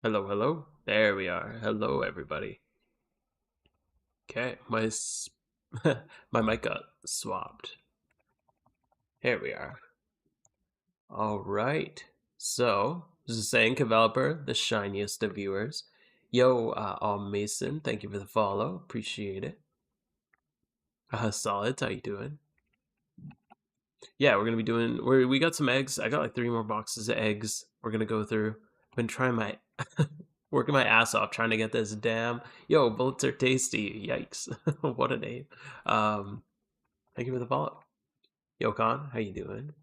Hello, hello. There we are. Hello, everybody. Okay, my mic got swapped. Here we are. All right. So this is saying developer, the shiniest of viewers. Yo, Mason, thank you for the follow. Appreciate it. Solids, how you doing? Yeah, we're gonna be doing. We got some eggs. I got like 3 more boxes of eggs. We're gonna go through. I've been trying my working my ass off trying to get this damn. Yo, bullets are tasty. Yikes! What a name. Thank you for the follow. Yo, Khan, how you doing?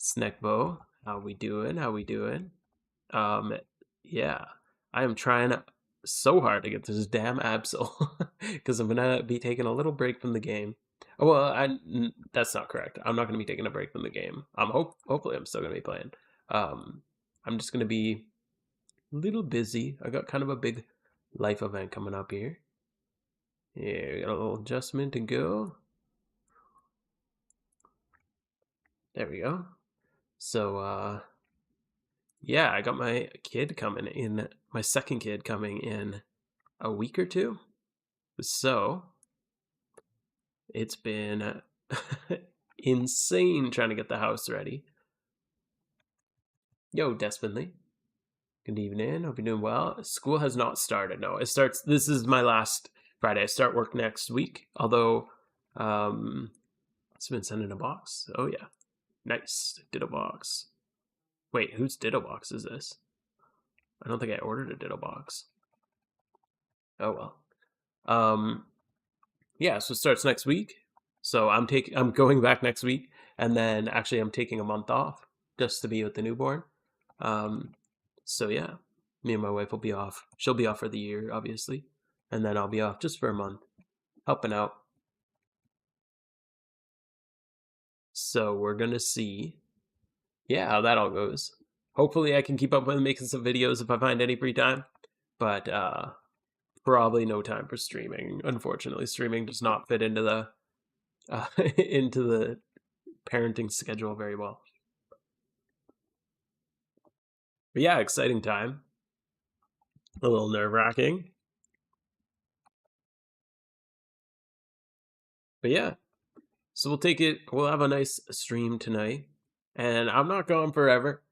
Snackbo, how we doing? How we doing? Um, yeah, I am trying so hard to get this damn Absol because I'm gonna be taking a little break from the game. Oh, well, that's not correct. I'm not gonna be taking a break from the game. Hopefully I'm still gonna be playing. Um, I'm just gonna be a little busy. I got kind of a big life event coming up here. Yeah, got a little adjustment to go. There we go. So, yeah, I got my kid coming in, my second kid coming in a week or two. So, it's been insane trying to get the house ready. Yo, Desperately. Good evening. Hope you're doing well. School has not started. No, it starts. This is my last Friday. I start work next week. Although, it's been sent in a box. Oh, yeah. Nice. Ditto box. Wait, whose ditto box is this? I don't think I ordered a ditto box. Oh, well. Yeah, so it starts next week. So I'm going back next week, and then actually I'm taking a month off just to be with the newborn. So yeah, me and my wife will be off. She'll be off for the year, obviously, and then I'll be off just for a month, helping out. So we're gonna see, yeah, how that all goes. Hopefully, I can keep up with making some videos if I find any free time, but probably no time for streaming. Unfortunately, streaming does not fit into the into the parenting schedule very well. But yeah, exciting time. A little nerve-wracking. But yeah. So we'll have a nice stream tonight. And I'm not gone forever.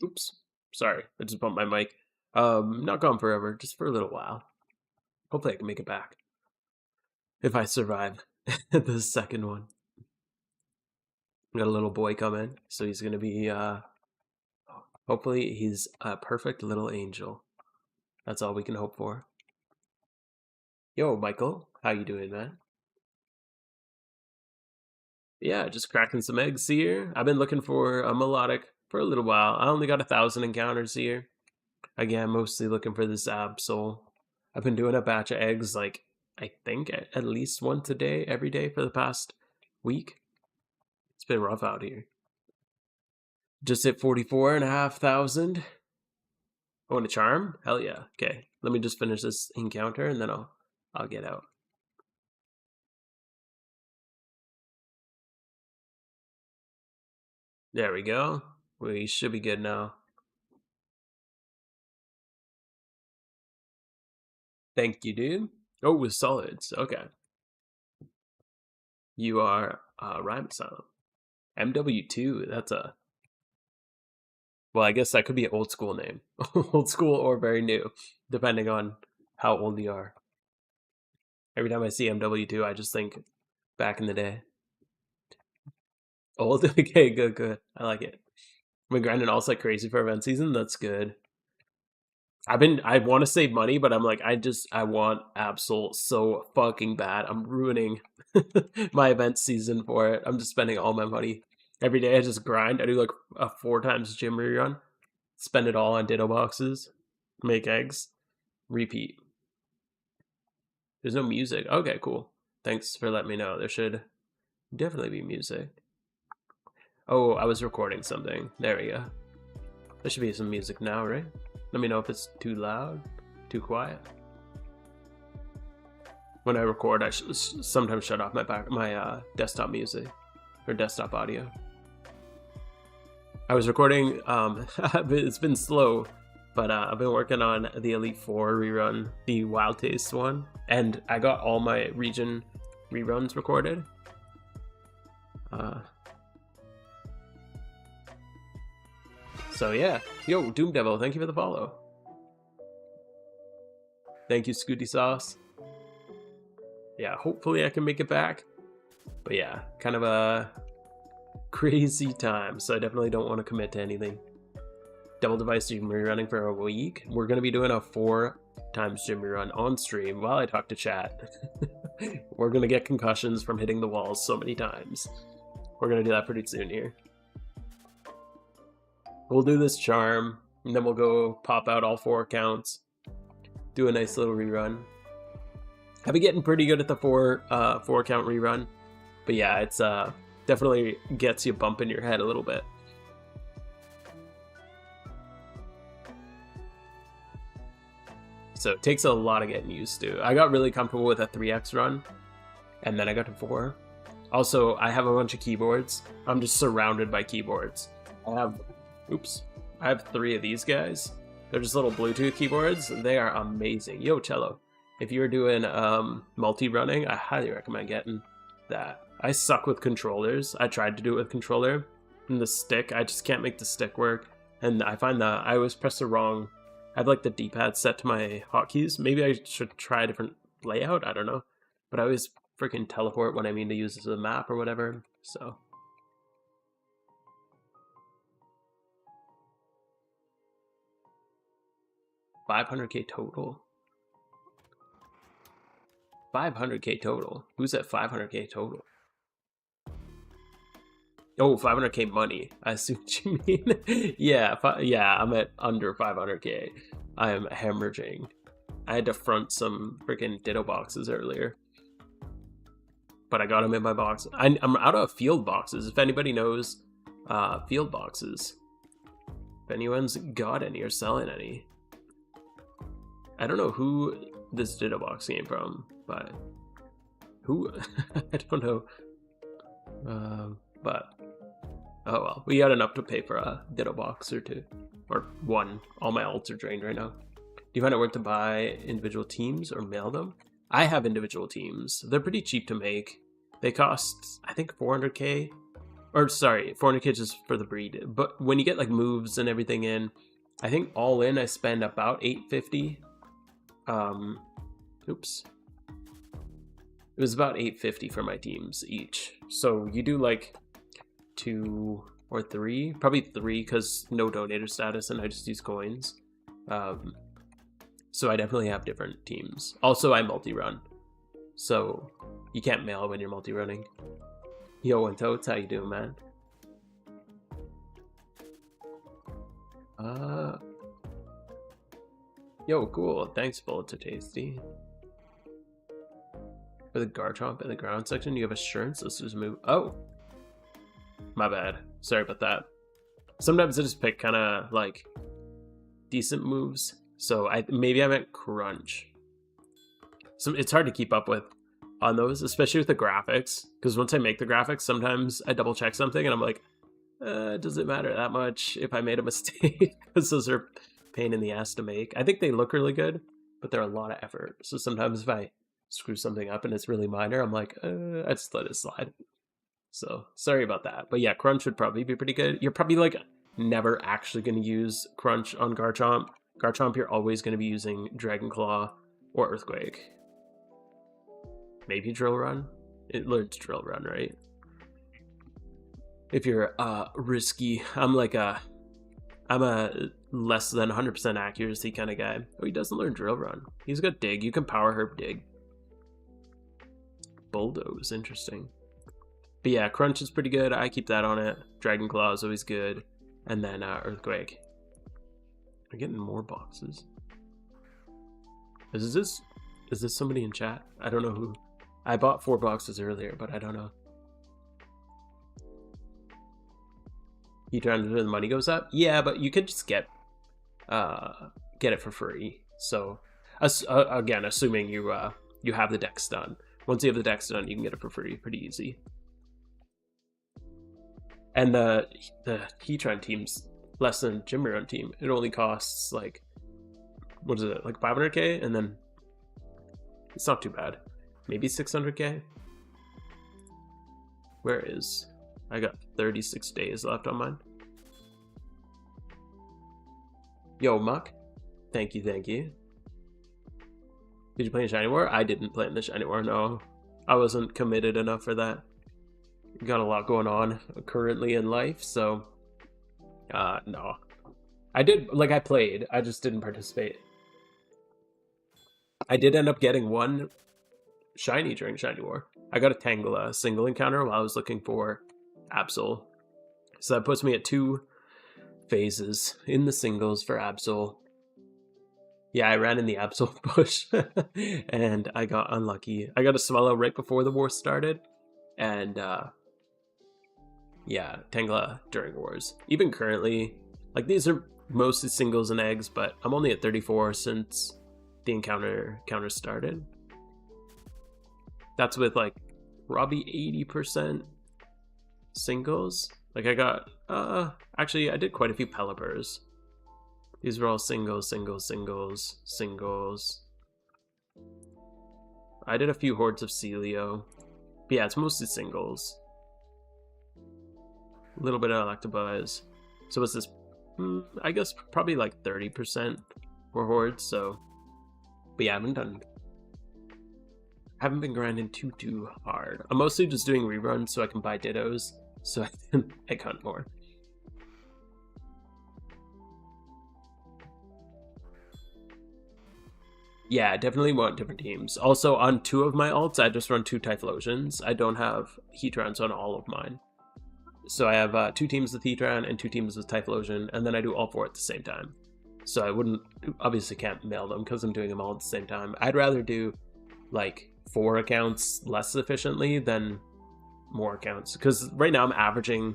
Oops. Sorry, I just bumped my mic. Not gone forever, just for a little while. Hopefully I can make it back. If I survive the second one. We got a little boy coming, so he's gonna be hopefully he's a perfect little angel. That's all we can hope for. Yo, Michael, how you doing, man? Yeah, just cracking some eggs here. I've been looking for a melodic for a little while. I only got 1,000 encounters here. Again, mostly looking for this Absol. I've been doing a batch of eggs, like, I think at least once a day, every day for the past week. It's been rough out here. Just hit 44,500. Oh, and a charm? Hell yeah. Okay, let me just finish this encounter and then I'll get out. There we go. We should be good now. Thank you, dude. Oh, with solids. Okay. You are Rhyme Asylum. MW2, that's a... Well, I guess that could be an old school name. Old school or very new, depending on how old you are. Every time I see MW2, I just think back in the day. Old? Okay, good, good. I like it. I've been grinding also like crazy for event season. That's good. I want to save money, but I'm like, I want Absol so fucking bad. I'm ruining my event season for it. I'm just spending all my money. Every day I just grind. I do like a 4 times gym rerun. Spend it all on ditto boxes. Make eggs. Repeat. There's no music. Okay, cool. Thanks for letting me know. There should definitely be music. Oh, I was recording something. There we go. There should be some music now, right? Let me know if it's too loud, too quiet. When I record, I sometimes shut off my desktop music or desktop audio. I was recording. It's been slow But I've been working on the Elite Four rerun, the Wild Taste one, and I got all my region reruns recorded. So yeah, yo, Doom Devil, thank you for the follow. Thank you, Scooty Sauce. Yeah, hopefully I can make it back. But yeah, kind of a crazy time, so I definitely don't want to commit to anything. Double device stream rerunning for a week. We're going to be doing a 4 times gym rerun on stream while I talk to chat. We're going to get concussions from hitting the walls so many times. We're going to do that pretty soon here. We'll do this charm, and then we'll go pop out all 4 accounts. Do a nice little rerun. I've been getting pretty good at the 4 account rerun. But yeah, it's definitely gets you bumping your head a little bit. So it takes a lot of getting used to. I got really comfortable with a 3x run, and then I got to 4. Also, I have a bunch of keyboards. I'm just surrounded by keyboards. I have 3 of these guys. They're just little Bluetooth keyboards. They are amazing. Yo, Cello, if you're doing multi-running, I highly recommend getting that. I suck with controllers. I tried to do it with controller. And the stick, I just can't make the stick work. And I find that I always press the wrong... I have like the D-pad set to my hotkeys. Maybe I should try a different layout. I don't know. But I always freaking teleport when I mean to use this as a map or whatever. So... 500k total. 500k total. Who's at 500k total? Oh, 500k money. I see what you mean. yeah, I'm at under 500k. I am hemorrhaging. I had to front some freaking ditto boxes earlier. But I got them in my box. I'm out of field boxes. If anybody knows field boxes. If anyone's got any or selling any. I don't know who this ditto box came from, but who? I don't know. But oh well, we got enough to pay for a ditto box or 2, or 1. All my alts are drained right now. Do you find it worth to buy individual teams or mail them? I have individual teams. They're pretty cheap to make. They cost, I think, 400k. Or sorry, 400k just for the breed. But when you get like moves and everything in, I think all in I spend about 850. Oops. It was about 850 for my teams each. So you do like 2 or 3, probably 3 because no donator status and I just use coins. So I definitely have different teams. Also, I multi-run. So you can't mail when you're multi-running. Yo, and Totes, how you doing, man? Yo, cool. Thanks, bullets are tasty. For the Garchomp in the ground section, you have assurance. Let's just move. Oh, my bad. Sorry about that. Sometimes I just pick kind of like decent moves. So maybe I meant crunch. So it's hard to keep up with on those, especially with the graphics. Because once I make the graphics, sometimes I double check something and I'm like, does it matter that much if I made a mistake? Because those are pain in the ass to make. I think they look really good, but they're a lot of effort. So sometimes if I screw something up and it's really minor, I'm like, I just let it slide. So sorry about that. But yeah, crunch would probably be pretty good. You're probably like never actually going to use crunch on Garchomp. Garchomp, you're always going to be using Dragon Claw or Earthquake. Maybe Drill Run. It learns Drill Run, right? If you're risky, I'm a less than 100% accuracy kind of guy. Oh, he doesn't learn Drill Run. He's got Dig. You can Power Herb Dig. Bulldoze, interesting. But yeah, Crunch is pretty good. I keep that on it. Dragon Claw is always good. And then Earthquake. We're getting more boxes. Is this somebody in chat? I don't know who. I bought 4 boxes earlier, but I don't know. You trying to do the money goes up? Yeah, but you could just get it for free. So again, assuming you have the decks done. Once you have the decks done, you can get it for free, pretty easy. And the Heatran teams less than a gym run team. It only costs like, what is it, like 500k, and then it's not too bad. Maybe 600k. Where is? I got 36 days left on mine. Yo, Muck. Thank you, thank you. Did you play in Shiny War? I didn't play in the Shiny War, no. I wasn't committed enough for that. Got a lot going on currently in life, so no. I did, like, I played, I just didn't participate. I did end up getting one shiny during Shiny War. I got a Tangela single encounter while I was looking for Absol. So that puts me at 2 phases in the singles for Absol. Yeah, I ran in the Absol bush and I got unlucky. I got a Swallow right before the war started, and yeah, Tangela during wars. Even currently, like, these are mostly singles and eggs, but I'm only at 34 since the encounter started. That's with like probably 80% singles. Like, I got actually I did quite a few Pelipers. These were all singles. I did a few hordes of Celio. But yeah, it's mostly singles. A little bit of Electabuzz. So what's this? I guess probably like 30% for hordes, so. But yeah, haven't been grinding too hard. I'm mostly just doing reruns so I can buy Dittos, so I can egg hunt more. Yeah, definitely want different teams. Also, on 2 of my alts, I just run 2 Typhlosions. I don't have Heatrons on all of mine. So I have 2 teams with Heatran and 2 teams with Typhlosion, and then I do all 4 at the same time. So I obviously can't mail them because I'm doing them all at the same time. I'd rather do like 4 accounts less efficiently than more accounts. Because right now I'm averaging,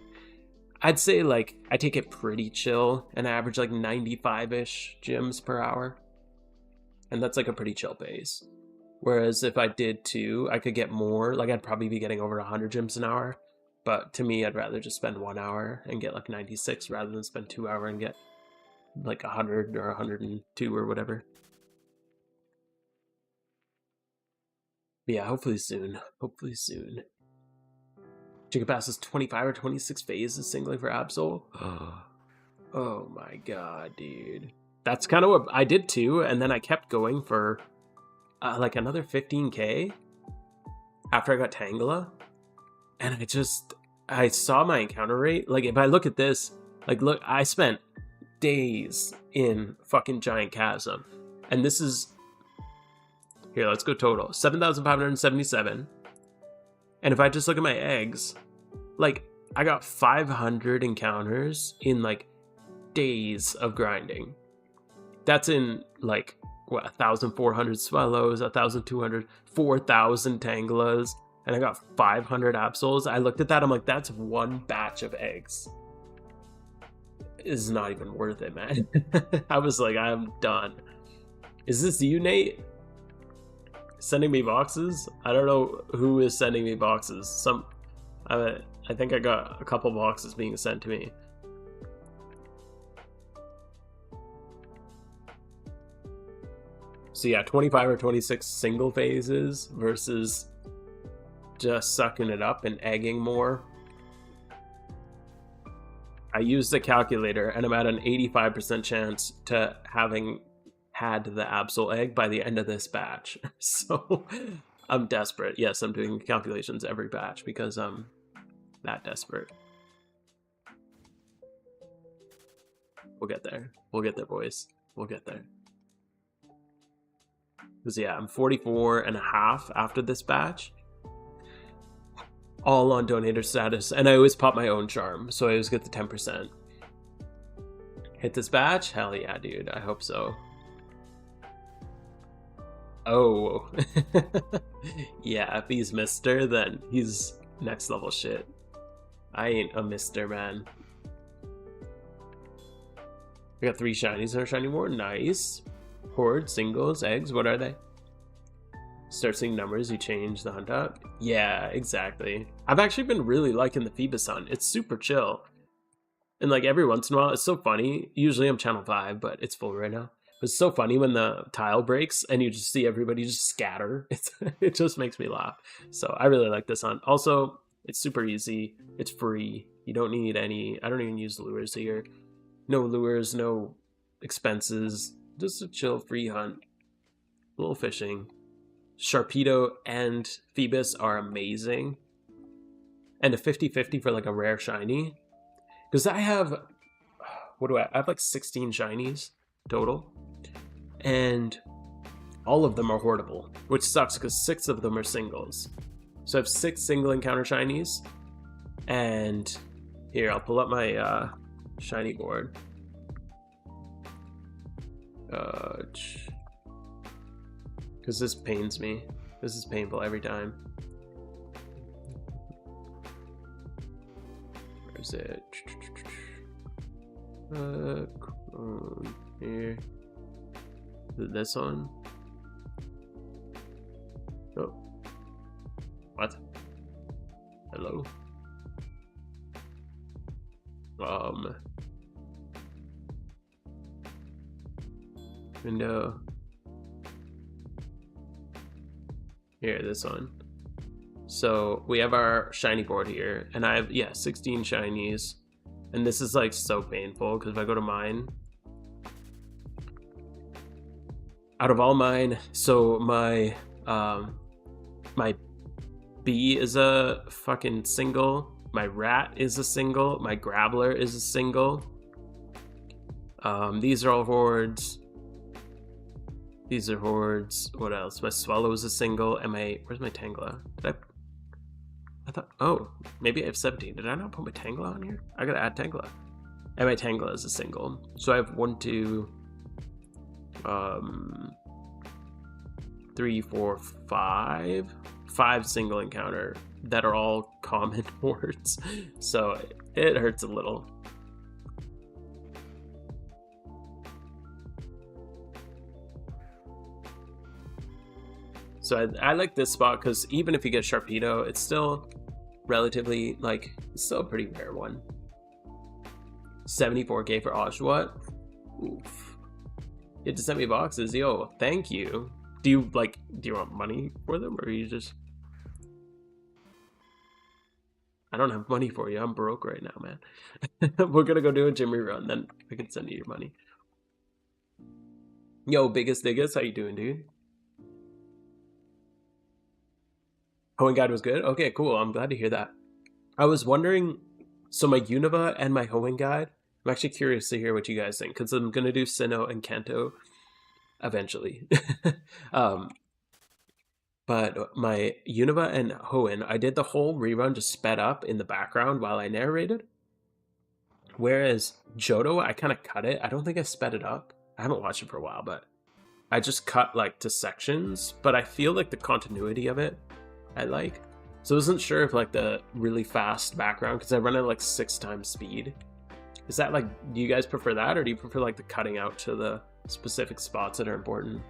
I'd say, like, I take it pretty chill and I average like 95-ish gyms per hour. And that's like a pretty chill pace. Whereas if I did 2, I could get more. Like, I'd probably be getting over 100 gyms an hour. But to me, I'd rather just spend 1 hour and get like 96 rather than spend 2 hours and get like 100 or 102 or whatever. But yeah, hopefully soon. Hopefully soon. Gigapass is 25 or 26 phases singly for Absol. Oh my god, dude. That's kind of what I did too, and then I kept going for like another 15k after I got Tangela. And I saw my encounter rate. Like, if I look at this, like, look, I spent days in fucking Giant Chasm. And this is, here, let's go total. 7,577. And if I just look at my eggs, like, I got 500 encounters in, like, days of grinding. That's in, like, what, 1,400 Swallows, 1,200, 4,000 Tangelas, and I got 500 Absols. I looked at that, I'm like, that's 1 batch of eggs. It's not even worth it, man. I was like, I'm done. Is this you, Nate? Sending me boxes? I don't know who is sending me boxes. I think I got a couple boxes being sent to me. So yeah, 25 or 26 single phases versus just sucking it up and egging more. I used the calculator and I'm at an 85% chance to having had the Absol egg by the end of this batch. So I'm desperate. Yes, I'm doing calculations every batch because I'm that desperate. We'll get there. We'll get there, boys. We'll get there. Because yeah, I'm 44 and a half after this batch. All on donator status. And I always pop my own charm, so I always get the 10%. Hit this batch? Hell yeah, dude. I hope so. Oh. Yeah, if he's Mister, then he's next level shit. I ain't a Mister, man. We got 3 shinies in our shiny war. Nice. Horde, singles, eggs. What are they? Start seeing numbers, you change the hunt up. Yeah, exactly. I've actually been really liking the Feebas hunt. It's super chill. And like every once in a while, it's so funny. Usually I'm channel 5, but it's full right now. It's so funny when the tile breaks and you just see everybody just scatter. It just makes me laugh. So I really like this hunt. Also, it's super easy. It's free. You don't need any. I don't even use lures here. No lures, no expenses. Just a chill free hunt. A little fishing. Sharpedo and Feebas are amazing. And a 50-50 for like a rare shiny. Because I have, what do I have like 16 shinies total. And all of them are hoardable, which sucks because 6 of them are singles. So I have 6 single encounter shinies. And here, I'll pull up my shiny board. Because this pains me. This is painful every time. Where is it? Here. Is it this one? Oh. What? Hello? Window. Here, this one. So we have our shiny board here, and I have 16 shinies, and this is like so painful because if I go to mine, out of all mine, so my my bee is a fucking single, my rat is a single, my graveler is a single. These are all hordes. These are hordes. What else? My swallow is a single, and where's my Tangela? I thought, oh, maybe I have 17. Did I not put my Tangela on here? I gotta add Tangela. And my Tangela is a single. So I have 1, 2, 3, 4, 5 single encounter that are all common hordes. So it hurts a little. So I like this spot because even if you get Sharpedo, it's still relatively, like, it's still a pretty rare one. 74k for Oshawott. Oof. You had to send me boxes. Yo, thank you. Do you want money for them, or you just... I don't have money for you. I'm broke right now, man. We're gonna go do a gym rerun, then I can send you your money. Yo, Biggest Diggest, how you doing, dude? Hoenn guide was good? Okay, cool. I'm glad to hear that. I was wondering, so my Unova and my Hoenn guide, I'm actually curious to hear what you guys think, because I'm going to do Sinnoh and Kanto eventually. But my Unova and Hoenn, I did the whole rerun just sped up in the background while I narrated. Whereas Johto, I kind of cut it. I don't think I sped it up. I haven't watched it for a while, but I just cut like to sections. But I feel like the continuity of it, I like. So I wasn't sure if like the really fast background, because I run at like 6 times speed. Is that like, do you guys prefer that, or do you prefer like the cutting out to the specific spots that are important?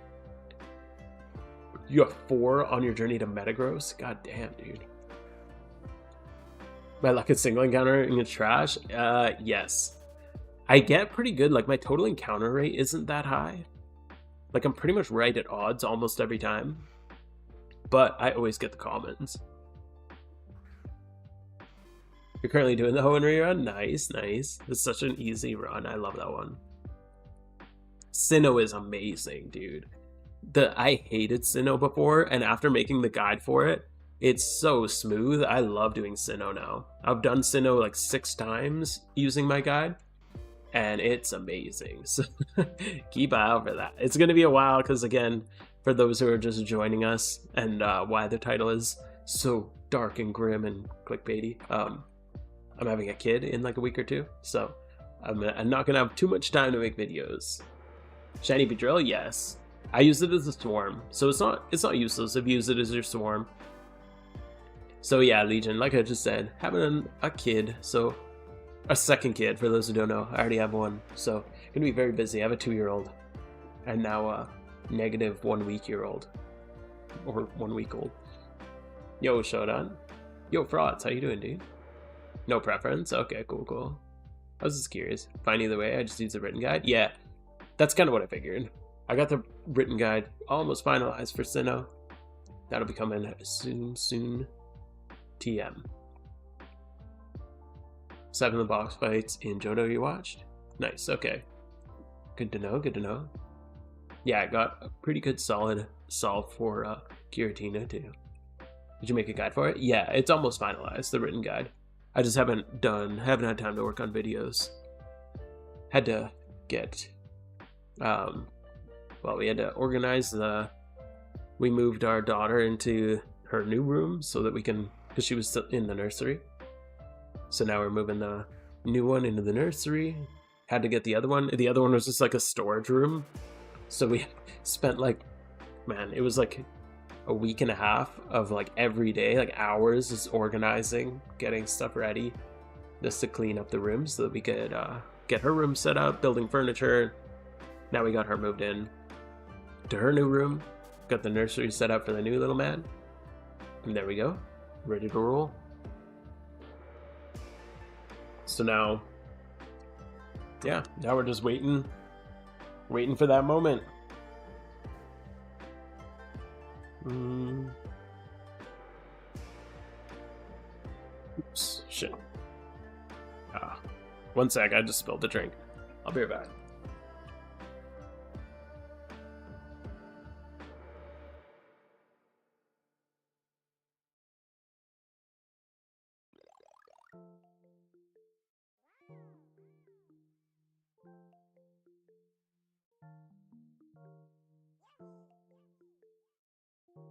You have 4 on your journey to Metagross? God damn, dude. My luck at single encounter in trash? Yes. I get pretty good. Like, my total encounter rate isn't that high. Like, I'm pretty much right at odds almost every time. But I always get the commons. You're currently doing the Hoenn rerun? Nice, nice. It's such an easy run. I love that one. Sinnoh is amazing, dude. I hated Sinnoh before, and after making the guide for it, it's so smooth. I love doing Sinnoh now. I've done Sinnoh like 6 times using my guide, and it's amazing. So keep an eye out for that. It's going to be a while because, again, for those who are just joining us and why the title is so dark and grim and clickbaity, I'm having a kid in like a week or 2, so I'm not going to have too much time to make videos. Shiny Beedrill? Yes. I use it as a swarm, so it's not useless if you use it as your swarm. So yeah, Legion, like I just said, having a kid, so a second kid for those who don't know. I already have one, so gonna be very busy. I have a 2-year-old, and now a negative 1 week-year-old, or 1 week old. Yo, Shodan. Yo, Frauds, how you doing, dude? No preference? Okay, cool, cool. I was just curious. Fine either way, I just use the written guide. Yeah, that's kind of what I figured. I got the written guide almost finalized for Sinnoh. That'll be coming soon. TM. 7 of the box fights in Johto you watched? Nice, okay. Good to know, good to know. Yeah, I got a pretty good solid solve for Giratina too. Did you make a guide for it? Yeah, it's almost finalized, the written guide. I just haven't had time to work on videos. Had to get, well, we had to organize we moved our daughter into her new room so that we can, because she was still in the nursery. So now we're moving the new one into the nursery. Had to get the other one. The other one was just like a storage room. So we spent like, man, it was like a week and a half of like every day, like hours, just organizing, getting stuff ready just to clean up the room so that we could get her room set up, building furniture. Now we got her moved in to her new room, got the nursery set up for the new little man, and there we go, ready to roll. So now, yeah, now we're just waiting for that moment. Oops, shit. One sec, I just spilled the drink. I'll be right back.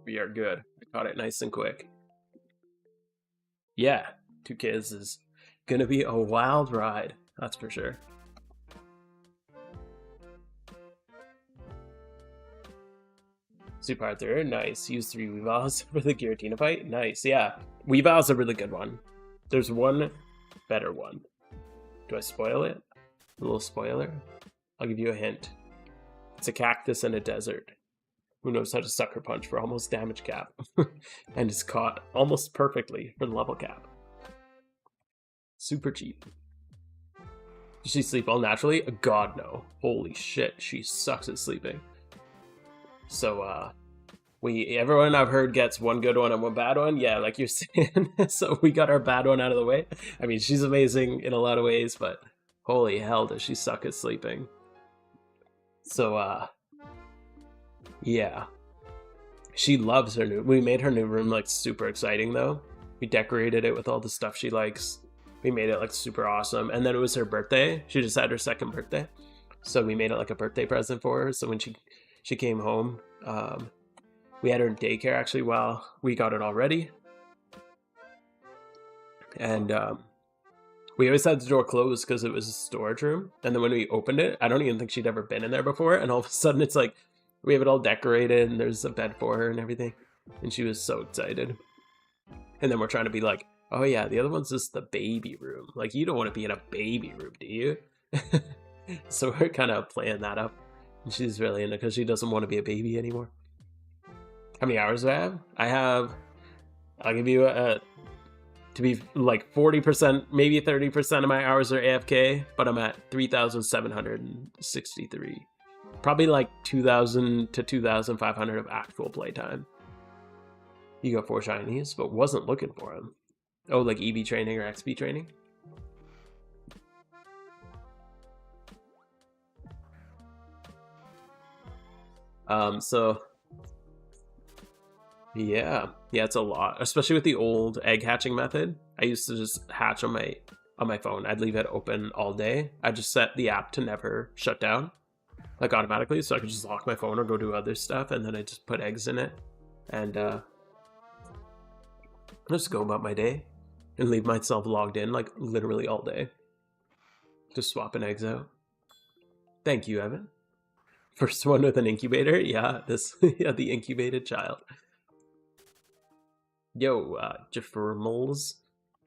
We are good. I caught it nice and quick. Yeah, 2 kids is gonna be a wild ride, that's for sure. Super Arthur, nice. Use 3 Weavals for the Giratina fight. Nice, yeah. Weaval's a really good one. There's one better one. Do I spoil it? A little spoiler? I'll give you a hint. It's a cactus in a desert who knows how to sucker punch for almost damage cap and is caught almost perfectly for the level cap. Super cheap. Does she sleep all naturally? God, no. Holy shit, she sucks at sleeping. So, everyone I've heard gets one good one and one bad one. Yeah, like you're saying. So we got our bad one out of the way. I mean, she's amazing in a lot of ways, but holy hell does she suck at sleeping. So, yeah. She loves her we made her new room like super exciting though. We decorated it with all the stuff she likes. We made it like super awesome. And then it was her birthday. She just had her 2nd birthday. So we made it like a birthday present for her. So when she came home, we had her in daycare actually while we got it all ready. And we always had the door closed because it was a storage room. And then when we opened it, I don't even think she'd ever been in there before. And all of a sudden it's like, we have it all decorated and there's a bed for her and everything. And she was so excited. And then we're trying to be like, oh yeah, the other one's just the baby room. Like, you don't want to be in a baby room, do you? So we're kind of playing that up. And she's really into it because she doesn't want to be a baby anymore. How many hours do I have? I'll give you to be like 40%, maybe 30% of my hours are AFK, but I'm at 3,763. Probably like 2,000 to 2,500 of actual playtime. You got 4 shinies, but wasn't looking for them. Oh, like EV training or XP training? So yeah, it's a lot, especially with the old egg hatching method. I used to just hatch on my phone. I'd leave it open all day. I just set the app to never shut down, like automatically, so I could just lock my phone or go do other stuff, and then I just put eggs in it, and just go about my day and leave myself logged in like literally all day, just swapping eggs out. Thank you, Evan. First one with an incubator. Yeah, yeah, the incubated child. Yo, Jeffrey,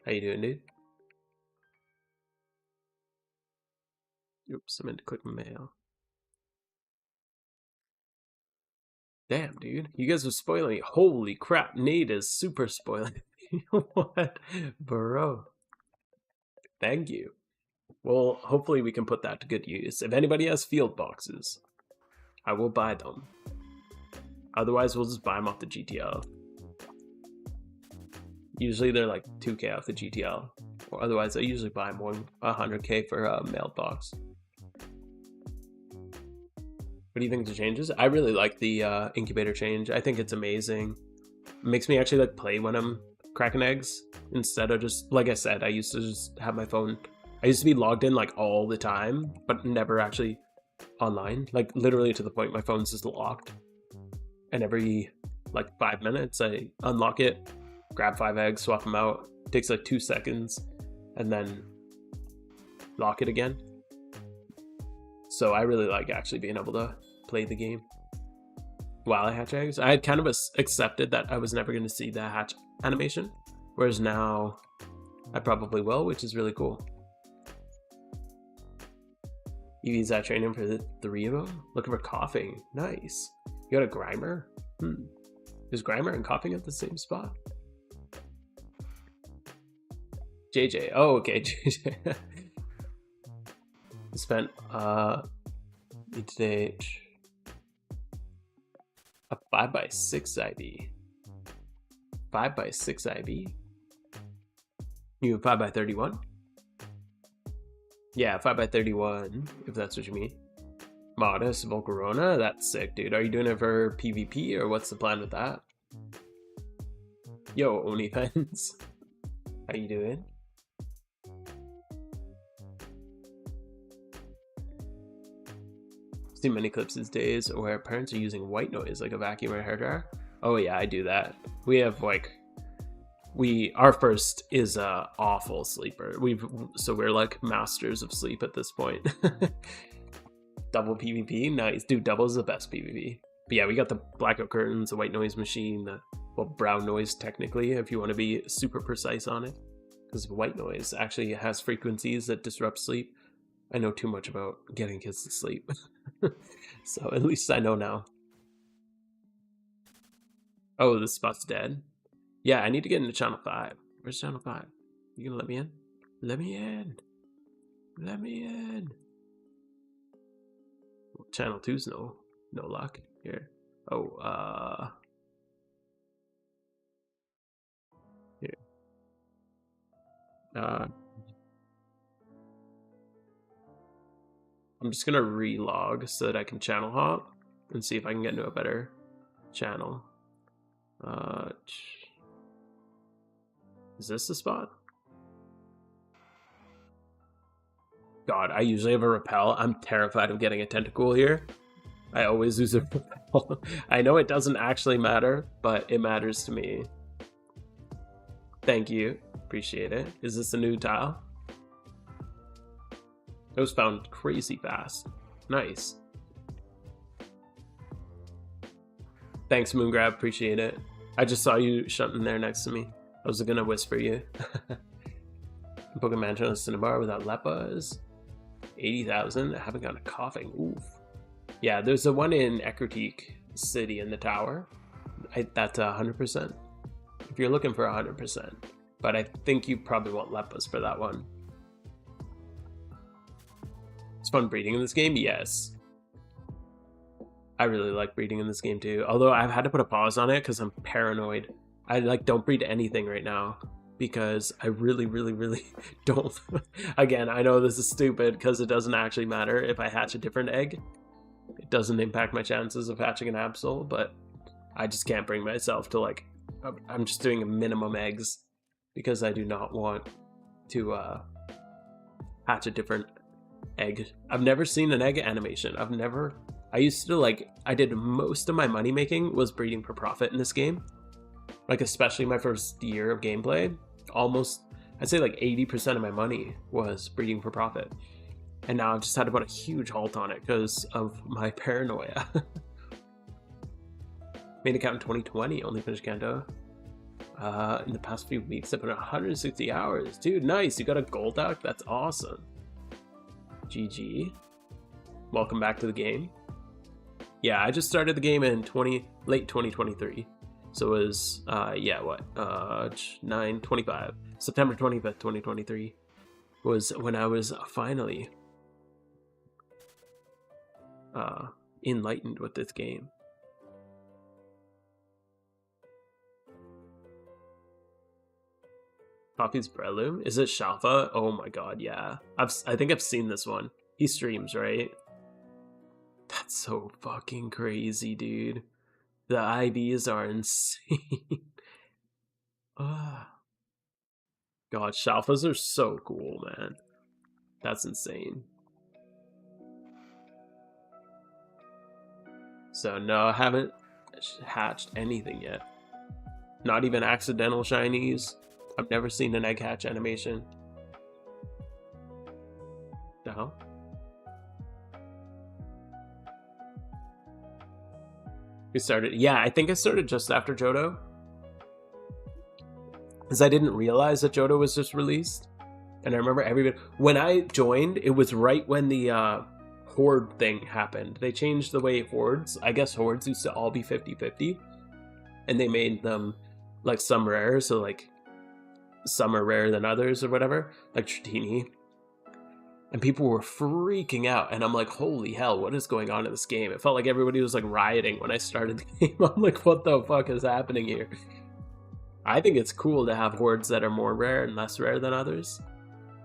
how you doing, dude? Oops, I meant to click mail. Damn, dude, you guys are spoiling me. Holy crap, Nate is super spoiling me. What, bro? Thank you. Well, hopefully we can put that to good use. If anybody has field boxes, I will buy them. Otherwise, we'll just buy them off the GTL. Usually they're like 2K off the GTL. Or otherwise, I usually buy more than 100K for a mailbox. What do you think of the changes? I really like the incubator change. I think it's amazing. It makes me actually like play when I'm cracking eggs instead of just, like I said, I used to just have my phone. I used to be logged in like all the time, but never actually online. Like literally to the point my phone's just locked. And every like 5 minutes, I unlock it, grab 5 eggs, swap them out. It takes like 2 seconds, and then lock it again. So I really like actually being able to play the game while I hatch eggs. I had kind of accepted that I was never going to see the hatch animation, whereas now I probably will, which is really cool. You use that training for the 3 of them? Looking for coughing. Nice. You got a Grimer? Is Grimer and coughing at the same spot? JJ. Oh, okay, JJ. Spent today a 5x6 IV. 5x6 IV? You 5x31? Yeah, 5x31, if that's what you mean. Modest Volcarona? That's sick, dude. Are you doing it for PvP or what's the plan with that? Yo, OnlyFans. How you doing? See many clips these days where parents are using white noise like a vacuum or a hairdryer. Oh yeah, I do that. We have like, our first is a awful sleeper. So we're like masters of sleep at this point. Double PvP, nice, dude. Double is the best PvP. But yeah, we got the blackout curtains, the white noise machine, the brown noise technically, if you want to be super precise on it, because white noise actually has frequencies that disrupt sleep. I know too much about getting kids to sleep. So at least I know now. Oh, this spot's dead. Yeah, I need to get into channel 5. Where's channel 5? You gonna let me in? Let me in. Let me in. Well, channel 2's no luck here. Oh, here. I'm just gonna relog so that I can channel hop and see if I can get into a better channel. Is this the spot? God, I usually have a repel. I'm terrified of getting a tentacle here. I always use a repel. I know it doesn't actually matter, but it matters to me. Thank you. Appreciate it. Is this a new tile? It was found crazy fast. Nice. Thanks, Moongrab. Appreciate it. I just saw you shunting there next to me. I was gonna whisper you. Pokemon Channel Cinnabar without Leppas. 80,000. I haven't gotten a coughing. Oof. Yeah, there's the one in Ecruteak City in the tower. That's 100%. If you're looking for 100%. But I think you probably want Leppas for that one. It's fun breeding in this game, yes. I really like breeding in this game too. Although I've had to put a pause on it because I'm paranoid. I like don't breed anything right now because I really don't. Again, I know this is stupid because it doesn't actually matter if I hatch a different egg. It doesn't impact my chances of hatching an Absol, but I just can't bring myself to like, I'm just doing a minimum eggs because I do not want to hatch a different egg. I've never seen an egg animation. I used to I did most of my money making was breeding for profit in this game. Like especially my first year of gameplay, almost, I'd say like 80% of my money was breeding for profit. And now I've just had to put a huge halt on it because of my paranoia. Made account in 2020, only finished Kanto. In the past few weeks, I've put 160 hours. Dude, nice, you got a gold duck? That's awesome. GG. Welcome back to the game. Yeah, I just started the game in late 2023. So it was, yeah, what? 9/25. September 25th, 2023. was when I was finally enlightened with this game. Poppy's Breloom? Is it Shafa? Oh my god, yeah. I think I've seen this one. He streams, right? That's so fucking crazy, dude. The IVs are insane. God, Shalfas are so cool, man. That's insane. So no, I haven't hatched anything yet. Not even accidental shinies. I've never seen an egg hatch animation. The hell? We started, yeah, I think I started just after Johto. Because I didn't realize that Johto was just released. And I remember everybody, when I joined, it was right when the Horde thing happened. They changed the way Hordes, I guess Hordes used to all be 50-50. And they made them like some rare, so like some are rarer than others or whatever, like Tratini. And people were freaking out, and I'm like, holy hell, what is going on in this game? It felt like everybody was like rioting when I started the game. I'm like, what the fuck is happening here? I think it's cool to have hordes that are more rare and less rare than others.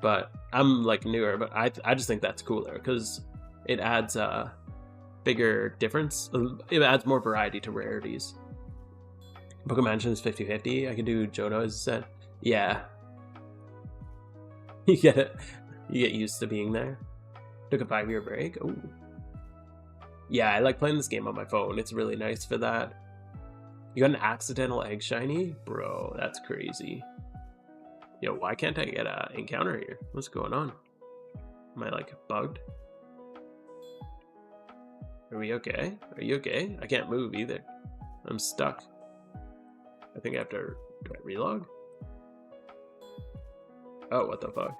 But I'm like newer, but I just think that's cooler because it adds a bigger difference. It adds more variety to rarities. Book of Mansion is 50-50. I can do Johto as I said. Yeah. You get it. You get used to being there. Took a 5-year break. Oh. Yeah, I like playing this game on my phone. It's really nice for that. You got an accidental egg shiny? Bro, that's crazy. Yo, why can't I get an encounter here? What's going on? Am I like bugged? Are we okay? Are you okay? I can't move either. I'm stuck. I think I have to... Do I relog? Oh, what the fuck?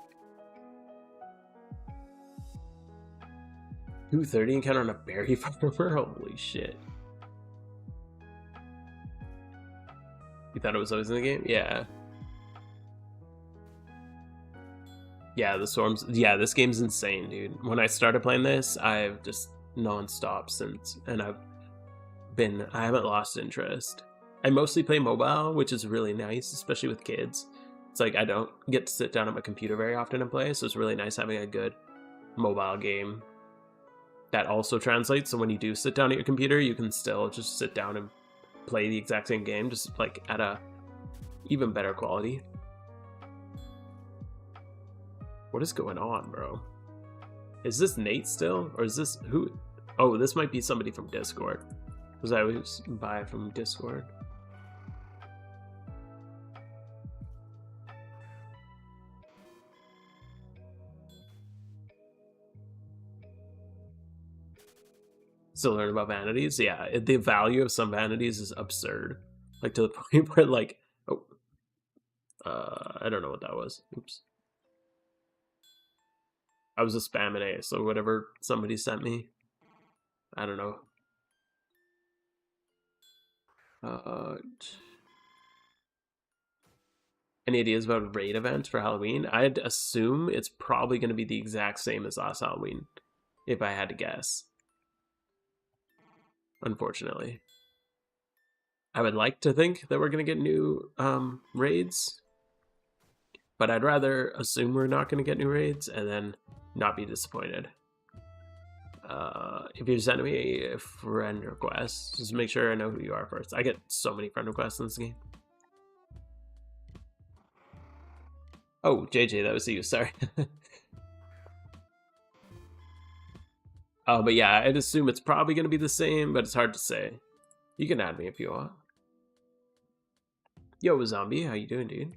230 encounter on a berry farmer? Holy shit. You thought it was always in the game? Yeah. Yeah, the storms. Yeah, this game's insane, dude. When I started playing this, I've just non-stop since, and I haven't lost interest. I mostly play mobile, which is really nice, especially with kids. It's like I don't get to sit down at my computer very often and play, so it's really nice having a good mobile game that also translates. So when you do sit down at your computer, you can still just sit down and play the exact same game, just like at a even better quality. What is going on, bro? Is this Nate still? Or is this who? Oh, this might be somebody from Discord. Because I always buy from Discord. Still learn about vanities? Yeah, the value of some vanities is absurd. Like to the point where like, oh, I don't know what that was. Oops. I was a spamming A, so whatever somebody sent me. I don't know. Any ideas about raid events for Halloween? I'd assume it's probably going to be the exact same as last Halloween, if I had to guess. Unfortunately. I would like to think that we're going to get new raids, but I'd rather assume we're not going to get new raids and then not be disappointed. If you send me a friend request, just make sure I know who you are first. I get so many friend requests in this game. Oh, JJ, that was you. Sorry. But yeah, I'd assume it's probably going to be the same, but it's hard to say. You can add me if you want. Yo, Zombie, how you doing, dude?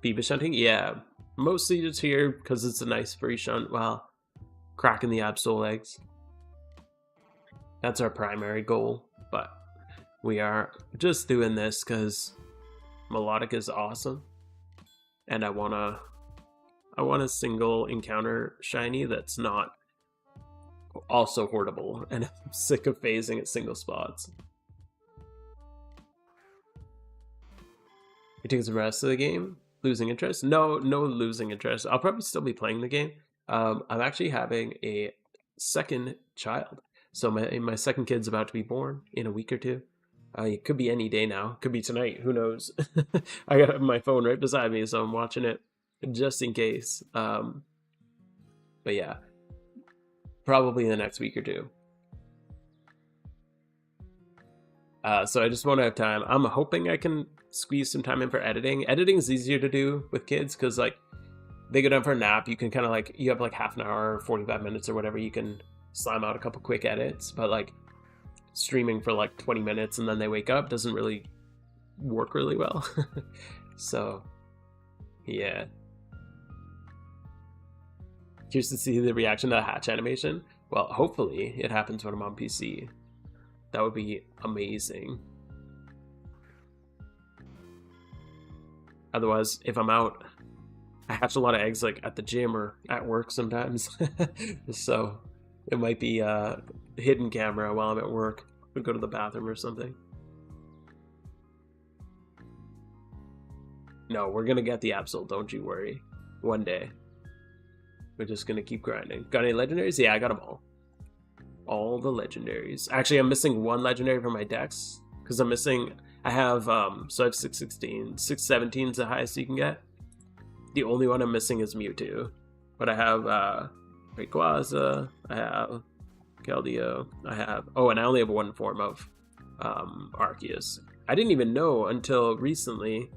Feebas hunting? Yeah, mostly just here because it's a nice free shunt while cracking the Absol eggs. That's our primary goal, but we are just doing this because Melodic is awesome, and I want a single encounter shiny that's not also hoardable, and I'm sick of phasing at single spots. You take the rest of the game? Losing interest? No, no losing interest. I'll probably still be playing the game. I'm actually having a second child. So my second kid's about to be born in a week or two. It could be any day now. Could be tonight. Who knows? I got my phone right beside me, so I'm watching it just in case. But yeah, probably in the next week or two. So I just won't have time. I'm hoping I can squeeze some time in for editing. Editing is easier to do with kids because like they go down for a nap. You can kind of like, you have like half an hour, 45 minutes or whatever. You can slam out a couple quick edits, but like streaming for like 20 minutes and then they wake up doesn't really work really well. So yeah. Curious to see the reaction to the hatch animation. Well, hopefully it happens when I'm on PC. That would be amazing. Otherwise, if I'm out, I hatch a lot of eggs like at the gym or at work sometimes. So it might be a hidden camera while I'm at work. I'd go to the bathroom or something. No, we're gonna get the Absol, don't you worry. One day. We're just gonna keep grinding. Got any legendaries? Yeah, I got them all the legendaries. Actually, I'm missing one legendary from my decks because I have so I have 616. 617 is the highest you can get. The only one I'm missing is Mewtwo, but I have Rayquaza, I have Keldeo, and I only have one form of Arceus. I didn't even know until recently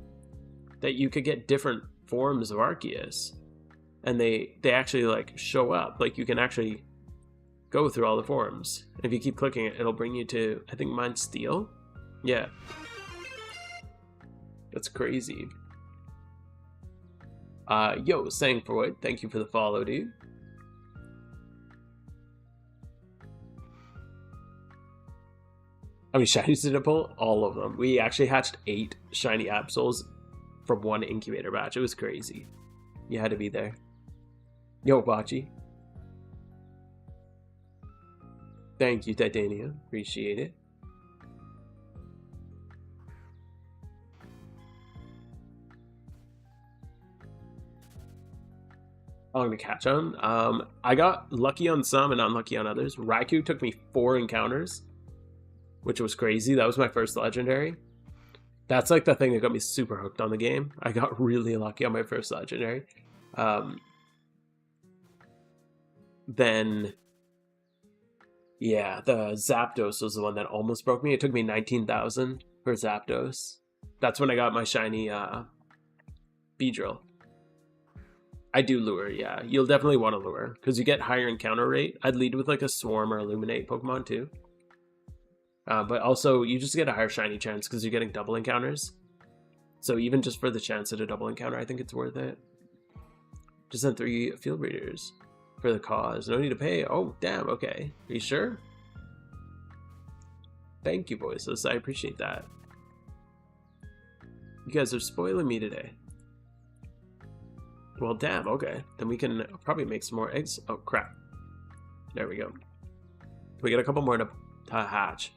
that you could get different forms of Arceus, and they actually like show up. Like you can actually go through all the forms. If you keep clicking it, it'll bring you to, I think mine's Steel? Yeah. That's crazy. Yo, Sangfroid, thank you for the follow, dude. How many shinies did it pull? All of them. We actually hatched 8 shiny Absols from one incubator batch. It was crazy. You had to be there. Yo, Bachi. Thank you, Titania. Appreciate it. I'm gonna catch on. I got lucky on some and unlucky on others. Raikou took me 4 encounters, which was crazy. That was my first legendary. That's like the thing that got me super hooked on the game. I got really lucky on my first legendary. Then yeah, the Zapdos was the one that almost broke me. It took me 19,000 for Zapdos. That's when I got my shiny Beedrill. I do lure, yeah. You'll definitely want to lure, because you get higher encounter rate. I'd lead with like a Swarm or Illuminate Pokemon too. But also, you just get a higher shiny chance because you're getting double encounters. So even just for the chance at a double encounter, I think it's worth it. Just send 3 field breeders. For the cause. No need to pay. Oh, damn. Okay. Are you sure? Thank you, Voiceless. I appreciate that. You guys are spoiling me today. Well, damn. Okay. Then we can probably make some more eggs. Oh, crap. There we go. We got a couple more to hatch.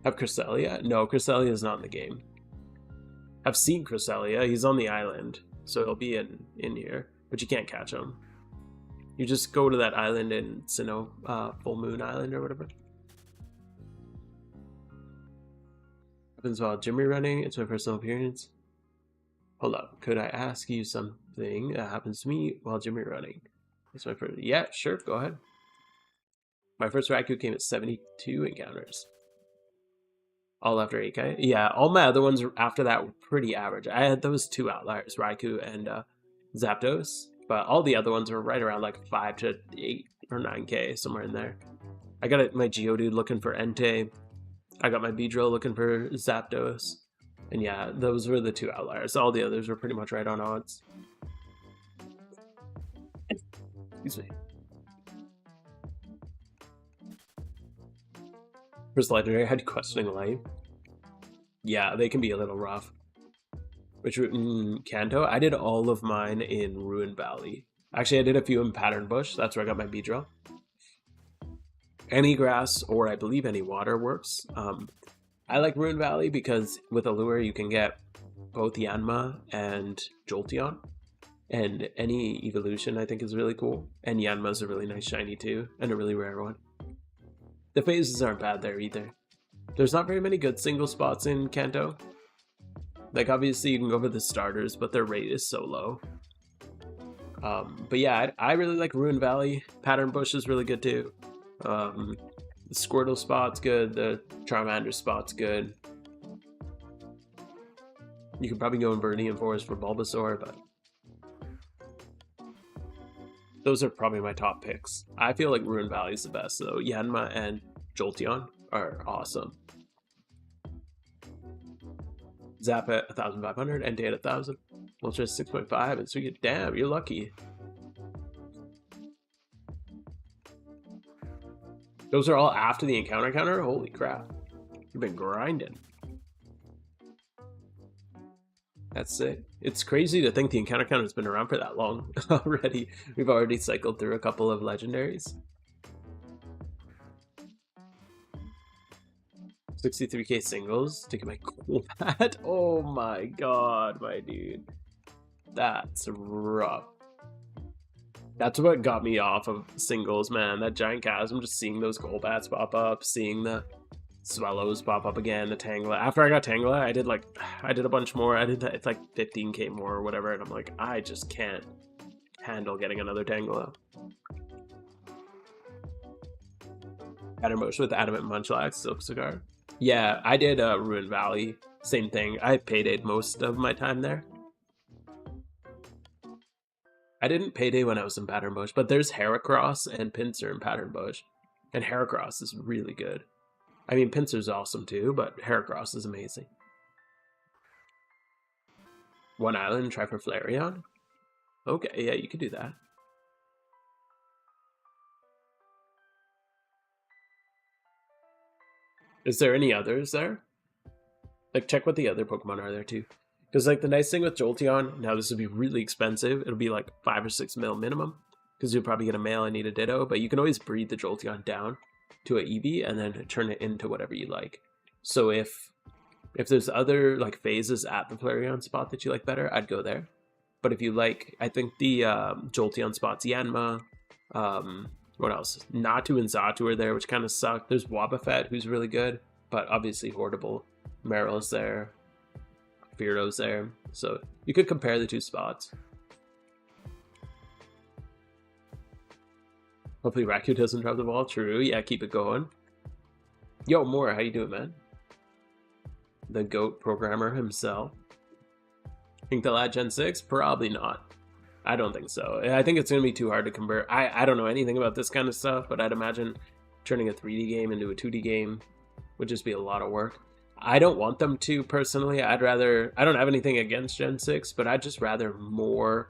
Have Cresselia? No, Cresselia is not in the game. I've seen Cresselia. He's on the island. So he'll be in here. But you can't catch him. You just go to that island in Sinnoh, Full Moon Island or whatever. Happens while Jimmy running. It's my personal appearance. Hold up. Could I ask you something that happens to me while Jimmy running? It's my first. Yeah, sure. Go ahead. My first Raikou came at 72 encounters. All after 8K. Yeah, all my other ones after that were pretty average. I had those 2 outliers, Raikou and Zapdos, but all the other ones were right around like 5 to 8 or 9K, somewhere in there. I got my Geodude looking for Entei. I got my Beedrill looking for Zapdos. And yeah, those were the 2 outliers. All the others were pretty much right on odds. Excuse me. First legendary, I had Questioning Light. Yeah, they can be a little rough. Which Kanto? I did all of mine in Ruin Valley. Actually, I did a few in Pattern Bush. That's where I got my Beedrill. Any grass, or I believe any water works. I like Ruin Valley because with a lure you can get both Yanma and Jolteon. And any evolution I think is really cool. And Yanma's a really nice shiny too, and a really rare one. The phases aren't bad there either. There's not very many good single spots in Kanto. Like obviously you can go for the starters, but their rate is so low. But yeah, I really like Ruin Valley. Pattern Bush is really good too. The Squirtle spot's good. The Charmander spot's good. You could probably go in Viridian Forest for Bulbasaur, but those are probably my top picks. I feel like Ruin Valley is the best though. Yanma and Jolteon are awesome. Zap at 1,500, NT at 1,000. Ultra 6.5, and so you damn, you're lucky. Those are all after the encounter counter? Holy crap. You've been grinding. That's sick. It's crazy to think the encounter counter has been around for that long already. We've already cycled through a couple of legendaries. 63k singles to get my cool bat. Oh my god, my dude. That's rough. That's what got me off of singles, man. That giant chasm, just seeing those gold bats pop up, seeing the Swellows pop up again, the Tangela. After I got Tangela, I did a bunch more. It's like 15k more or whatever, and I'm like, I just can't handle getting another Tangela. Pattern Bush with Adamant Munchlax, Silk Cigar. Yeah, I did Ruin Valley. Same thing. I paydayed most of my time there. I didn't payday when I was in Pattern Bush, but there's Heracross and Pinsir in Pattern Bush. And Heracross is really good. I mean, Pinsir's awesome too, but Heracross is amazing. One Island, try for Flareon? Okay, yeah, you could do that. Is there any others there? Like, check what the other Pokemon are there too. Because, like, the nice thing with Jolteon, now this would be really expensive. It'll be like 5 or 6 mil minimum. Because you'll probably get a male and need a Ditto. But you can always breed the Jolteon down to a Eevee and then turn it into whatever you like. So if there's other, like, phases at the Flareon spot that you like better, I'd go there. But if you like, I think the Jolteon spots, Yanma, what else? Natu and Xatu are there, which kind of suck. There's Wobbuffet, who's really good, but obviously horrible. Meryl's there. Fearo's there. So you could compare the two spots. Hopefully Raku doesn't drop the ball. True. Yeah, keep it going. Yo, Moore, how you doing, man? The GOAT programmer himself. Think they'll add Gen 6? Probably not. I don't think so. I think it's going to be too hard to convert. I don't know anything about this kind of stuff, but I'd imagine turning a 3D game into a 2D game would just be a lot of work. I don't want them to, personally. I don't have anything against Gen 6, but I'd just rather more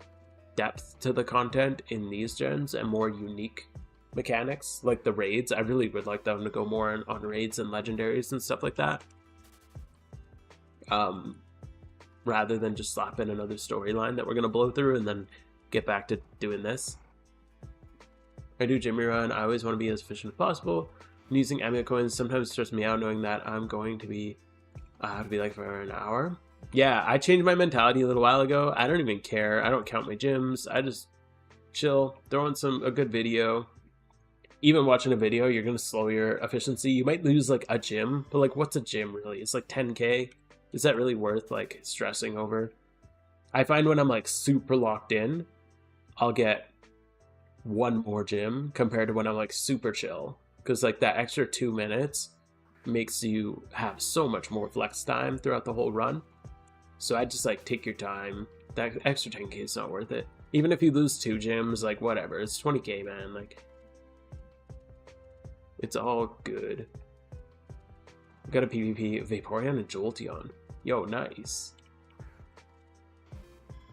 depth to the content in these gens and more unique mechanics, like the raids. I really would like them to go more on raids and legendaries and stuff like that. Rather than just slap in another storyline that we're going to blow through and then get back to doing this. I do Jimmy Run. I always want to be as efficient as possible. And using Amulet coins sometimes stress me out knowing that I'm going to be like for an hour. Yeah, I changed my mentality a little while ago. I don't even care. I don't count my gyms. I just chill, throw in a good video. Even watching a video, you're going to slow your efficiency. You might lose like a gym, but like what's a gym really? It's like 10k. Is that really worth like stressing over? I find when I'm like super locked in, I'll get one more gym compared to when I'm like super chill. Because like that extra 2 minutes makes you have so much more flex time throughout the whole run. So I just like take your time. That extra 10k is not worth it. Even if you lose 2 gyms, like whatever, it's 20k, man. Like it's all good. Got a PvP Vaporeon and Jolteon. Yo, nice.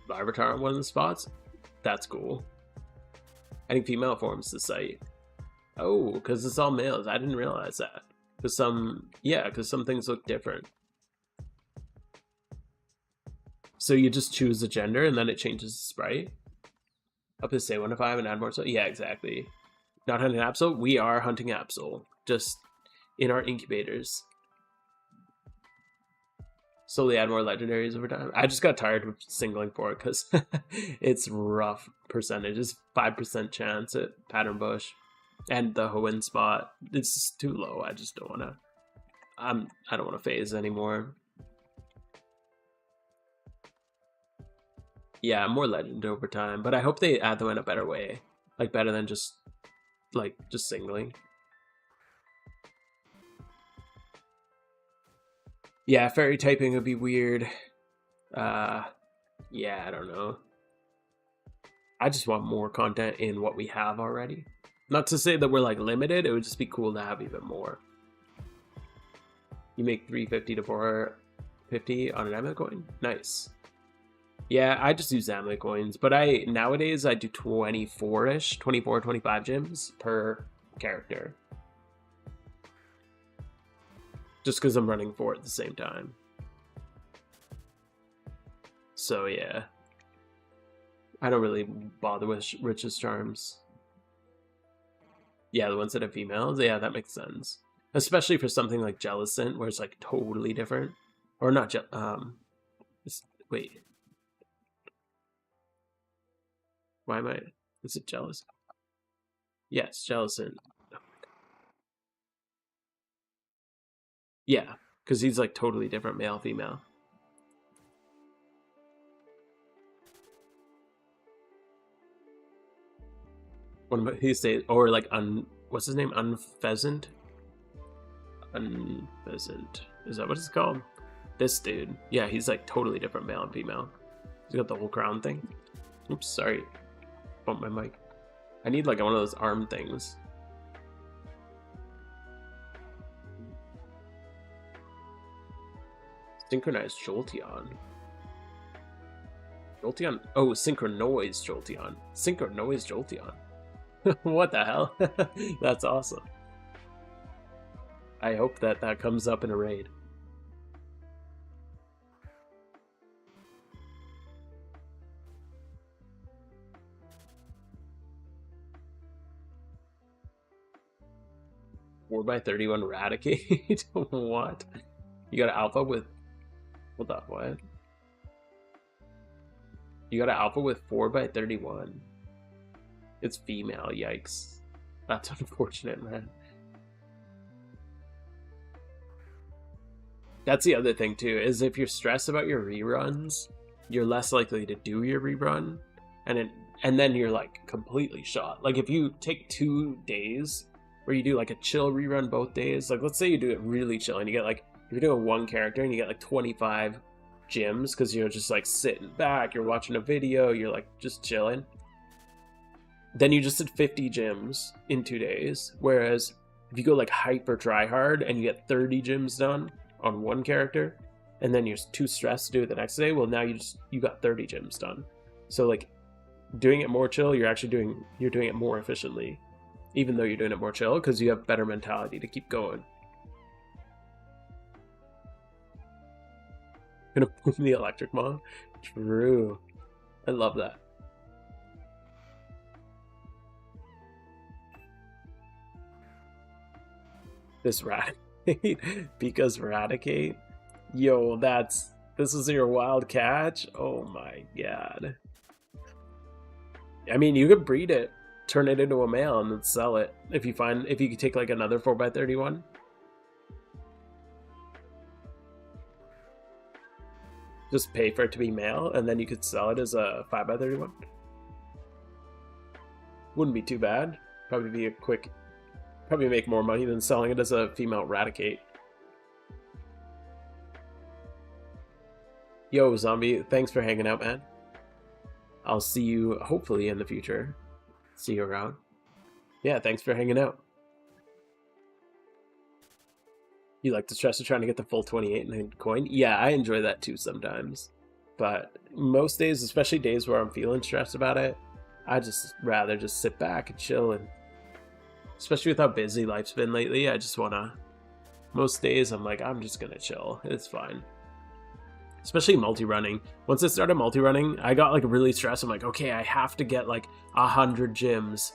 Larvitar on one of the spots? That's cool. I think female forms the site. Oh, because it's all males. I didn't realize that. Because some things look different. So you just choose the gender and then it changes the sprite? Up to say 1 to 5 and add more. So yeah, exactly. Not hunting Absol? We are hunting Absol. Just in our incubators. Slowly add more legendaries over time. I just got tired of singling for it because it's rough percentage. It's 5% chance at Pattern Bush. And the Hoenn spot, it's too low. I just don't want to. I don't want to phase anymore. Yeah, more legend over time, but I hope they add them in a better way, like better than just singling. Yeah, fairy typing would be weird. Yeah, I don't know. I just want more content in what we have already. Not to say that we're like limited, it would just be cool to have even more. You make 350 to 450 on an amulet coin? Nice. Yeah, I just use amulet coins, but nowadays I do 24-ish, 24, 25 gems per character. Just because I'm running 4 at the same time. So yeah. I don't really bother with Rich's charms. Yeah, the ones that have females, yeah, that makes sense. Especially for something like Jellicent, where it's like totally different. Or not wait. Why am I... Is it Jellicent? Yes, Jellicent. Yeah, because he's like totally different male, female. What about he say? Or like what's his name? Unpheasant. Unpheasant. Is that what it's called? This dude. Yeah, he's like totally different male and female. He's got the whole crown thing. Oops, sorry. Bump my mic. I need like one of those arm things. Synchronized Jolteon. Jolteon. Oh, Synchronoise Jolteon. Synchronoise Jolteon. What the hell? That's awesome. I hope that comes up in a raid. Four by 31 Raticate? What? You got an alpha with... What the what? You got an alpha with 4 by 31. It's female, yikes. That's unfortunate, man. That's the other thing too, is if you're stressed about your reruns, you're less likely to do your rerun, and then you're like completely shot. Like if you take 2 days where you do like a chill rerun both days, like let's say you do it really chill and you get like, if you're doing one character and you get like 25 gyms because you're just like sitting back, you're watching a video, you're like just chilling. Then you just did 50 gyms in 2 days. Whereas if you go like hyper try hard and you get 30 gyms done on one character, and then you're too stressed to do it the next day, well now you got 30 gyms done. So like doing it more chill, you're doing it more efficiently, even though you're doing it more chill because you have better mentality to keep going. Gonna boom the electric mom. True. I love that. This Raticate. Because Raticate. Yo, this is your wild catch? Oh my god. I mean, you could breed it, turn it into a male, and then sell it. If you could take like another 4x31. Just pay for it to be male, and then you could sell it as a 5x31. Wouldn't be too bad. Probably make more money than selling it as a female Raticate. Yo, Zombie, thanks for hanging out, man. I'll see you, hopefully, in the future. See you around. Yeah, thanks for hanging out. You like the stress of trying to get the full 28 coin? Yeah, I enjoy that too sometimes. But most days, especially days where I'm feeling stressed about it, I just rather just sit back and chill. And especially with how busy life's been lately, I just want to... Most days, I'm like, I'm just going to chill. It's fine. Especially multi-running. Once I started multi-running, I got like really stressed. I'm like, okay, I have to get like 100 gyms.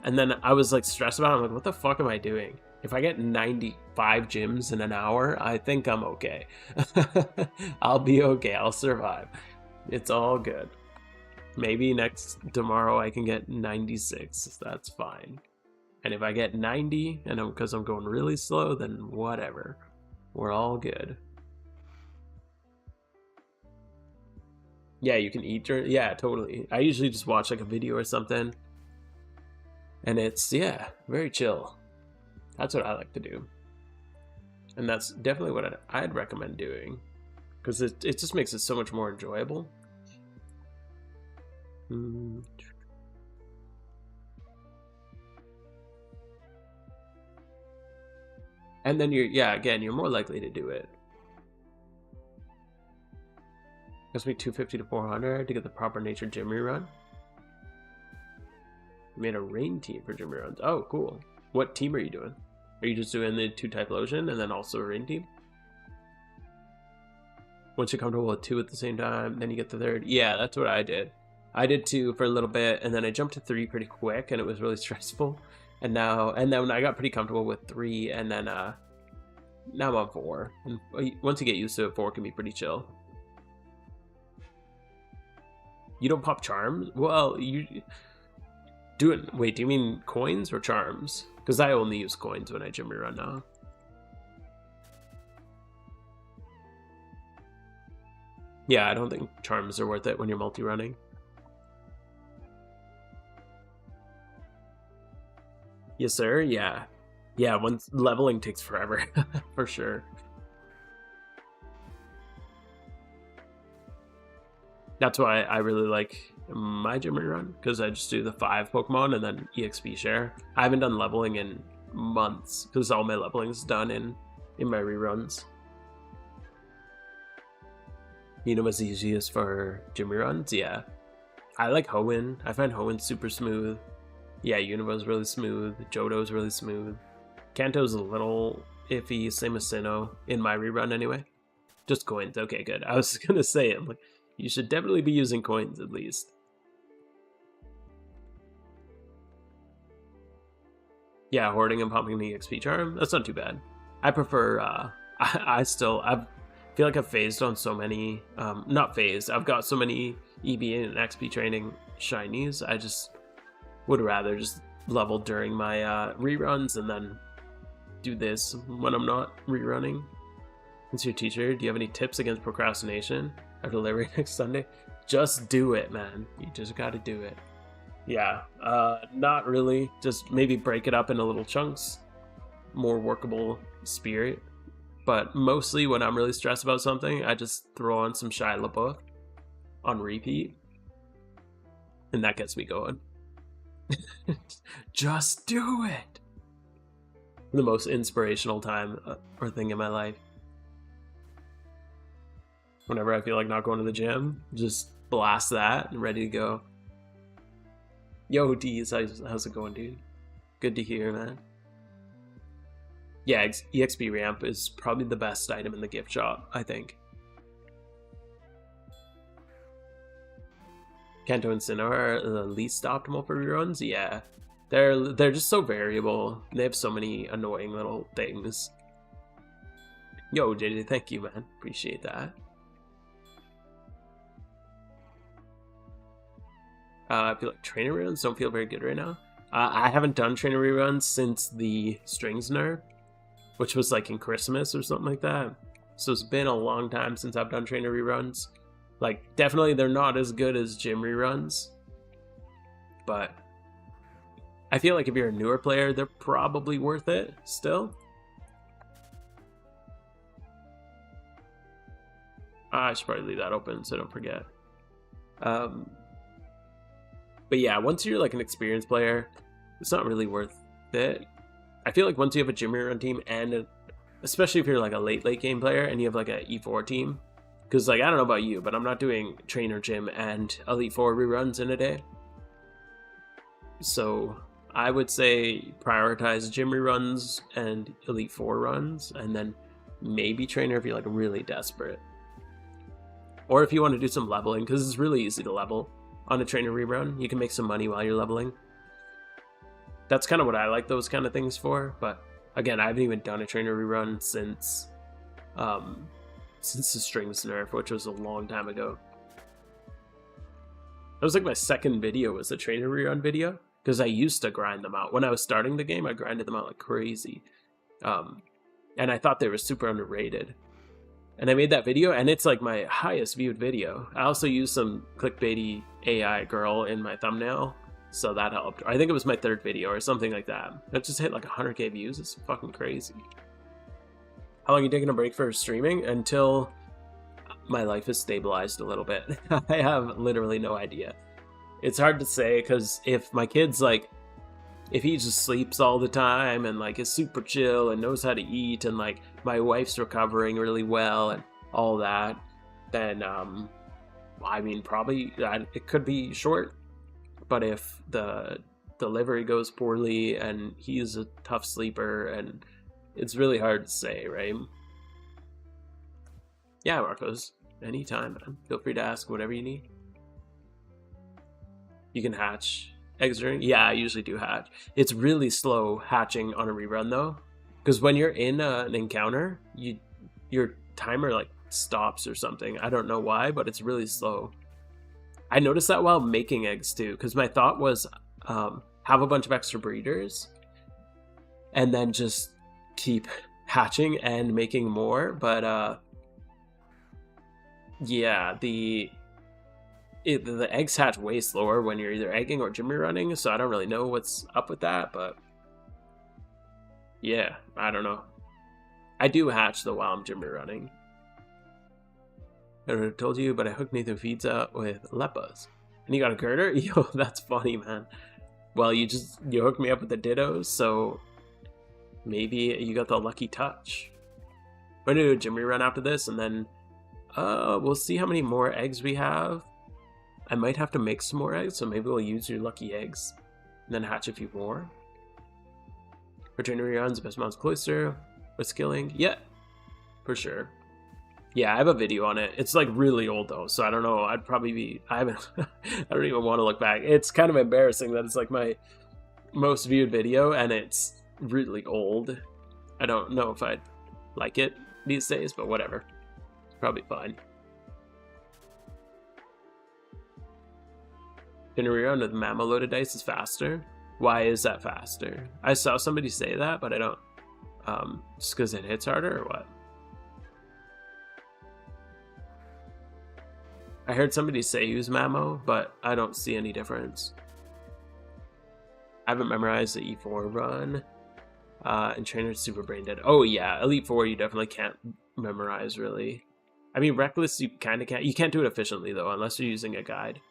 And then I was like stressed about it. I'm like, what the fuck am I doing? If I get 95 gyms in an hour, I think I'm okay. I'll be okay. I'll survive. It's all good. Maybe tomorrow I can get 96. That's fine. And if I get 90, and because I'm going really slow, then whatever. We're all good. Yeah, you can eat your... Yeah, totally. I usually just watch like a video or something. And it's, yeah, very chill. That's what I like to do. And that's definitely what I'd recommend doing. Because it just makes it so much more enjoyable. And then you're more likely to do it. It cost me 250 to 400 to get the proper nature gym rerun. Made a rain team for gym reruns. Oh, cool. What team are you doing? Are you just doing the 2-type lotion and then also a rain team? Once you're comfortable with 2 at the same time, then you get the 3rd. Yeah, that's what I did. I did 2 for a little bit, and then I jumped to 3 pretty quick, and it was really stressful. And then I got pretty comfortable with 3, and then now I'm on 4. And once you get used to it, 4 can be pretty chill. You don't pop charms? Well, you do it. Wait, do you mean coins or charms? Because I only use coins when I gym rerun now. Yeah, I don't think charms are worth it when you're multi-running. Yes, sir. Yeah. Yeah, once leveling takes forever. For sure. That's why I really like my gym rerun, because I just do the 5 Pokemon and then EXP share. I haven't done leveling in months, because all my leveling is done in my reruns. Unova's easiest for gym reruns? Yeah. I like Hoenn. I find Hoenn super smooth. Yeah, Unova's really smooth. Johto's really smooth. Kanto's a little iffy, same as Sinnoh, in my rerun anyway. Just coins. Okay, good. I was gonna say it. Like, you should definitely be using coins at least. Yeah, hoarding and pumping the XP charm. That's not too bad. I prefer. I feel like I've phased on so many. Not phased. I've got so many EB and XP training shinies. I just would rather just level during my reruns and then do this when I'm not rerunning. What's your teacher? Do you have any tips against procrastination? Our delivery next Sunday? Just do it, man. You just gotta do it. Yeah, not really. Just maybe break it up into little chunks. More workable spirit. But mostly when I'm really stressed about something, I just throw on some Shia LaBeouf on repeat. And that gets me going. Just do it! The most inspirational time or thing in my life. Whenever I feel like not going to the gym, just blast that and ready to go. Yo, D's, how's it going, dude? Good to hear, man. Yeah, EXP ramp is probably the best item in the gift shop, I think. Kanto and Sinnoh are the least optimal for reruns. Yeah, they're just so variable. They have so many annoying little things. Yo, JJ, thank you, man. Appreciate that. I feel like trainer reruns don't feel very good right now. I haven't done trainer reruns since the strings nerf, which was like in Christmas or something like that. So it's been a long time since I've done trainer reruns. Like, definitely they're not as good as gym reruns, but I feel like if you're a newer player, they're probably worth it still. I should probably leave that open so I don't forget. But yeah, once you're like an experienced player, it's not really worth it. I feel like once you have a gym rerun team, and especially if you're like a late game player and you have like a E4 team, because like I don't know about you, but I'm not doing trainer gym and Elite 4 reruns in a day. So I would say prioritize gym reruns and Elite 4 runs, and then maybe trainer if you're like really desperate. Or if you want to do some leveling, because it's really easy to level on a trainer rerun. You can make some money while you're leveling. That's kind of what I like those kind of things for, but Again, I haven't even done a trainer rerun since the strings nerf, which was a long time ago. That was like my second video was a trainer rerun video, because I used to grind them out. When I was starting the game, I grinded them out like crazy. And I thought they were super underrated. And I made that video, and it's like my highest viewed video. I also used some clickbaity AI girl in my thumbnail, so that helped. I think it was my third video or something like that. It just hit like 100k views. It's fucking crazy. How long are you taking a break for streaming? Until my life is stabilized a little bit. I have literally no idea. It's hard to say, because if my kid's like, if he just sleeps all the time and like is super chill and knows how to eat, and like my wife's recovering really well and all that, then I mean, probably it could be short. But if the delivery goes poorly and he's a tough sleeper, and it's really hard to say, right? Yeah, Marcos, anytime, man. Feel free to ask whatever you need. You can hatch eggs during? Yeah, I usually do hatch. It's really slow hatching on a rerun though, because when you're in an encounter, your timer like stops or something. I don't know why, but it's really slow. I noticed that while making eggs too, because my thought was have a bunch of extra breeders and then just keep hatching and making more. But yeah, the eggs hatch way slower when you're either egging or gym running, so I don't really know what's up with that, but yeah, I don't know. I do hatch though while I'm gym running. I don't know if I told you, but I hooked Nathan Feeds up with Leppas. And you got a girder? Yo, that's funny, man. Well, you hooked me up with the dittos, so maybe you got the lucky touch. We're gonna do a gym run after this, and then we'll see how many more eggs we have. I might have to make some more eggs, so maybe we'll use your lucky eggs and then hatch a few more. Return to reruns, the best mounts cloister with skilling. Yeah, for sure. Yeah, I have a video on it. It's like really old though, so I don't know. I'd probably be. I don't even want to look back. It's kind of embarrassing that it's like my most viewed video and it's really old. I don't know if I'd like it these days, but whatever. It's probably fine. Rerun with Mammo loaded dice is faster. Why is that faster? I saw somebody say that, but I don't. Just because it hits harder or what? I heard somebody say use Mammo, but I don't see any difference. I haven't memorized the E4 run. And Trainer's super brain dead. Oh yeah, Elite 4 you definitely can't memorize really. I mean, Reckless you kind of can't. You can't do it efficiently though, unless you're using a guide.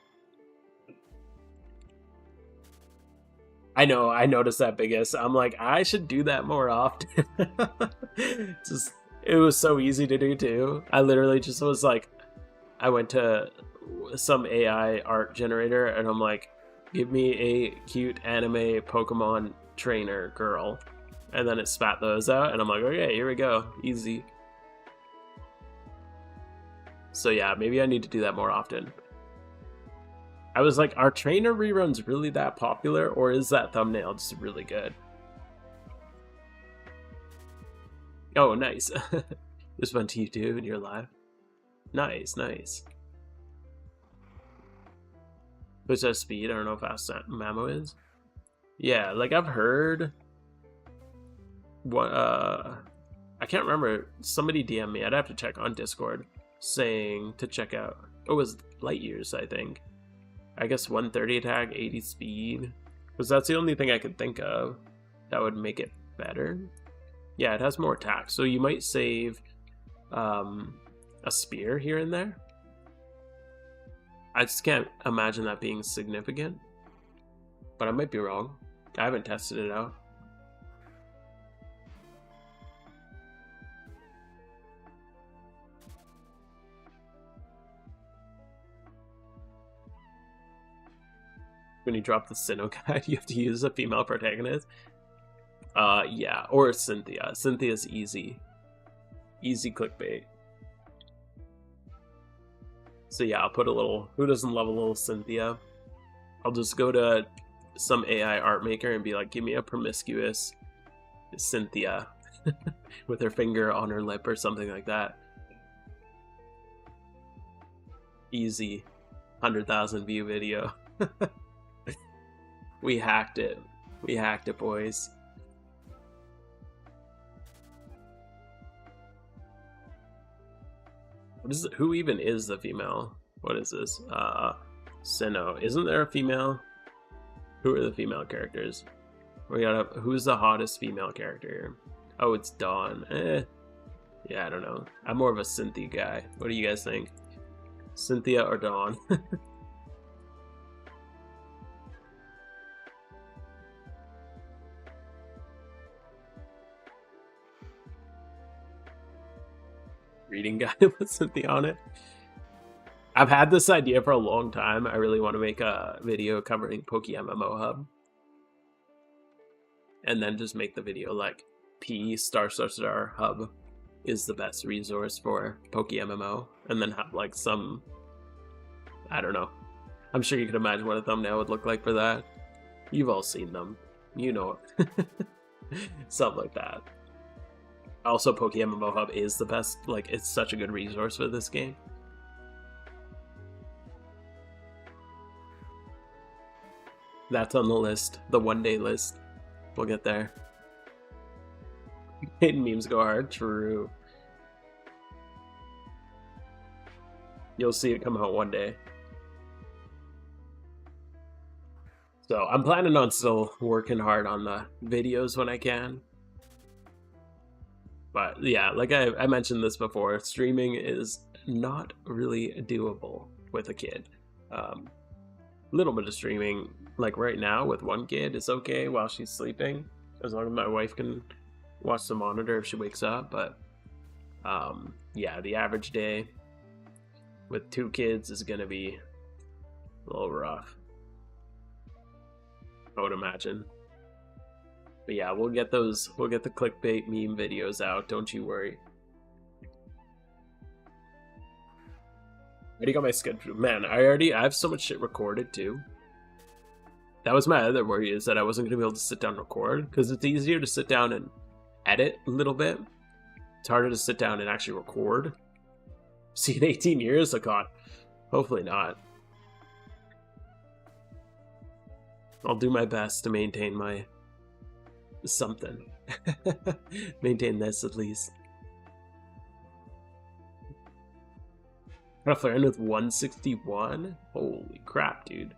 I know, I noticed that biggest. I'm like, I should do that more often. It was so easy to do too. I literally just was like, I went to some AI art generator and I'm like, give me a cute anime Pokemon trainer girl. And then it spat those out and I'm like, okay, here we go. Easy. So yeah, maybe I need to do that more often. I was like, are trainer reruns really that popular, or is that thumbnail just really good? Oh, nice. This one to you too, and you're live. Nice, nice. Which has speed? I don't know how fast that Mammo is. Yeah, like I've heard what I can't remember. Somebody DM'd me. I'd have to check on Discord saying to check out. Oh, it was light years, I think. I guess 130 attack, 80 speed. Because that's the only thing I could think of that would make it better. Yeah, it has more attack. So you might save a spear here and there. I just can't imagine that being significant. But I might be wrong. I haven't tested it out. When you drop the Sinnoh guide, you have to use a female protagonist. Yeah, or Cynthia. Cynthia's easy. Easy clickbait. So yeah, I'll put a little, who doesn't love a little Cynthia? I'll just go to some AI art maker and be like, give me a promiscuous Cynthia with her finger on her lip or something like that. Easy 100,000 view video. We hacked it. We hacked it, boys. What is it? Who even is the female? What is this? Sinnoh. Isn't there a female? Who are the female characters? We got who's the hottest female character here? Oh, it's Dawn. Yeah, I don't know. I'm more of a Cynthia guy. What do you guys think? Cynthia or Dawn? Reading guy with Cynthia on it. I've had this idea for a long time. I really want to make a video covering PokeMMO Hub. And then just make the video like P star hub is the best resource for PokeMMO. And then have like some, I don't know. I'm sure you can imagine what a thumbnail would look like for that. You've all seen them. You know it. Something like that. Also, PokeMMO Hub is the best. Like, it's such a good resource for this game. That's on the list. The one-day list. We'll get there. Memes go hard. True. You'll see it come out one day. So I'm planning on still working hard on the videos when I can. But yeah, like I mentioned this before, streaming is not really doable with a kid. A little bit of streaming, like right now with one kid, is okay while she's sleeping, as long as my wife can watch the monitor if she wakes up. But yeah, the average day with 2 kids is gonna be a little rough, I would imagine. But yeah, we'll get the clickbait meme videos out, don't you worry. I already got my schedule. Man, I have so much shit recorded too. That was my other worry, is that I wasn't gonna be able to sit down and record, because it's easier to sit down and edit a little bit. It's harder to sit down and actually record. See, in 18 years, oh god, hopefully not. I'll do my best to maintain my something. Maintain this at least. Got a friend with 161? Holy crap, dude.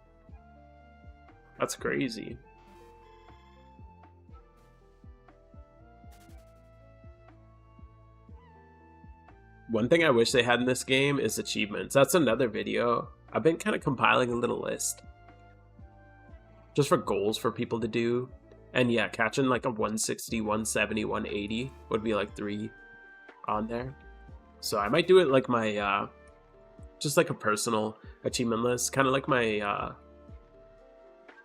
That's crazy. One thing I wish they had in this game is achievements. That's another video. I've been kind of compiling a little list just for goals for people to do. And yeah, catching like a 160, 170, 180 would be like 3 on there. So I might do it like my, just like a personal achievement list, kind of like my,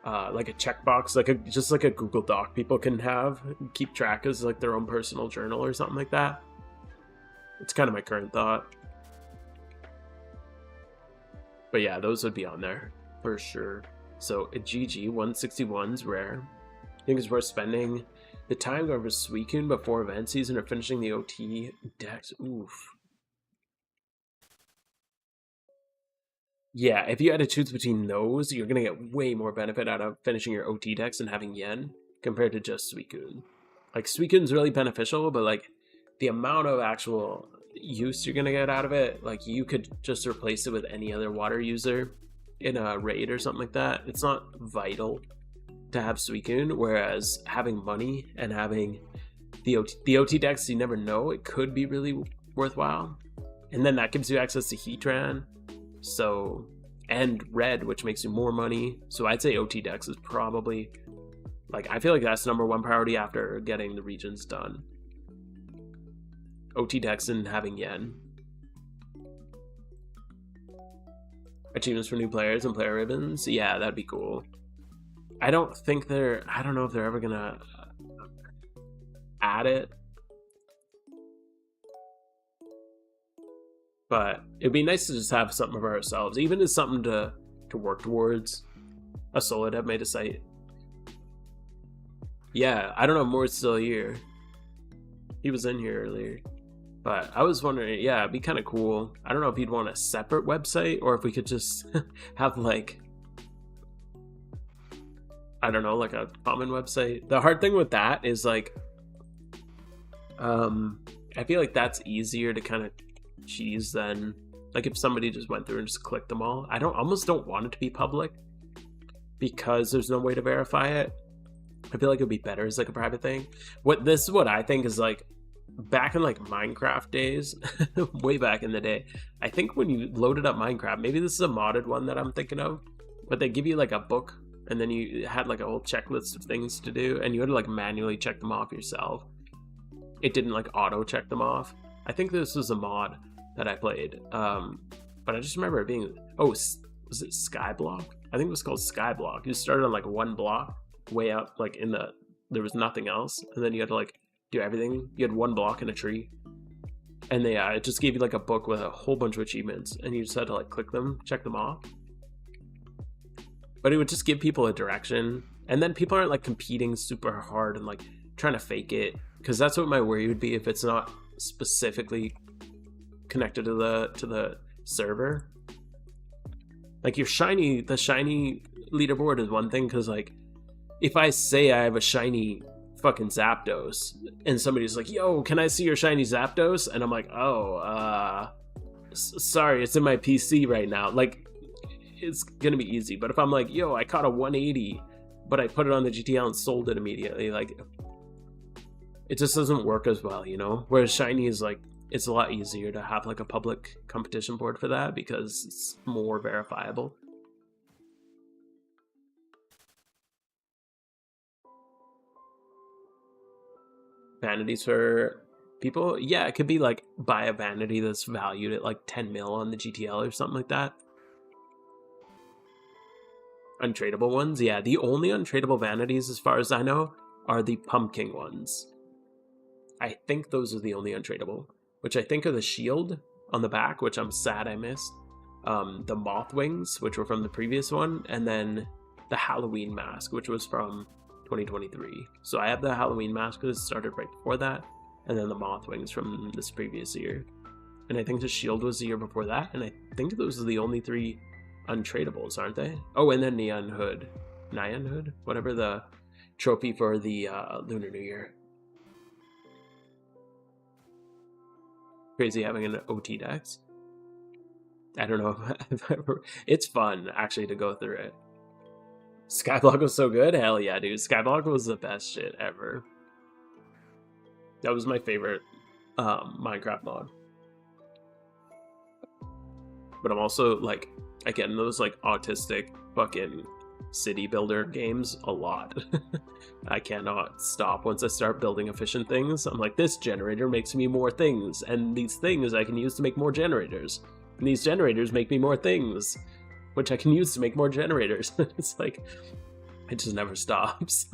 like a checkbox, like just like a Google Doc people can have, keep track as like their own personal journal or something like that. It's kind of my current thought. But yeah, those would be on there for sure. So a GG 161's rare. I think it's worth spending the time over Suicune before event season or finishing the OT decks. Oof. Yeah, if you had to choose between those, you're going to get way more benefit out of finishing your OT decks and having Yen compared to just Suicune. Like, Suicune's really beneficial, but like the amount of actual use you're going to get out of it, like you could just replace it with any other water user in a raid or something like that. It's not vital to have Suicune, whereas having money and having the OT decks, you never know, it could be really worthwhile. And then that gives you access to Heatran, so, and Red, which makes you more money. So I'd say OT decks is probably, like, I feel like that's #1 priority after getting the regions done. OT decks and having Yen. Achievements for new players and player ribbons, yeah, that'd be cool. I don't know if they're ever gonna add it, but it'd be nice to just have something for ourselves, even as something to work towards. A Solid have made a site. Yeah, I don't know if Moore's still here. He was in here earlier. But I was wondering, yeah, it'd be kind of cool. I don't know if he'd want a separate website or if we could just have like, I don't know, like a common website. The hard thing with that is like, I feel like that's easier to kind of cheese than like if somebody just went through and just clicked them all. I almost don't want it to be public because there's no way to verify it. I feel like it would be better as like a private thing. This is what I think is like, back in like Minecraft days, way back in the day, I think when you loaded up Minecraft, maybe this is a modded one that I'm thinking of, but they give you like a book and then you had like a whole checklist of things to do and you had to like manually check them off yourself. It didn't like auto check them off. I think this was a mod that I played, but I just remember it being, oh, was it Skyblock? I think it was called Skyblock. You started on like one block way up, like there was nothing else, and then you had to like do everything. You had one block in a tree, and it just gave you like a book with a whole bunch of achievements, and you just had to like click them, check them off. But it would just give people a direction, and then people aren't like competing super hard and like trying to fake it, because that's what my worry would be if it's not specifically connected to the server. Like the shiny leaderboard is one thing, because like if I say I have a shiny fucking Zapdos and somebody's like, yo, can I see your shiny Zapdos? And I'm like, oh, sorry, it's in my PC right now. Like, it's gonna be easy. But if I'm like, yo, I caught a 180, but I put it on the GTL and sold it immediately, like, it just doesn't work as well, you know? Whereas shiny is like, it's a lot easier to have like a public competition board for that because it's more verifiable. Vanities for people, yeah, it could be like buy a vanity that's valued at like 10 mil on the GTL or something like that. Untradeable ones, yeah, the only untradeable vanities as far as I know are the pumpkin ones. I think those are the only untradeable, which I think are the shield on the back, which I'm sad I missed, the moth wings, which were from the previous one, and then the Halloween mask, which was from 2023. So I have the Halloween mask because it started right before that, and then the moth wings from this previous year. And I think the shield was the year before that, and I think those are the only three untradables, aren't they? Oh, and then Nyan Hood, whatever the trophy for the Lunar New Year. Crazy having an OT dex. I don't know if I've ever... It's fun actually to go through it. Skyblock was so good. Hell yeah, dude. Skyblock was the best shit ever. That was my favorite Minecraft mod. But I'm also like, I get in those like autistic fucking city builder games a lot. I cannot stop once I start building efficient things. I'm like, this generator makes me more things, and these things I can use to make more generators. And these generators make me more things, which I can use to make more generators. It's like, it just never stops.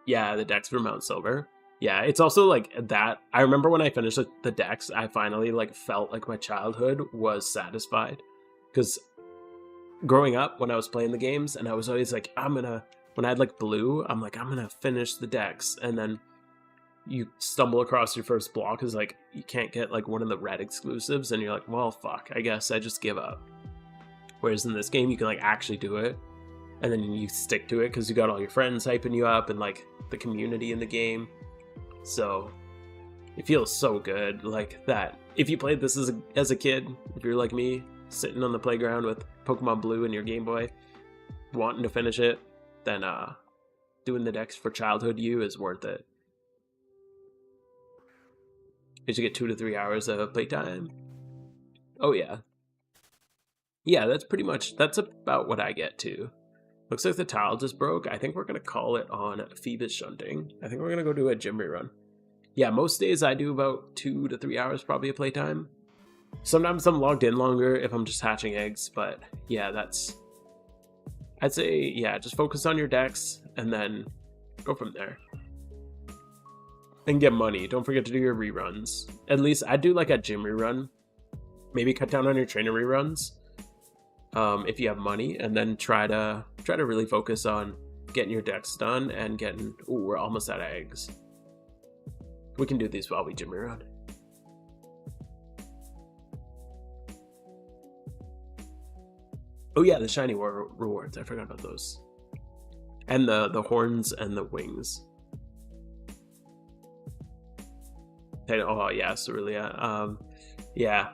Yeah, the decks for Mount Silver. Yeah, it's also like that. I remember when I finished the decks, I finally like felt like my childhood was satisfied. Because growing up, when I was playing the games, and I was always like, when I had like blue, I'm like, I'm gonna finish the decks. And then you stumble across your first block is like, you can't get like one of the red exclusives, and you're like, well, fuck, I guess I just give up. Whereas in this game, you can like actually do it, and then you stick to it because you got all your friends hyping you up and like the community in the game. So it feels so good, like that. If you played this as a kid, if you're like me, sitting on the playground with Pokemon Blue and your Game Boy, wanting to finish it, then doing the decks for childhood you is worth it. Did you get 2 to 3 hours of playtime? Oh yeah. Yeah, that's about what I get too. Looks like the tile just broke. I think we're going to call it on Feebas shunting. I think we're going to go do a gym rerun. Yeah, most days I do about 2 to 3 hours probably of playtime. Sometimes I'm logged in longer if I'm just hatching eggs, but yeah, I'd say, yeah, just focus on your decks and then go from there. And get money. Don't forget to do your reruns. At least I'd do like a gym rerun. Maybe cut down on your trainer reruns. If you have money, and then try to really focus on getting your decks done and getting... Ooh, we're almost out of eggs. We can do these while we jimmy around. Oh yeah, the shiny rewards. I forgot about those. And the horns and the wings. Oh yeah, Cerulean. Yeah,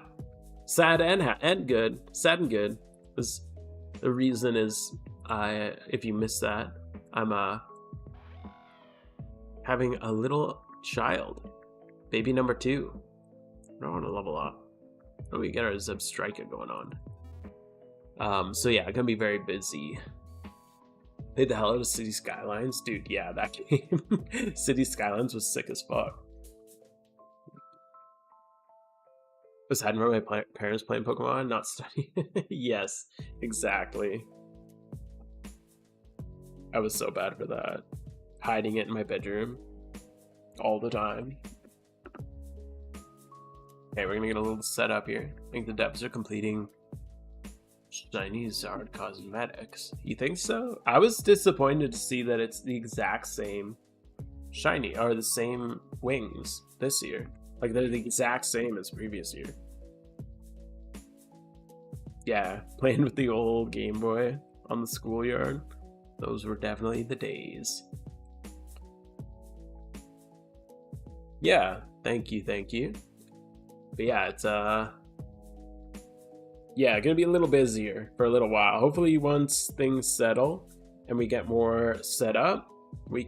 sad and good. Sad and good. Because the reason is, if you missed that, I'm having a little child, baby number 2. I don't want to level up. Oh, we got our Zebstrika going on. So yeah, gonna be very busy. Played the hell out of City Skylines, dude. Yeah, that game, City Skylines was sick as fuck. Was hiding from my parents playing Pokemon, not studying. Yes, exactly. I was so bad for that. Hiding it in my bedroom all the time. Okay, we're gonna get a little set up here. I think the devs are completing shiny Zard cosmetics. You think so? I was disappointed to see that it's the exact same shiny, or the same wings this year. Like, they're the exact same as previous year. Yeah, playing with the old Game Boy on the schoolyard. Those were definitely the days. Yeah, thank you. But yeah, it's yeah, gonna be a little busier for a little while. Hopefully once things settle and we get more set up, will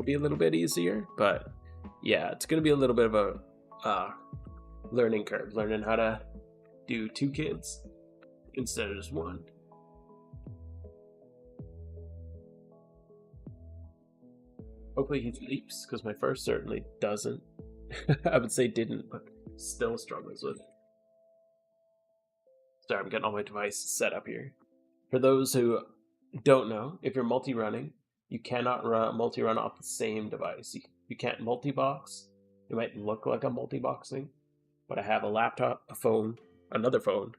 be a little bit easier. But yeah, it's gonna be a little bit of a learning curve, learning how to do 2 kids instead of just 1. Hopefully he sleeps, because my first certainly doesn't. I would say didn't, but still struggles with it. Sorry, I'm getting all my devices set up here. For those who don't know, if you're multi-running, you cannot multi-run off the same device. You can't multi-box. It might look like I'm multi-boxing, but I have a laptop, a phone, another phone.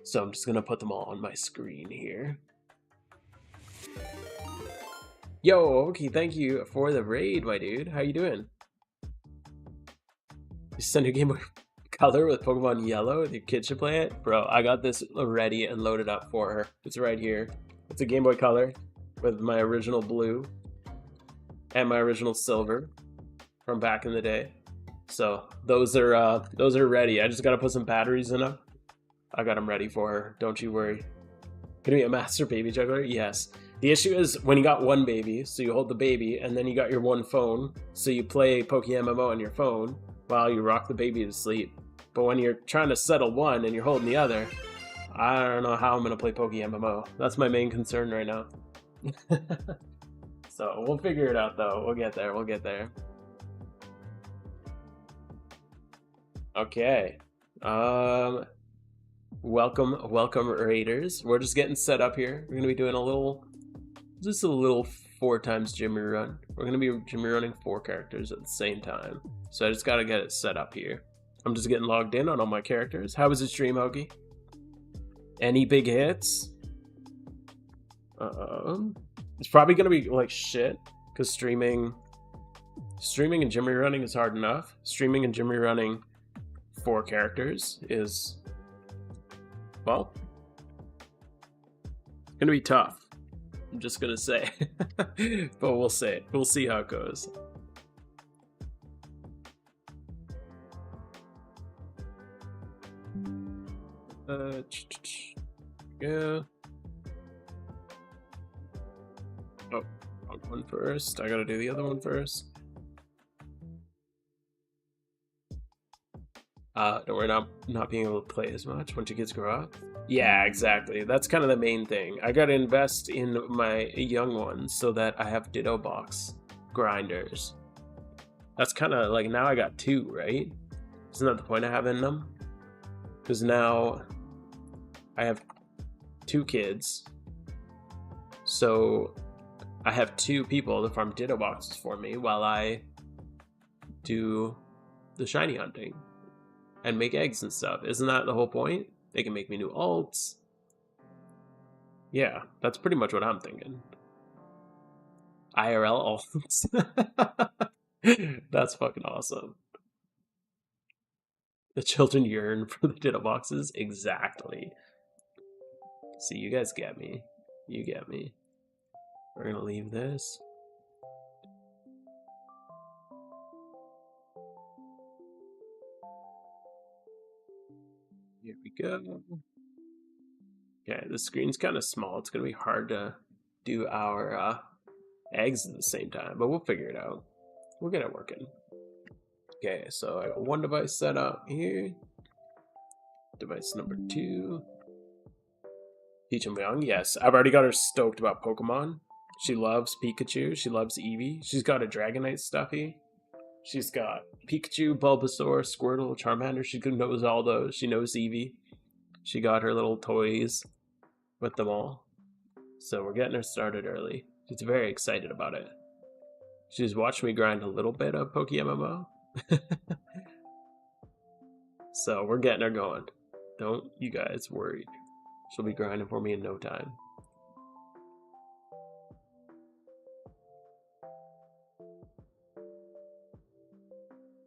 So I'm just gonna put them all on my screen here. Yo, okay, thank you for the raid, my dude. How you doing? You send your Game Boy Color with Pokemon Yellow? Your kid should play it? Bro, I got this ready and loaded up for her. It's right here. It's a Game Boy Color with my original blue and my original silver from back in the day. So those are ready. I just gotta put some batteries in them. I got them ready for her. Don't you worry. Gonna be a master baby juggler? Yes. The issue is when you got 1 baby, so you hold the baby, and then you got your 1 phone, so you play PokeMMO on your phone while you rock the baby to sleep. But when you're trying to settle 1 and you're holding the other, I don't know how I'm gonna play PokeMMO. That's my main concern right now. So we'll figure it out though. We'll get there. Okay. Welcome raiders. We're just getting set up here. We're gonna be doing a little 4 times Jimmy run. We're gonna be Jimmy running 4 characters at the same time. So I just gotta get it set up here. I'm just getting logged in on all my characters. How was the stream, Hoagie? Any big hits? It's probably gonna be like shit, because streaming and Jimmy running is hard enough. Streaming and Jimmy running 4 characters is, well, gonna be tough. I'm just gonna say. But we'll see. We'll see how it goes. Yeah. Oh, wrong one first. I gotta do the other one first. Don't worry, not being able to play as much once your kids grow up. Yeah, exactly. That's kind of the main thing. I gotta invest in my young ones so that I have Ditto Box grinders. That's kind of like, now I got 2, right? Isn't that the point of having them? Because now I have 2 kids. So I have 2 people to farm Ditto Boxes for me while I do the shiny hunting and make eggs and stuff. Isn't that the whole point? They can make me new alts. Yeah, that's pretty much what I'm thinking. IRL alts. That's fucking awesome. The children yearn for the ditto boxes. Exactly. See, you guys get me. You get me. We're gonna leave this. Here we go. Okay, the screen's kind of small. It's gonna be hard to do our eggs at the same time, but we'll figure it out. We'll get it working. Okay, so I got one device set up here. Device number 2. Peach and Young, yes. I've already got her stoked about Pokemon. She loves Pikachu. She loves Eevee. She's got a Dragonite stuffy. She's got Pikachu, Bulbasaur, Squirtle, Charmander. She knows all those. She knows Eevee. She got her little toys with them all. So we're getting her started early. She's very excited about it. She's watched me grind a little bit of PokeMMO. So we're getting her going. Don't you guys worry. She'll be grinding for me in no time.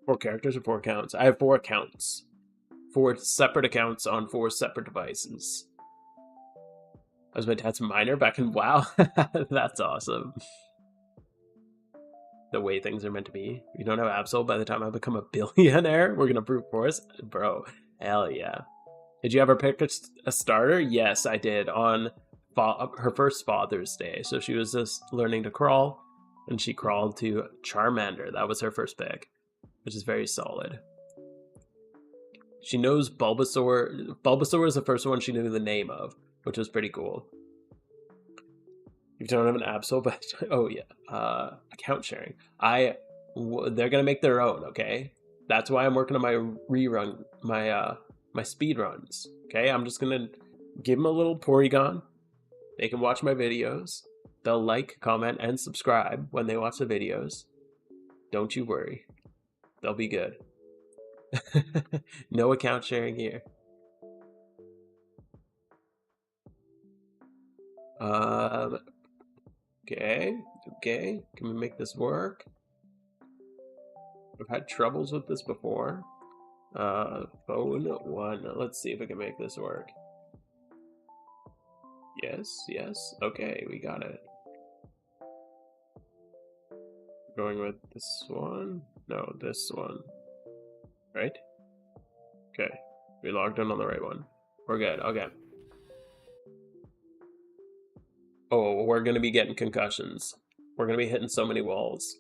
Four characters or 4 accounts? I have 4 accounts. 4 separate accounts on 4 separate devices. I was my dad's minor back in WoW. That's awesome. The way things are meant to be. You don't have Absol by the time I become a billionaire? We're gonna brute force? Bro, hell yeah. Did you ever pick a starter? Yes, I did on her first Father's Day. So she was just learning to crawl, and she crawled to Charmander. That was her first pick, which is very solid. She knows Bulbasaur. Bulbasaur was the first one she knew the name of, which was pretty cool. You don't have an Absol, but oh yeah, account sharing. They're gonna make their own, okay? That's why I'm working on my rerun, my speed runs. Okay, I'm just gonna give them a little Porygon. They can watch my videos. They'll like, comment, and subscribe when they watch the videos. Don't you worry, they'll be good. No account sharing here. Okay, can we make this work? I've had troubles with this before. Phone 1. Let's see if we can make this work. Yes. Okay, we got it. Going with this one? No, this one. Right? Okay. We logged in on the right one. We're good. Okay. Oh, we're gonna be getting concussions. We're gonna be hitting so many walls.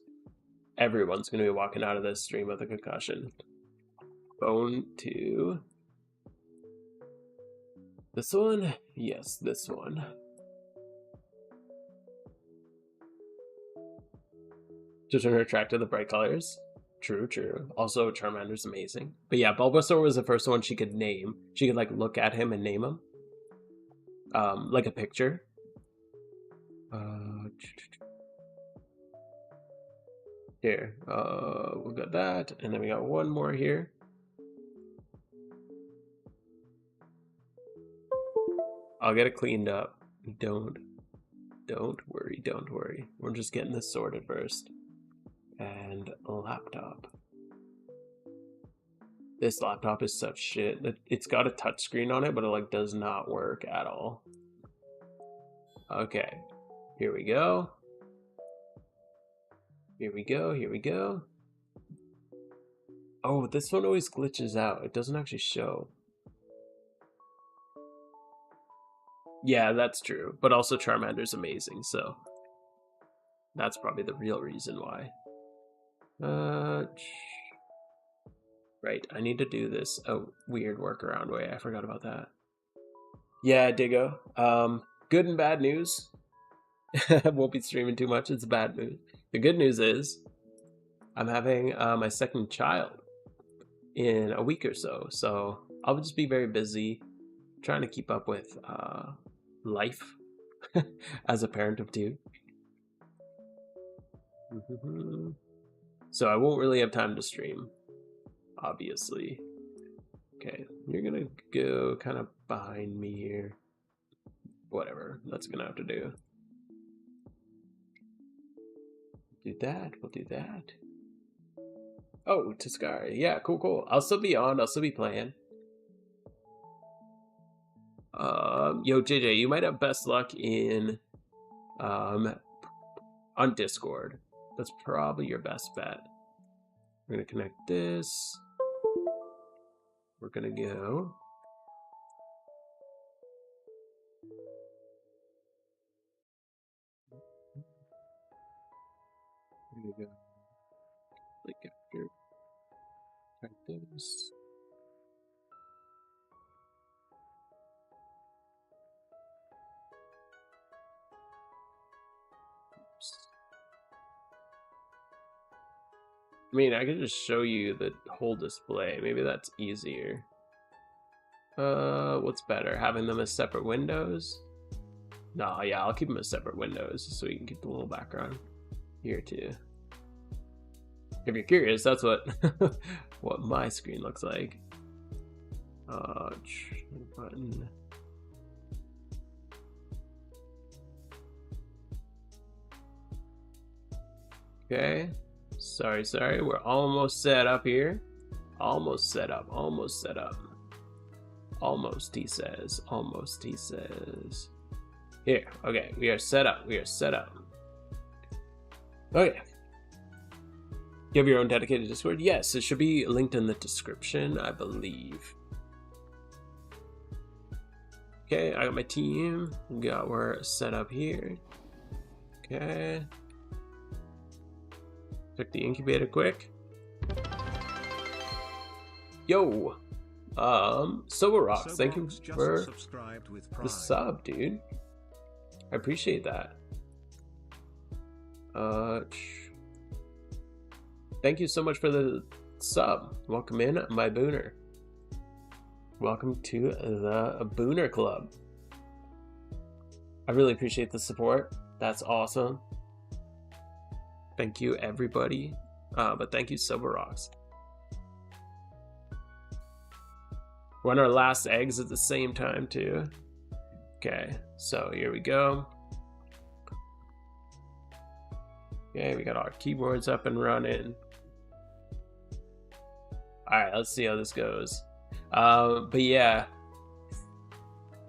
Everyone's gonna be walking out of this stream with a concussion. Phone 2. This one? Yes, this one. Just attracted to the bright colors. True. Also, Charmander's amazing. But yeah, Bulbasaur was the first one she could name. She could like look at him and name him. Like a picture. Here. We got that, and then we got one more here. I'll get it cleaned up. Don't worry. We're just getting this sorted first. And a laptop. This laptop is such shit. It's got a touchscreen on it, but it like does not work at all. Okay, here we go. Oh, this one always glitches out. It doesn't actually show. Yeah, that's true. But also Charmander's amazing, so that's probably the real reason why. Right, I need to do this a weird workaround way. I forgot about that. Yeah, Diggo. Good and bad news. I won't be streaming too much. It's bad news. The good news is I'm having my second child in a week or so. So I'll just be very busy trying to keep up with life as a parent of 2. So I won't really have time to stream, obviously. Okay, you're gonna go kind of behind me here. whatever. That's gonna have to do. Do that. We'll do that. Oh, Tascari. Yeah, cool. I'll still be on. I'll still be playing. Yo, JJ, you might have best luck in, on Discord. That's probably your best bet. We're gonna connect this. We're gonna go. We're gonna go. Like after. Try this. I mean, I could just show you the whole display. Maybe that's easier. What's better? Having them as separate windows? No, yeah, I'll keep them as separate windows so you can keep the little background here too. If you're curious, that's what what my screen looks like. Button. Okay. Sorry. We're almost set up here. Almost set up. Almost, he says. Here. Okay. We are set up. Okay. You have your own dedicated Discord? Yes. It should be linked in the description, I believe. Okay. I got my team. We're set up here. Okay. Check the incubator quick. Yo, Silver Rocks, thank you for the sub, dude. I appreciate that. Thank you so much for the sub. Welcome in, my booner. Welcome to the Booner Club. I really appreciate the support. That's awesome. Thank you, everybody. But thank you, Silver Rocks. We're on our last eggs at the same time, too. Okay, so here we go. Okay, we got our keyboards up and running. Alright, let's see how this goes. But yeah.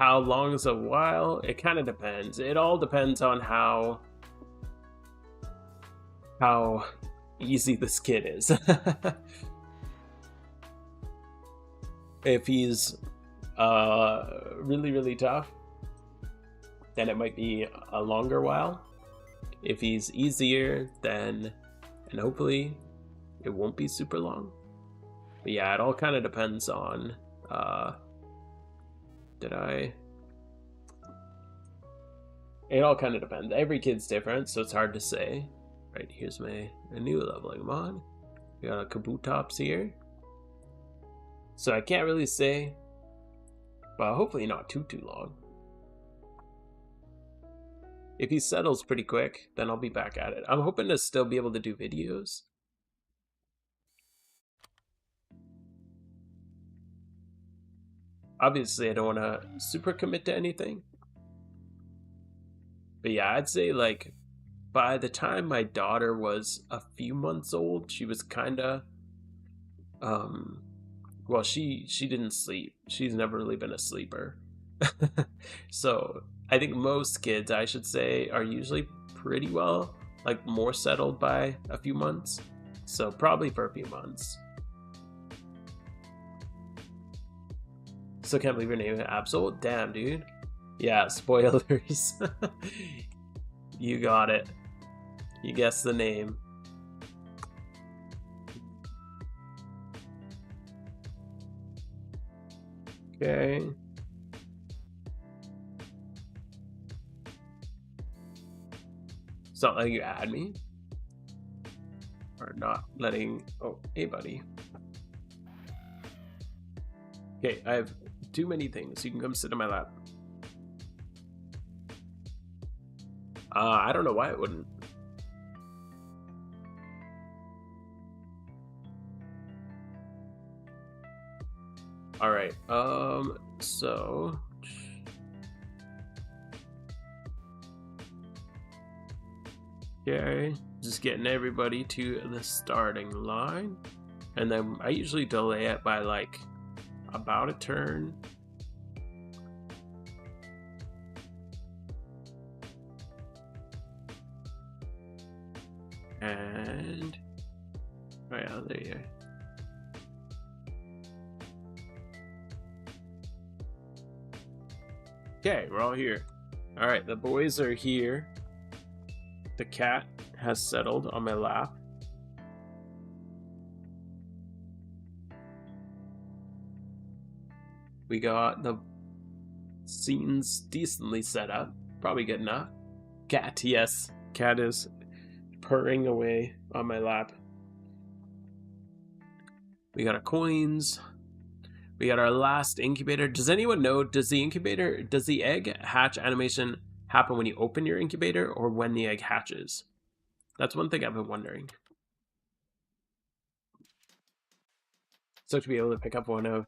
How long is a while? It kind of depends. It all depends on how easy this kid is. If he's really tough, then it might be a longer while. If he's easier, then, and hopefully it won't be super long. But yeah, it all kind of depends on it all kind of depends. Every kid's different, so it's hard to say. Right, here's a new leveling mod. We got a Kabutops here. So I can't really say, but hopefully not too long. If he settles pretty quick, then I'll be back at it. I'm hoping to still be able to do videos. Obviously, I don't want to super commit to anything. But yeah, I'd say like by the time my daughter was a few months old, she was kind of well, she didn't sleep. She's never really been a sleeper. So I think most kids, I should say, are usually pretty well, like more settled by a few months. So probably for a few months. Still can't believe your name is Absol. Damn, dude. Yeah, spoilers. You got it. You guessed the name. Okay. It's not letting you add me. Or not letting... Oh, hey, buddy. Okay, I have too many things. You can come sit in my lap. I don't know why it wouldn't. All right. So Okay, just getting everybody to the starting line. And then I usually delay it by like about a turn. And oh yeah, there you are. Okay, we're all here. All right, the boys are here. The cat has settled on my lap. We got the scenes decently set up. Probably good enough. Cat, yes. Cat is purring away on my lap. We got our coins. We got our last incubator. Does anyone know, does the egg hatch animation happen when you open your incubator or when the egg hatches? That's one thing I've been wondering. So to be able to pick up one of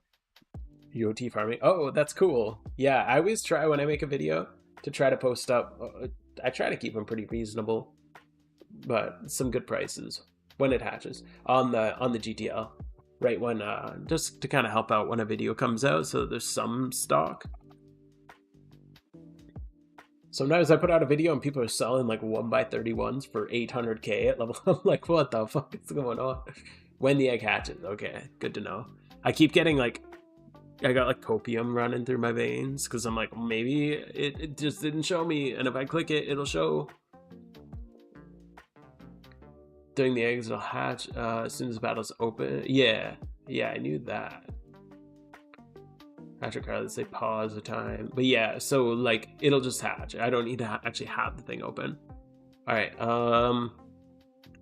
UOT farming. Oh, that's cool. Yeah, I always try when I make a video to try to post up. I try to keep them pretty reasonable, but some good prices when it hatches on the GTL. Right when just to kind of help out when a video comes out, so there's some stock. Sometimes I put out a video and people are selling like 1x31s for 800k at level. I'm like, what the fuck is going on? When the egg hatches, okay, good to know. I keep getting like, I got like copium running through my veins because I'm like, maybe it just didn't show me, and if I click it, it'll show. During the eggs, it'll hatch as soon as the battle's open. Yeah, I knew that. Patrick Carly say pause the time, but yeah, so like it'll just hatch. I don't need to actually have the thing open. All right,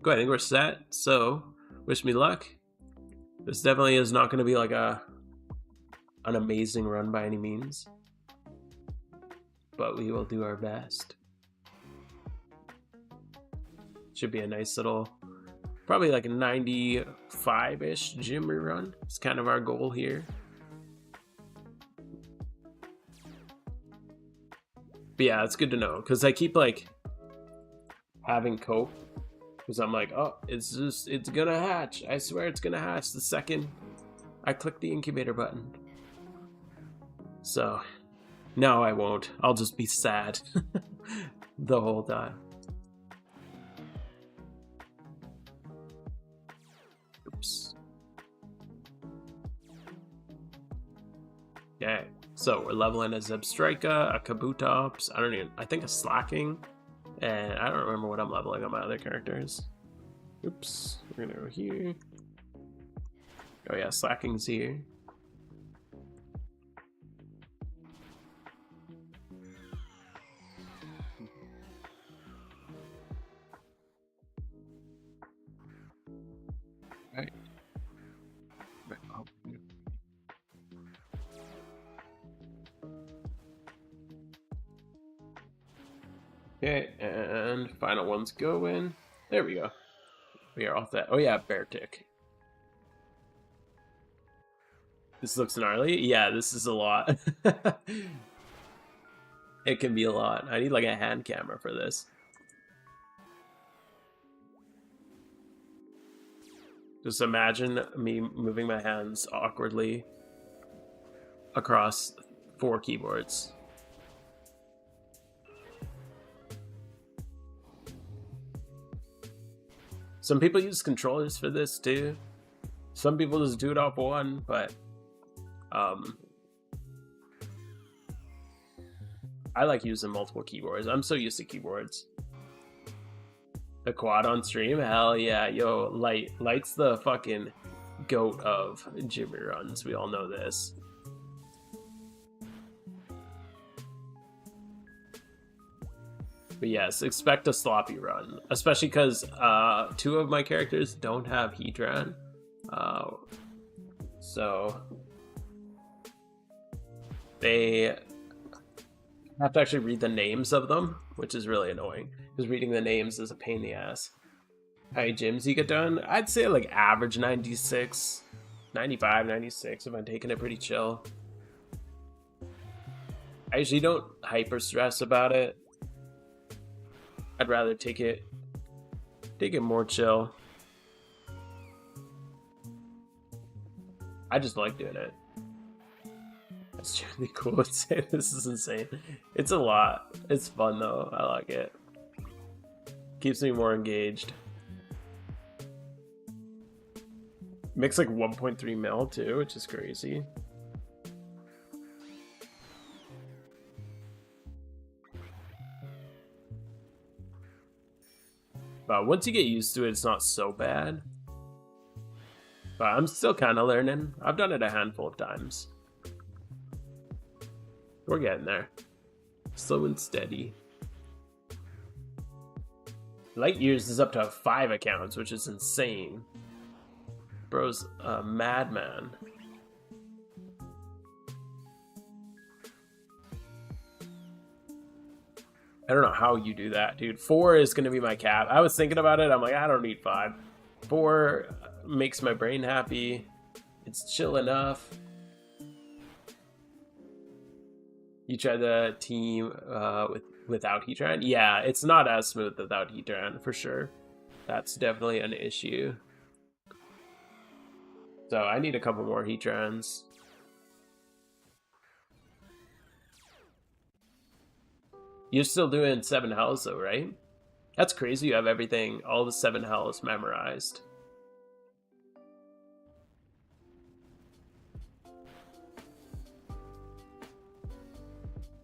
good. I think we're set. So wish me luck. This definitely is not going to be like an amazing run by any means, but we will do our best. Should be a nice little, probably like a 95-ish gym rerun. It's kind of our goal here. But yeah, it's good to know because I keep like having cope because I'm like, oh, it's gonna hatch. I swear it's gonna hatch the second I click the incubator button. So no, I won't. I'll just be sad the whole time. Oops. Okay, so we're leveling a Zebstrika, a Kabutops, I think a Slacking, and I don't remember what I'm leveling on my other characters. Oops, we're gonna go here. Oh yeah, Slacking's here. Right. Oh. Okay, and final one's going. There we go. We are off that. Oh yeah, Bear Tick. This looks gnarly. Yeah, this is a lot. It can be a lot. I need like a hand camera for this. Just imagine me moving my hands awkwardly across 4 keyboards. Some people use controllers for this too. Some people just do it off one, but I like using multiple keyboards. I'm so used to keyboards. The quad on stream? Hell yeah. Yo, Light's the fucking goat of gym runs. We all know this. But yes, expect a sloppy run. Especially because 2 of my characters don't have Heatran. So they have to actually read the names of them, which is really annoying. Because reading the names is a pain in the ass. How many gyms you get done? I'd say like average 96, 95, 96 if I'm taking it pretty chill. I usually don't hyper stress about it. I'd rather take it Take it more chill. I just like doing it. It's really cool to say this is insane. It's a lot. It's fun though. I like it. Keeps me more engaged. Makes like 1.3 mil too, which is crazy. But once you get used to it, it's not so bad. But I'm still kind of learning. I've done it a handful of times. We're getting there. Slow and steady. Light Years is up to 5 accounts, which is insane. Bro's a madman. I don't know how you do that, dude. 4 is going to be my cap. I was thinking about it. I'm like, I don't need 5. 4 makes my brain happy. It's chill enough. You tried the team without Heatran? Yeah, it's not as smooth without Heatran, for sure. That's definitely an issue. So I need a couple more Heatrans. You're still doing 7 hells though, right? That's crazy. You have everything, all the 7 hells memorized.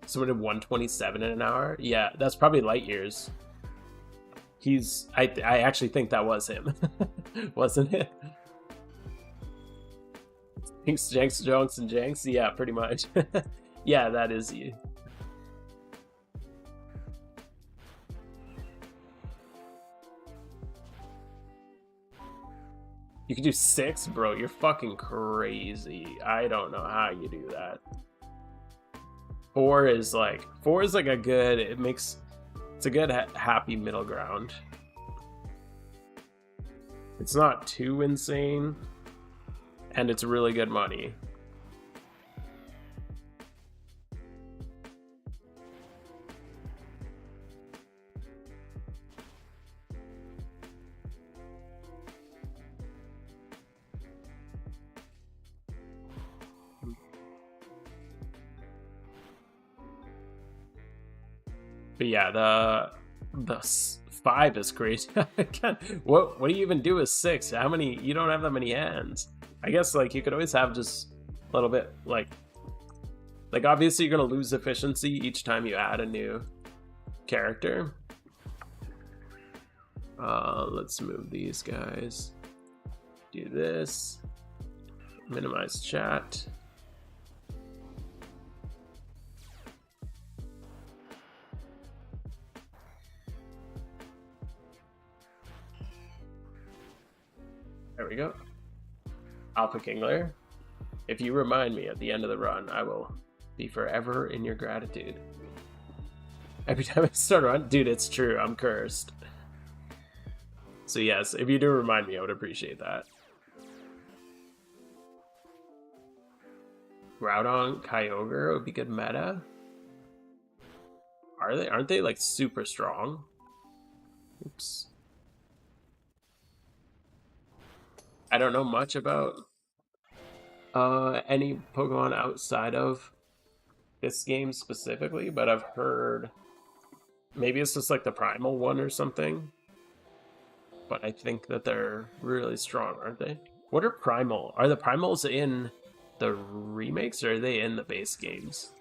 Someone did 127 in an hour? Yeah, that's probably Light Years. I actually think that was him. Wasn't it? Jinx, Jonks, and Janks? Yeah, pretty much. Yeah, that is you. You can do 6? Bro, you're fucking crazy. I don't know how you do that. 4 is like a good, it's a good happy middle ground. It's not too insane, and it's really good money. But yeah, the 5 is crazy. What do you even do with 6? How many? You don't have that many hands. I guess like you could always have just a little bit like obviously you're gonna lose efficiency each time you add a new character. Let's move these guys. Do this. Minimize chat. There we go. Alpha Kingler. If you remind me at the end of the run, I will be forever in your gratitude. Every time I start a run, dude, it's true. I'm cursed. So yes, if you do remind me, I would appreciate that. Groudon, Kyogre would be good meta. Are they? Aren't they like super strong? Oops. I don't know much about any Pokemon outside of this game specifically, but I've heard maybe it's just like the Primal one or something. But I think that they're really strong, aren't they? What are Primal? Are the Primals in the remakes or are they in the base games?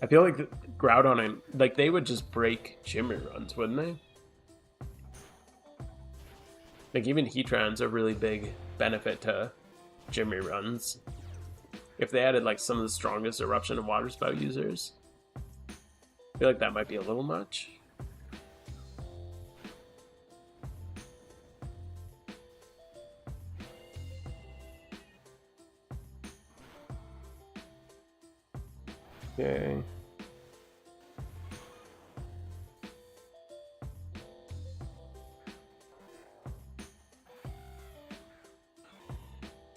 I feel like Groudon and like they would just break gym runs, wouldn't they? Like even Heatran's a really big benefit to gym runs. If they added like some of the strongest Eruption and Water Spout users, I feel like that might be a little much. Okay.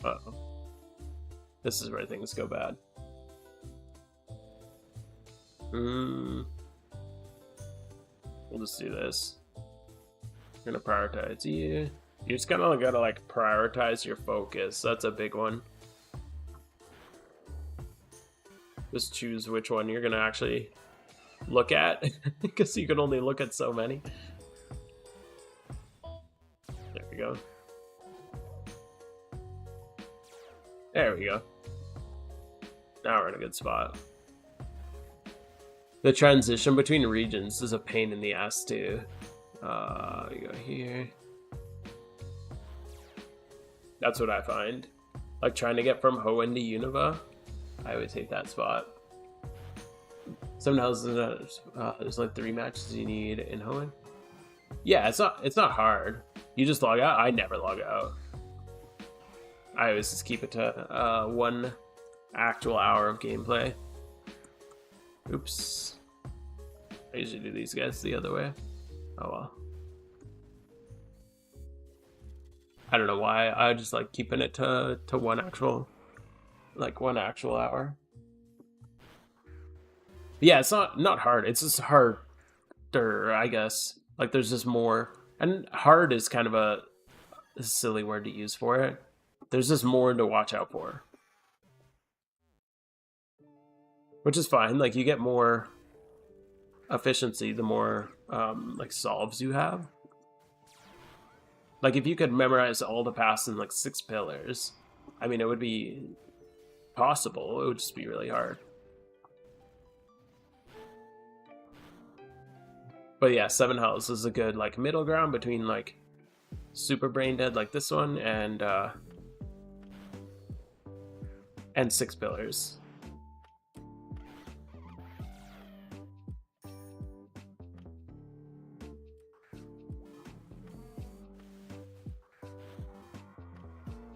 Uh-oh. This is where things go bad. We'll just do this. I'm gonna prioritize you. You just kind of gotta like prioritize your focus. That's a big one. Just choose which one you're gonna actually look at, because you can only look at so many. There we go. There we go. Now we're in a good spot. The transition between regions is a pain in the ass too. You go here. That's what I find. Like trying to get from Hoenn to Unova, I always hate that spot. Sometimes there's like 3 matches you need in Hoenn. Yeah, it's not hard. You just log out. I never log out. I always just keep it to 1 actual hour of gameplay. Oops. I usually do these guys the other way. Oh well. I don't know why. I just like keeping it to 1 actual hour. Yeah, it's not hard. It's just harder, I guess. Like there's just more, and hard is kind of a silly word to use for it. There's just more to watch out for, which is fine. Like you get more efficiency the more like solves you have. Like if you could memorize all the paths in like 6 pillars, I mean it would be possible. It would just be really hard. But yeah, 7 hells is a good like middle ground between like super brain dead like this one and 6 pillars.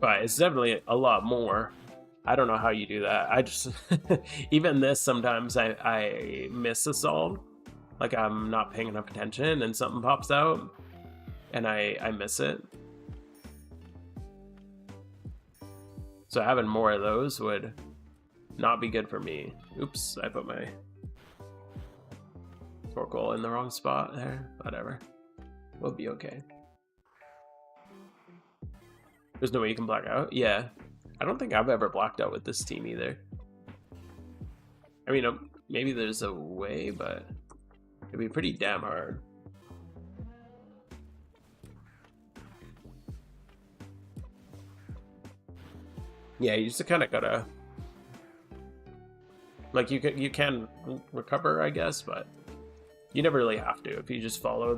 But it's definitely a lot more. I don't know how you do that. I just even this sometimes I miss a solve. Like I'm not paying enough attention and something pops out and I miss it. So having more of those would not be good for me. Oops, I put my Torkoal in the wrong spot there. Whatever. We'll be okay. There's no way you can black out? Yeah. I don't think I've ever blacked out with this team either. I mean, maybe there's a way, but it'd be pretty damn hard. Yeah, you just kind of gotta... Like, you can recover, I guess, but you never really have to if you just follow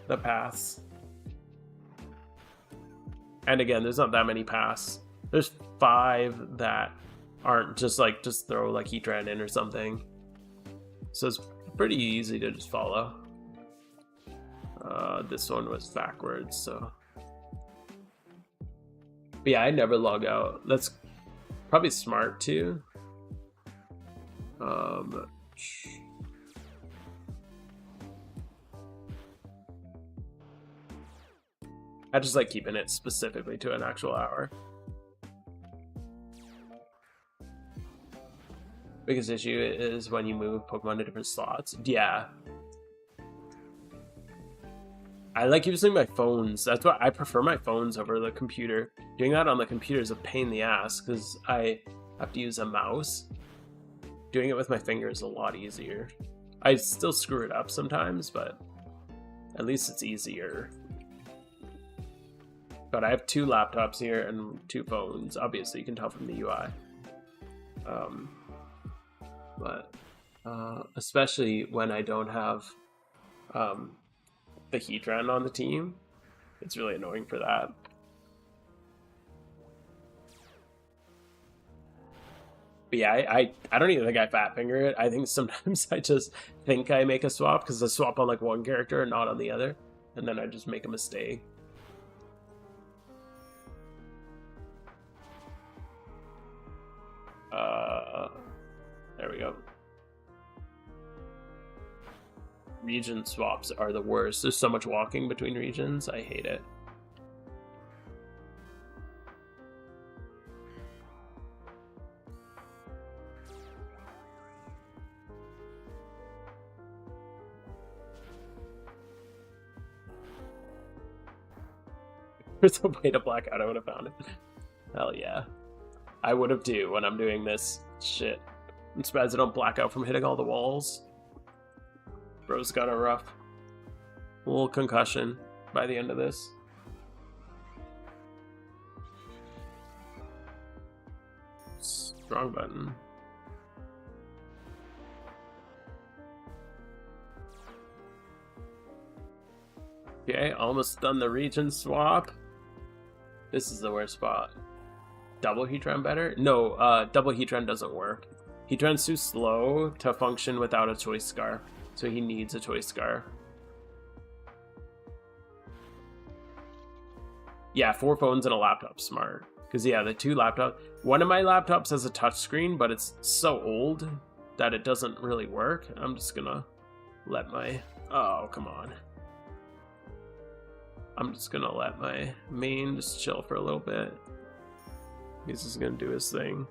the paths. And again, there's not that many paths. There's 5 that aren't just like, just throw like Heatran in or something. So it's pretty easy to just follow. This one was backwards, so. But yeah, I never log out. That's probably smart too. I just like keeping it specifically to an actual hour. Biggest issue is when you move Pokemon to different slots. Yeah. I like using my phones. That's why I prefer my phones over the computer. Doing that on the computer is a pain in the ass because I have to use a mouse. Doing it with my finger is a lot easier. I still screw it up sometimes, but at least it's easier. But I have 2 laptops here and 2 phones. Obviously, you can tell from the UI. Especially when I don't have the Heatran on the team, it's really annoying for that. But yeah, I don't even think I fat finger it. I think sometimes I just think I make a swap because I swap on like one character and not on the other, and then I just make a mistake. There we go. Region swaps are the worst. There's so much walking between regions. I hate it. there's a way to black out, I would have found it. Hell yeah. I would have too when I'm doing this shit. I'm surprised I don't black out from hitting all the walls. Bro's got a rough little concussion by the end of this. Strong button. Okay, almost done the region swap. This is the worst spot. Double Heatran better? No, double Heatran doesn't work. Heatran's too slow to function without a Choice Scar, so he needs a Choice Scar. Yeah, 4 phones and a laptop, smart. Because yeah, the 2 laptops. One of my laptops has a touchscreen, but it's so old that it doesn't really work. I'm just gonna let my... Oh, come on. I'm just gonna let my main just chill for a little bit. He's just gonna do his thing.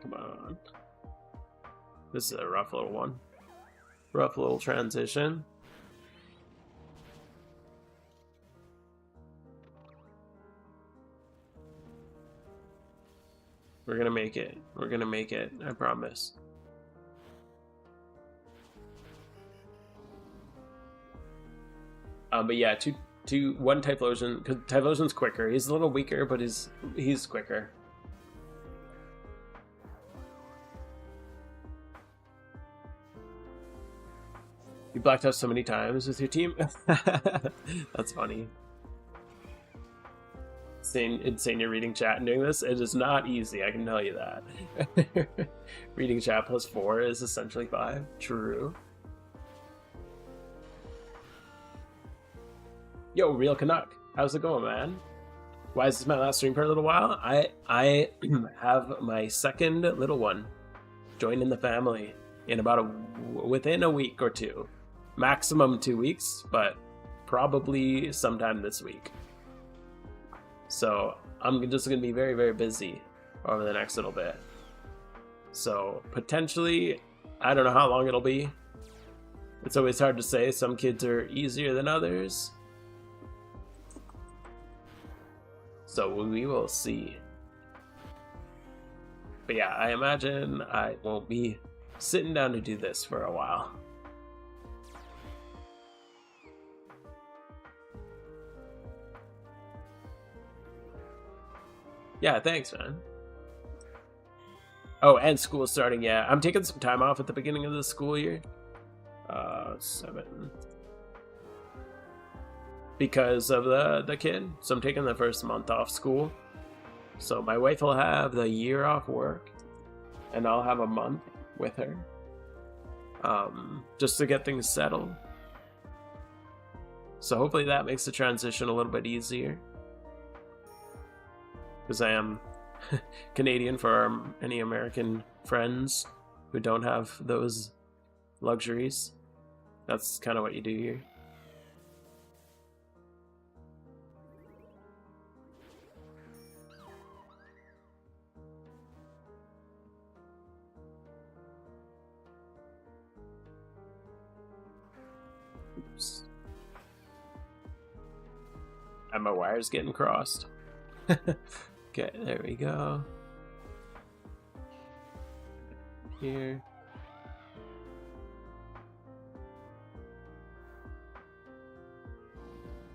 Come on. This is a rough little one. Rough little transition. We're gonna make it. We're gonna make it. I promise. But yeah, one Typhlosion, because Typhlosion's quicker. He's a little weaker, but he's quicker. You blacked out so many times with your team. That's funny. Insane you're reading chat and doing this. It is not easy, I can tell you that. Reading chat plus 4 is essentially 5. True. Yo, Real Canuck. How's it going, man? Why is this my last stream for a little while? I have my second little one joining the family in about within a week or 2. Maximum 2 weeks, but probably sometime this week. So I'm just going to be very, very busy over the next little bit. So potentially, I don't know how long it'll be. It's always hard to say. Some kids are easier than others. So we will see. But yeah, I imagine I won't be sitting down to do this for a while. Yeah, thanks, man. Oh, and school's starting, yeah. I'm taking some time off at the beginning of the school year. 7. Because of the kid. So I'm taking the first month off school. So my wife will have the year off work. And I'll have a month with her. Just to get things settled. So hopefully that makes the transition a little bit easier. Because I am Canadian for any American friends who don't have those luxuries. That's kind of what you do here. Oops. And my wire's getting crossed. Okay, there we go. Here.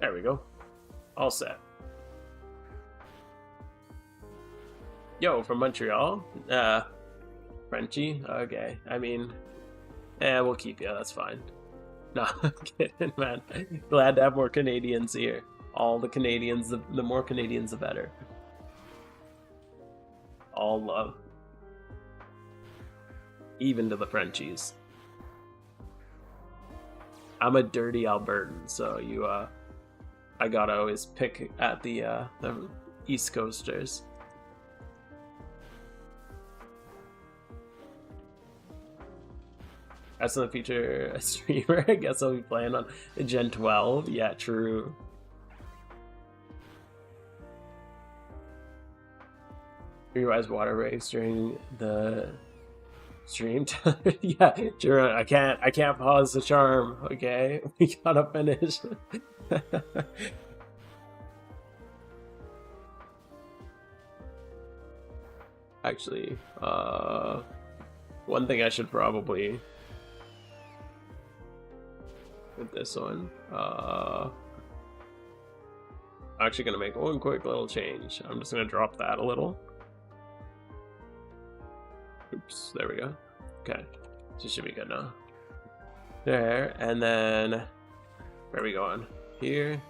There we go. All set. Yo, from Montreal? Frenchie? Okay. I mean, we'll keep you. That's fine. No, I'm kidding, man. Glad to have more Canadians here. All the Canadians, the more Canadians, the better. All love. Even to the Frenchies. I'm a dirty Albertan, so I gotta always pick at the East Coasters. That's in the future a streamer. I guess I'll be playing on Gen 12. Yeah, true. Realize water breaks during the stream. Yeah, sure. I can't pause the charm. Okay, we gotta finish. Actually, one thing I should probably with this one. I'm actually gonna make one quick little change. I'm just gonna drop that a little. Oops, there we go. Okay, this should be good now. There, and then where are we going? Here.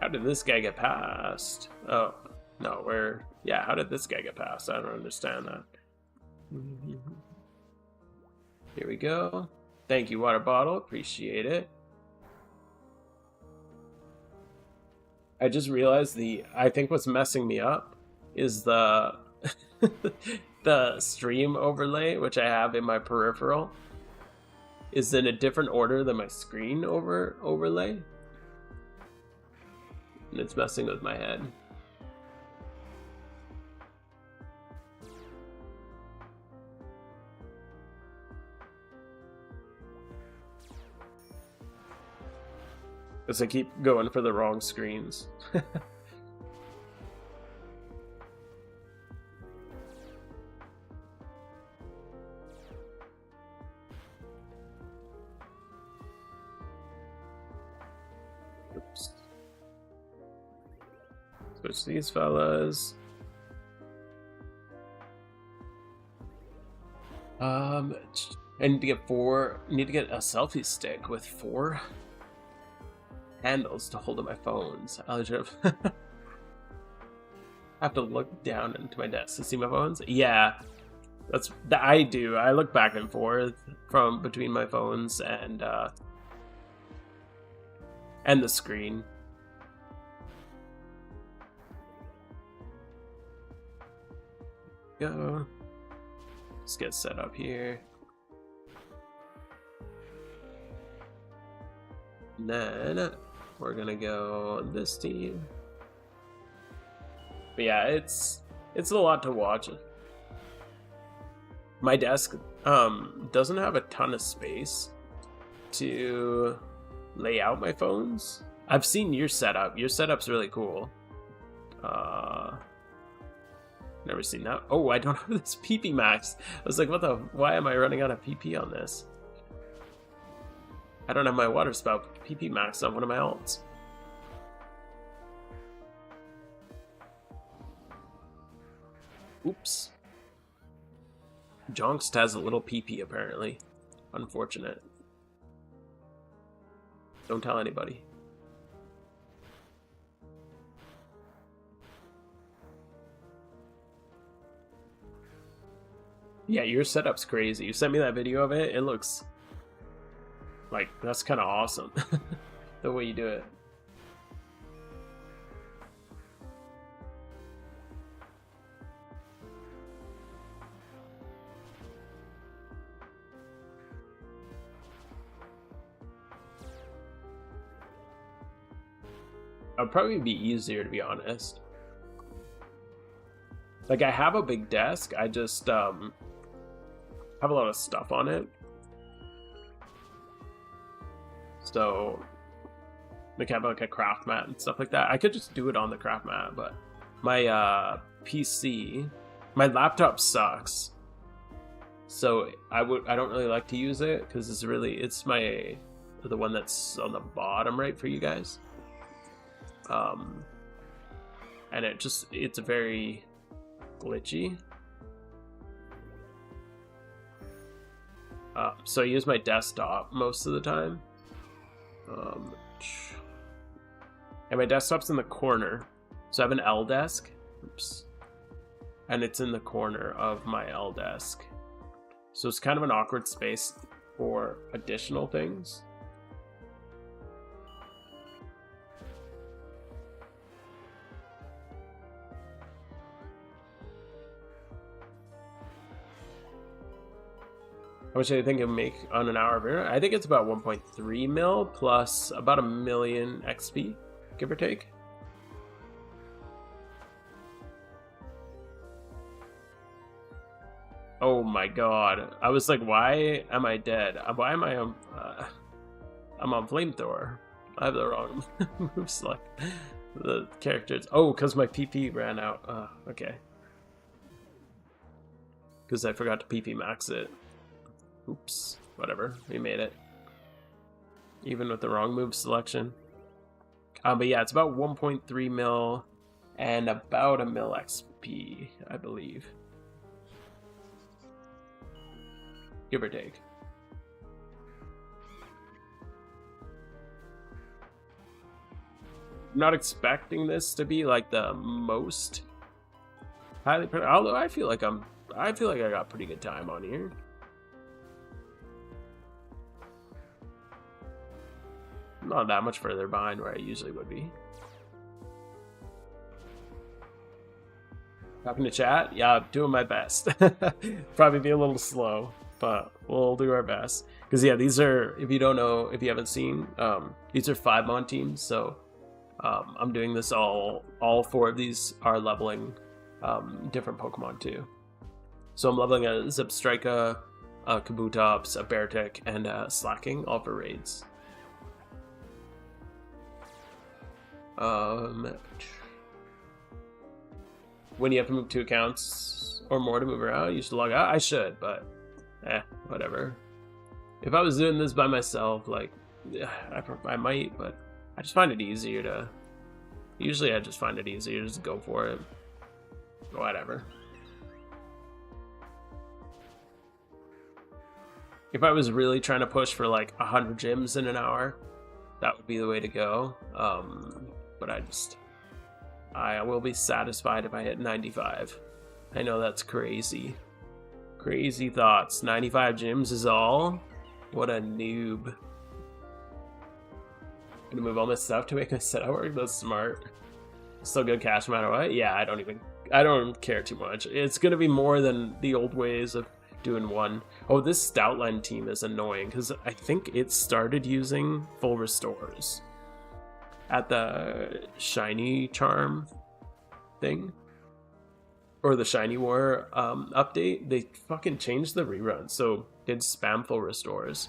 How did this guy get past? Oh, no, where? Yeah, how did this guy get past? I don't understand that. Here we go. Thank you, water bottle. Appreciate it. I just realized I think what's messing me up is the the stream overlay, which I have in my peripheral, is in a different order than my screen overlay. And it's messing with my head. Because I keep going for the wrong screens. Oops. Switch these fellas. I need to get a selfie stick with 4 handles to hold on my phones. I have to look down into my desk to see my phones. Yeah, that's that I do. I look back and forth from between my phones and the screen. Go. Let's get set up here. And then we're gonna go this team. But yeah, it's a lot to watch. My desk doesn't have a ton of space to lay out my phones. I've seen your setup. Your setup's really cool. Never seen that. Oh, I don't have this PP max. I was like, why am I running out of PP on this? I don't have my water spout PP max on one of my alts. Oops. Jonkst has a little PP apparently. Unfortunate. Don't tell anybody. Yeah, your setup's crazy. You sent me that video of it. It looks like that's kind of awesome. The way you do it. It'd probably be easier, to be honest. Like, I have a big desk. I just have a lot of stuff on it. So, like, I have like a craft mat and stuff like that. I could just do it on the craft mat, but my PC, my laptop sucks. So I don't really like to use it because it's the one that's on the bottom right for you guys. And it's very glitchy. So I use my desktop most of the time. And my desktop's in the corner. So I have an L desk. Oops. And it's in the corner of my L desk. So it's kind of an awkward space for additional things. How much do you think it'll make on an hour of rerun? I think it's about 1.3 mil plus about 1 million XP, give or take. Oh my god. I was like, why am I dead? Why am I on... I'm on flamethrower. I have the wrong move select. The characters... Oh, because my PP ran out. Okay. Because I forgot to PP max it. Oops. Whatever. We made it. Even with the wrong move selection. But yeah, it's about 1.3 mil and about 1 mil XP, I believe. Give or take. I'm not expecting this to be like the most highly, although I feel like I got pretty good time on here. I'm not that much further behind where I usually would be. Talking to chat? Yeah, doing my best. Probably be a little slow, but we'll do our best. Because yeah, these are, if you don't know, if you haven't seen, these are 5-mon teams, so I'm doing this all 4 of these are leveling different Pokemon too. So I'm leveling a Zebstrika, a Kabutops, a Beartic, and a Slacking, all for raids. When you have to move 2 accounts or more to move around, you should log out. I should, but whatever. If I was doing this by myself, like, I might, but I just find it easier to... Usually I just find it easier to just go for it. Whatever. If I was really trying to push for like 100 gyms in an hour, that would be the way to go. But I will be satisfied if I hit 95. I know that's crazy. Crazy thoughts. 95 gyms is all? What a noob. Gonna move all my stuff to make my setup work? That's smart. Still good cash no matter what? Yeah, I don't care too much. It's gonna be more than the old ways of doing one. Oh, this Stoutland team is annoying because I think it started using full restores at the Shiny Charm thing. Or the Shiny War update. They fucking changed the rerun, so did spam full restores.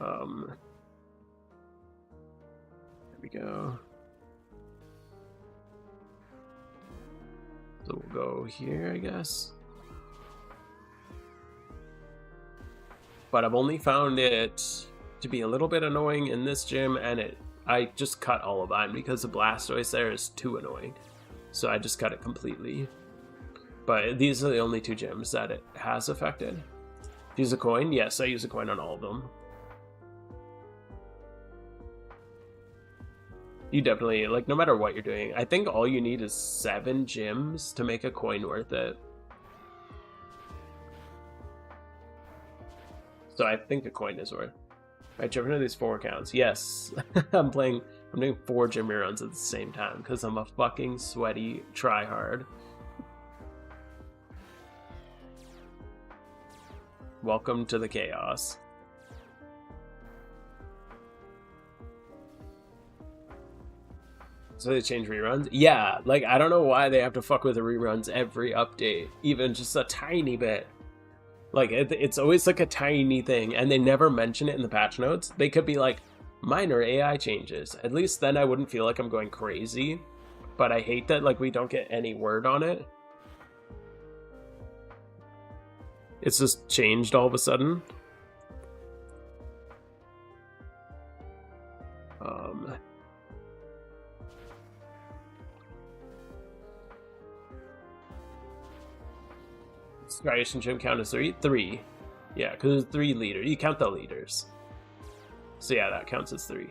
There we go. So we'll go here, I guess. But I've only found it to be a little bit annoying in this gym, and I just cut all of mine because the Blastoise there is too annoying. So I just cut it completely. But these are the only 2 gyms that it has affected. Use a coin? Yes, I use a coin on all of them. You definitely, like, no matter what you're doing, I think all you need is 7 gyms to make a coin worth it. So I think a coin is worth. Alright, jumping into these 4 accounts. Yes, I'm doing 4 gym runs at the same time because I'm a fucking sweaty tryhard. Welcome to the chaos. So they change reruns? Yeah, like, I don't know why they have to fuck with the reruns every update, even just a tiny bit. Like, it's always like a tiny thing, and they never mention it in the patch notes. They could be like, minor AI changes. At least then I wouldn't feel like I'm going crazy. But I hate that, like, we don't get any word on it. It's just changed all of a sudden. Variation gym count as 3? 3. Yeah, because there's 3 leaders. You count the leaders. So yeah, that counts as 3.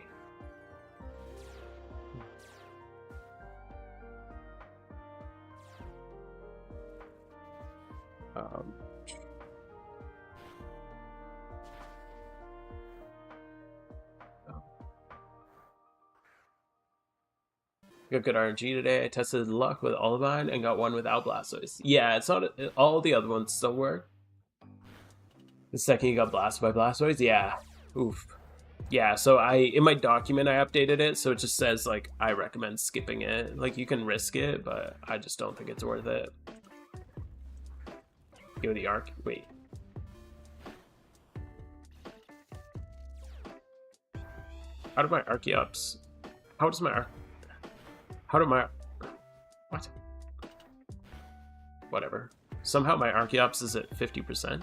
got good RNG today. I tested luck with all of mine and got one without Blastoise. Yeah, it's not all the other ones still work. The second you got blasted by Blastoise, yeah. Oof. Yeah, so in my document I updated it, so it just says like I recommend skipping it. Like you can risk it, but I just don't think it's worth it. Give the arc. Wait. How do my Archeops? How does my arc? How do my what? Whatever. Somehow my Archeops is at 50%.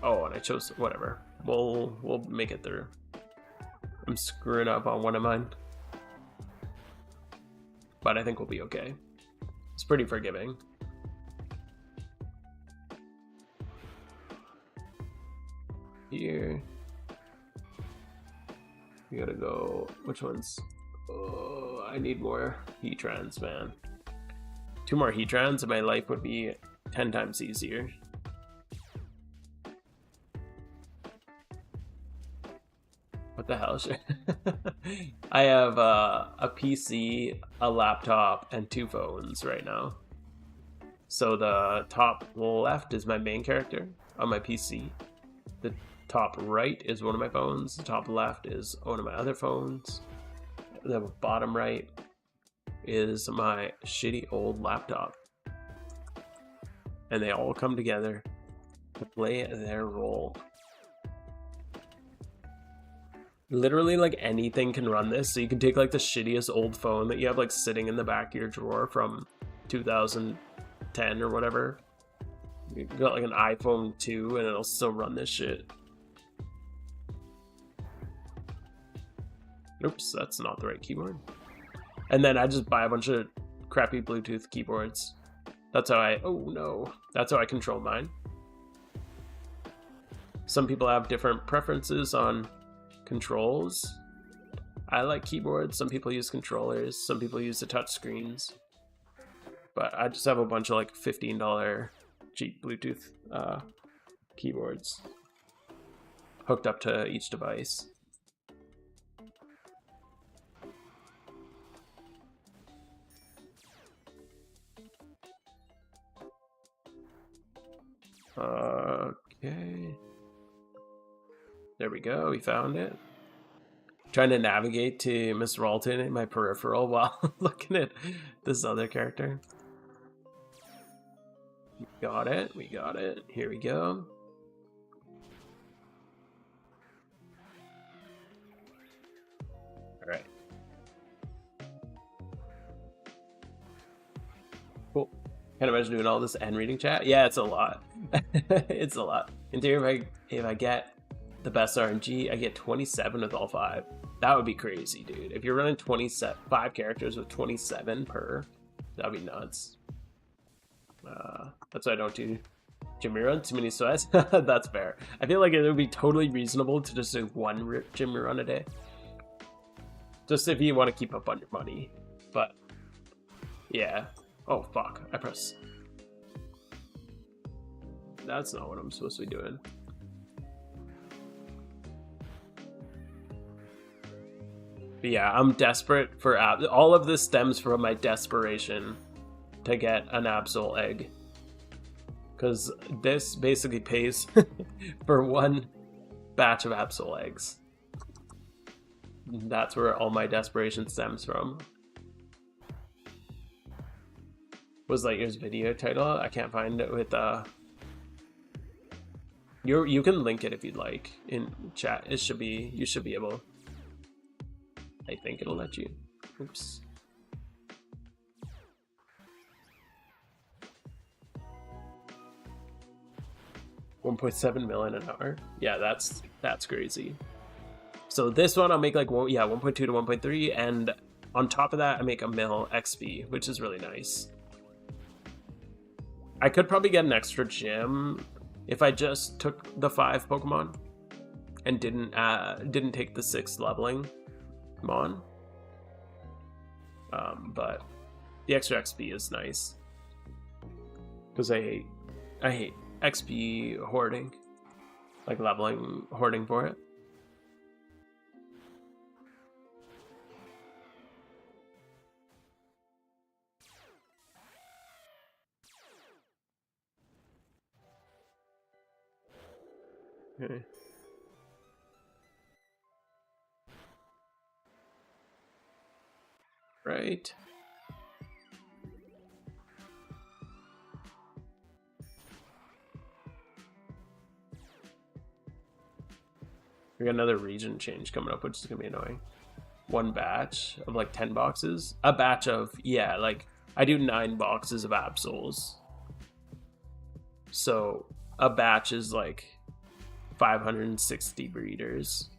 Oh, and I chose whatever. We'll make it through. I'm screwing up on one of mine, but I think we'll be okay. It's pretty forgiving. Here, we gotta go. Which ones? Oh, I need more Heatrans, man. 2 more Heatrans and my life would be 10 times easier. What the hell? I have a PC, a laptop, and 2 phones right now. So the top left is my main character on my PC. The top right is one of my phones. The top left is one of my other phones. The bottom right is my shitty old laptop. And they all come together to play their role. Literally, like, anything can run this. So you can take, like, the shittiest old phone that you have, like, sitting in the back of your drawer from 2010 or whatever. You got, like, an iPhone 2, and it'll still run this shit. Oops, that's not the right keyboard. And then I just buy a bunch of crappy Bluetooth keyboards. That's how that's how I control mine. Some people have different preferences on controls. I like keyboards. Some people use controllers. Some people use the touch screens. But I just have a bunch of like $15 cheap Bluetooth keyboards hooked up to each device. Okay. There we go, we found it. Trying to navigate to Miss Ralton in my peripheral while looking at this other character. We got it, we got it. Here we go. Alright. Cool. Can't imagine doing all this and reading chat. Yeah, it's a lot. It's a lot. In theory, if I get the best RNG, I get 27 with all 5. That would be crazy, dude. If you're running 5 characters with 27 per, that'd be nuts. That's why I don't do gym rerun. Too many sweats. That's fair. I feel like it would be totally reasonable to just do 1 gym rerun a day. Just if you want to keep up on your money. But, yeah. Oh, fuck. I press. That's not what I'm supposed to be doing. But yeah, I'm desperate for all of this stems from my desperation to get an Absol egg. Because this basically pays for 1 batch of Absol eggs. That's where all my desperation stems from. Was Lightyear's video title? I can't find it with you can link it if you'd like in chat. You should be able. I think it'll let you. Oops. $1.7 million an hour. Yeah, that's crazy. So this one I'll make like 1.2 to 1.3, and on top of that I make a mil XP, which is really nice. I could probably get an extra gym if I just took the 5 Pokemon and didn't take the 6 leveling Mon. But the extra XP is nice because I hate XP hoarding, like hoarding for it. Okay. Right. We got another region change coming up, which is gonna be annoying. One batch of like 10 boxes. A batch of, yeah, like I do 9 boxes of Absols. So a batch is like 560 breeders.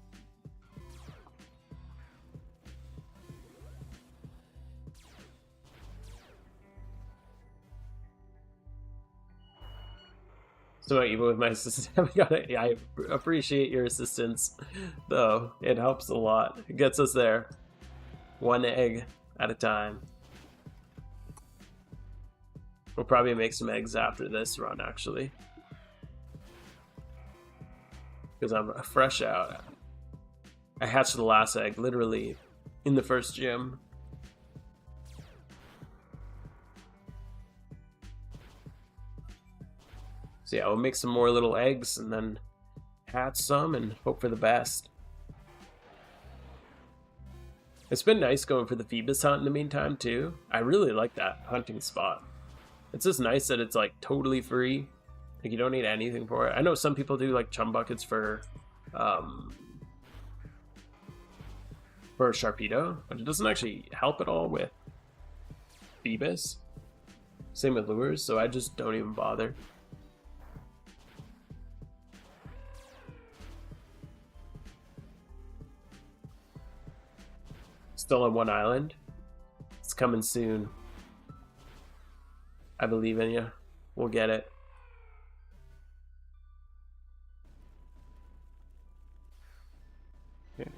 So even with my assistant, I appreciate your assistance, though. It helps a lot. It gets us there. One egg at a time. We'll probably make some eggs after this run, actually. Because I'm fresh out. I hatched the last egg, literally, in the first gym. So yeah, we'll make some more little eggs and then hatch some and hope for the best. It's been nice going for the Feebas hunt in the meantime too. I really like that hunting spot. It's just nice that it's like totally free. Like you don't need anything for it. I know some people do like chum buckets for Sharpedo, but it doesn't actually help at all with Feebas. Same with lures, so I just don't even bother. Still on one island. It's coming soon. I believe in you. We'll get it. Okay.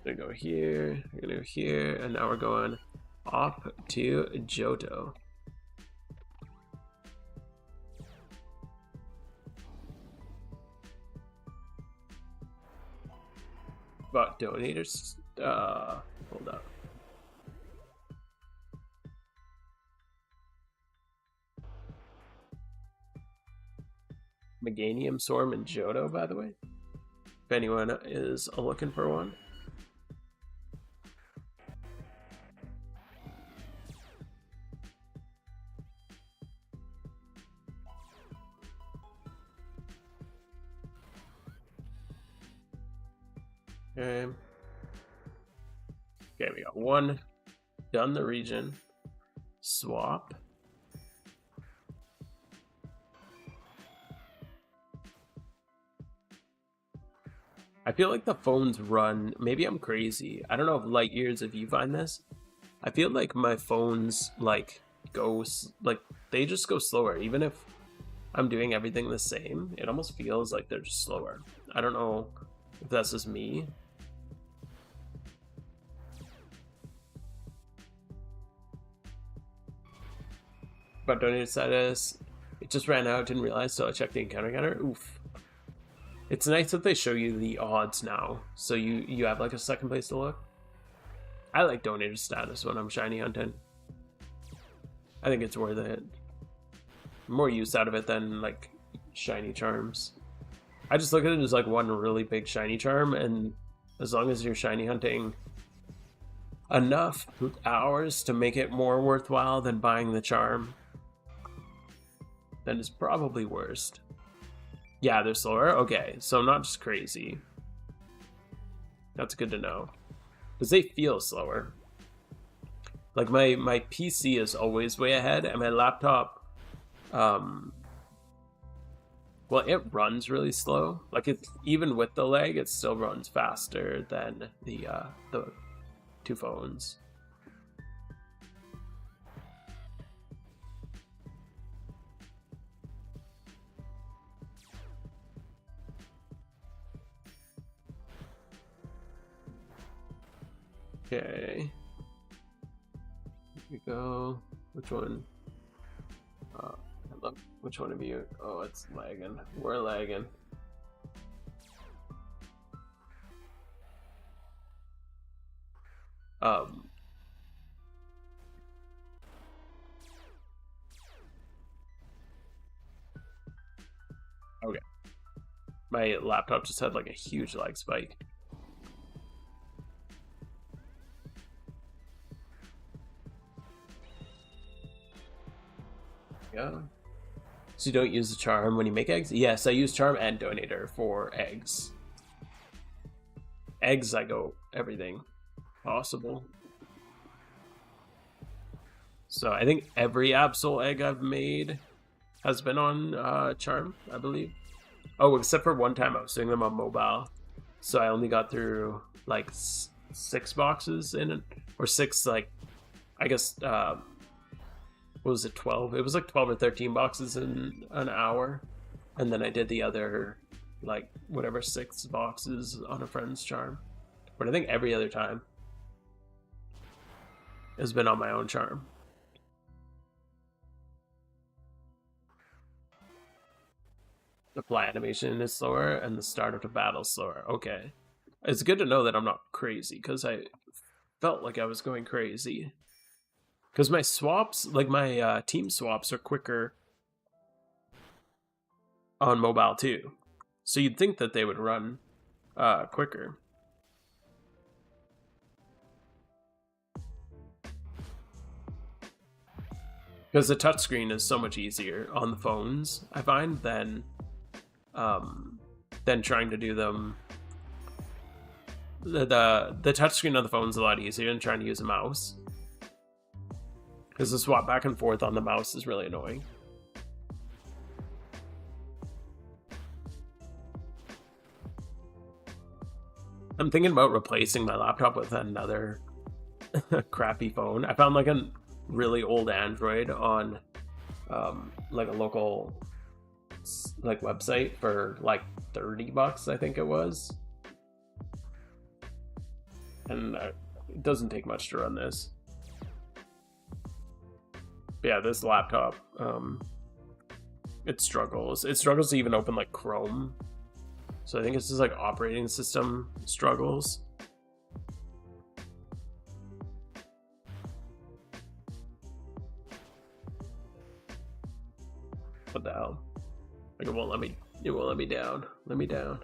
We're gonna go here, we're gonna go here, and now we're going off to Johto. About donators, hold up. Meganium Swarm and Johto, by the way, if anyone is looking for one. Okay, we got one. Done the region. Swap. I feel like the phones run, maybe I'm crazy. I don't know if light years, if you find this. I feel like my phones like they just go slower. Even if I'm doing everything the same, it almost feels like they're just slower. I don't know if that's just me. But donated status, it just ran out, didn't realize, so I checked the encounter counter. Oof. It's nice that they show you the odds now, so you have like a second place to look. I like donated status when I'm shiny hunting. I think it's worth it. More use out of it than like shiny charms. I just look at it as like one really big shiny charm, and as long as you're shiny hunting enough hours to make it more worthwhile than buying the charm, then it's probably worst. Yeah, they're slower? Okay, so I'm not just crazy. That's good to know. Because they feel slower. Like my PC is always way ahead, and my laptop, well, it runs really slow. Like it's even with the lag, it still runs faster than the two phones. Okay. Here we go. Which one? Look, which one of you? Oh, it's lagging. We're lagging. Okay. My laptop just had like a huge lag spike. Yeah. So you don't use the charm when you make eggs? Yes, I use charm and donator for eggs. Eggs, I go everything possible. So I think every Absol egg I've made has been on charm, I believe. Oh, except for one time I was doing them on mobile. So I only got through like 6 boxes in it, or 6, like, I guess, what was it, 12? It was like 12 or 13 boxes in an hour. And then I did the other, like, whatever, 6 boxes on a friend's charm. But I think every other time has been on my own charm. The fly animation is slower and the start of the battle slower. Okay. It's good to know that I'm not crazy, because I felt like I was going crazy. Because my swaps, like my team swaps, are quicker on mobile too. So you'd think that they would run quicker. Because the touchscreen is so much easier on the phones, I find, than trying to do them. The touchscreen on the phone is a lot easier than trying to use a mouse. Because the swap back and forth on the mouse is really annoying. I'm thinking about replacing my laptop with another crappy phone. I found like a really old Android on like a local like website for like $30, I think it was. And it doesn't take much to run this. But yeah, this laptop, it struggles. It struggles to even open like Chrome. So I think it's just like operating system struggles. What the hell? Like it won't let me down. Let me down.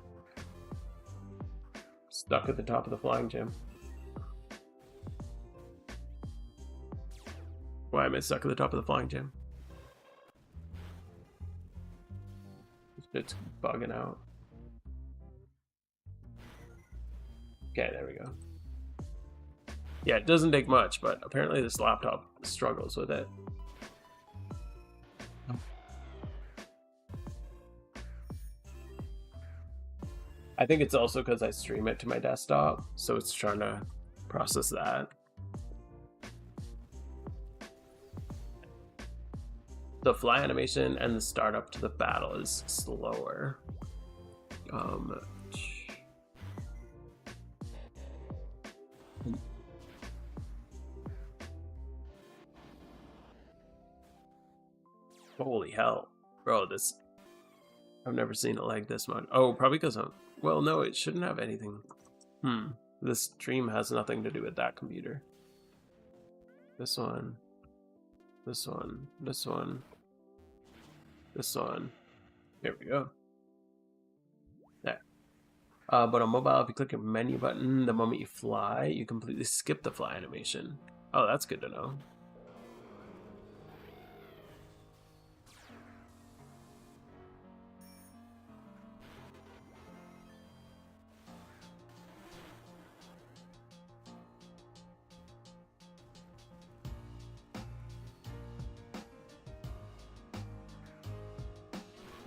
Stuck at the top of the flying gym. Why am I stuck at the top of the flying gym? It's bugging out. Okay, there we go. Yeah, it doesn't take much, but apparently this laptop struggles with it. I think it's also because I stream it to my desktop, so it's trying to process that. The fly animation and the start up to the battle is slower. Holy hell, bro! I've never seen it like this much. Oh, probably because I'm. Well, no, it shouldn't have anything. This stream has nothing to do with that computer. This one. This one. This one. This one. Here we go. There. But on mobile, if you click your menu button, the moment you fly, you completely skip the fly animation. Oh, that's good to know.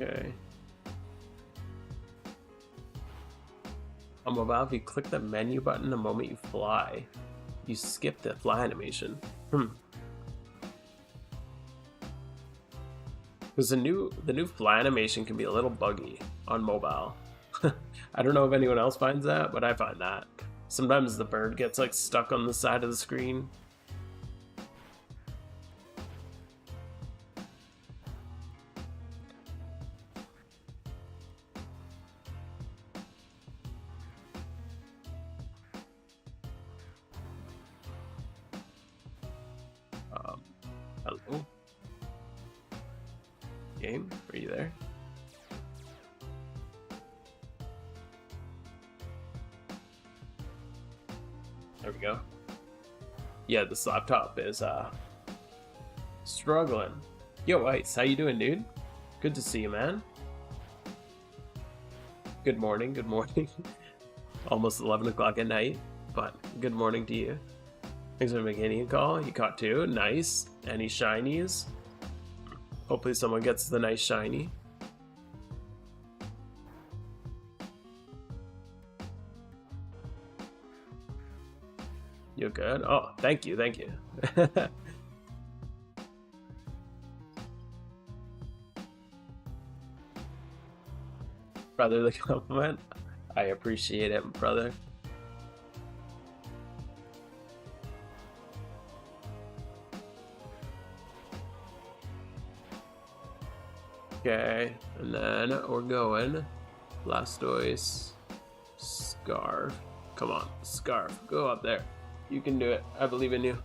Okay. On mobile, if you click the menu button the moment you fly, you skip the fly animation. Because the new fly animation can be a little buggy on mobile. I don't know if anyone else finds that, but I find that. Sometimes the bird gets like stuck on the side of the screen. Hello? Game? Are you there? There we go. Yeah, this laptop is struggling. Yo, Ice, how you doing, dude? Good to see you, man. Good morning, good morning. Almost 11 o'clock at night, but good morning to you. Thanks for making a call. You caught 2. Nice. Any shinies? Hopefully someone gets the nice shiny. You're good? Oh, thank you, thank you. Brotherly compliment. I appreciate it, brother. Okay, and then we're going Blastoise, Scarf. Come on, Scarf, go up there. You can do it. I believe in you.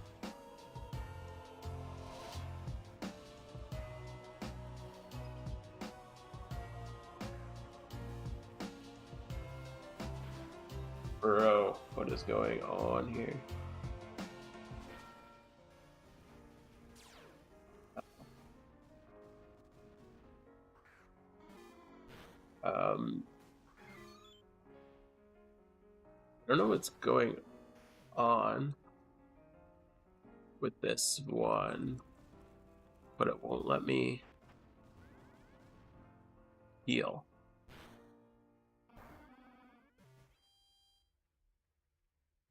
Bro, what is going on here? I don't know what's going on with this one, but it won't let me heal.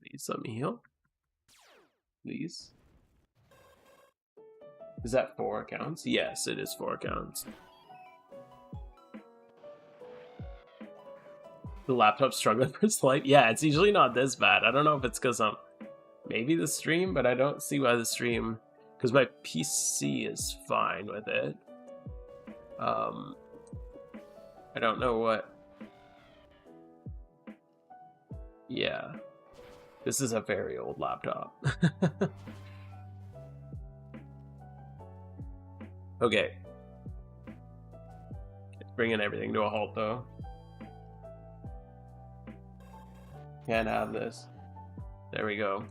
Please let me heal. Please. Is that 4 accounts? Yes, it is 4 accounts. The laptop's struggling for light. Yeah, it's usually not this bad. I don't know if it's because I'm maybe the stream, but I don't see why the stream, because my PC is fine with it. I don't know what. Yeah, this is a very old laptop. Okay, it's bringing everything to a halt though. Can't have this. There we go.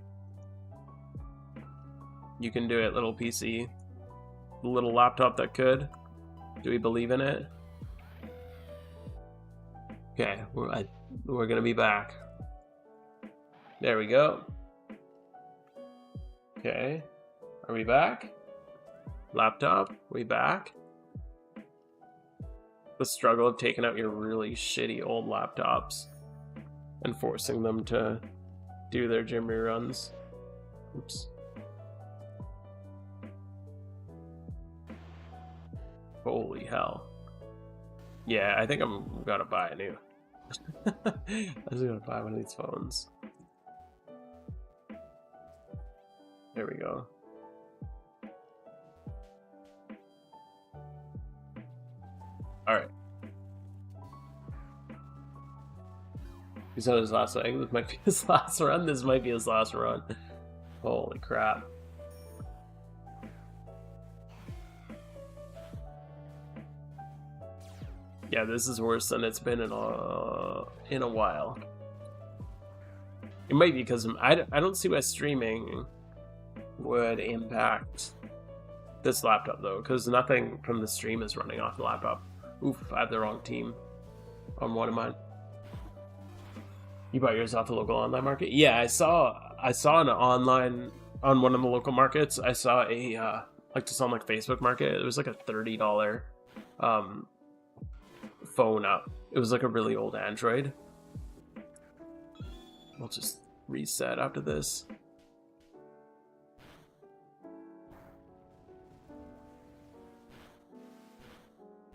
You can do it, little PC. The little laptop that could. Do we believe in it? Okay, we're gonna be back. There we go. Okay, are we back? Laptop, we back? The struggle of taking out your really shitty old laptops and forcing them to do their gym reruns. Oops. Holy hell. Yeah, I think I'm gonna buy a new. I was gonna buy one of these phones. There we go. Alright. He said his last leg. This might be his last run. This might be his last run. Holy crap. Yeah, this is worse than it's been in a while. It might be because I don't see why streaming would impact this laptop though, because nothing from the stream is running off the laptop. Oof, I have the wrong team on one of mine. You bought yours off the local online market? Yeah, I saw an online on one of the local markets. I saw a like just on like Facebook Market. It was like a $30 phone up. It was like a really old Android. We'll just reset after this.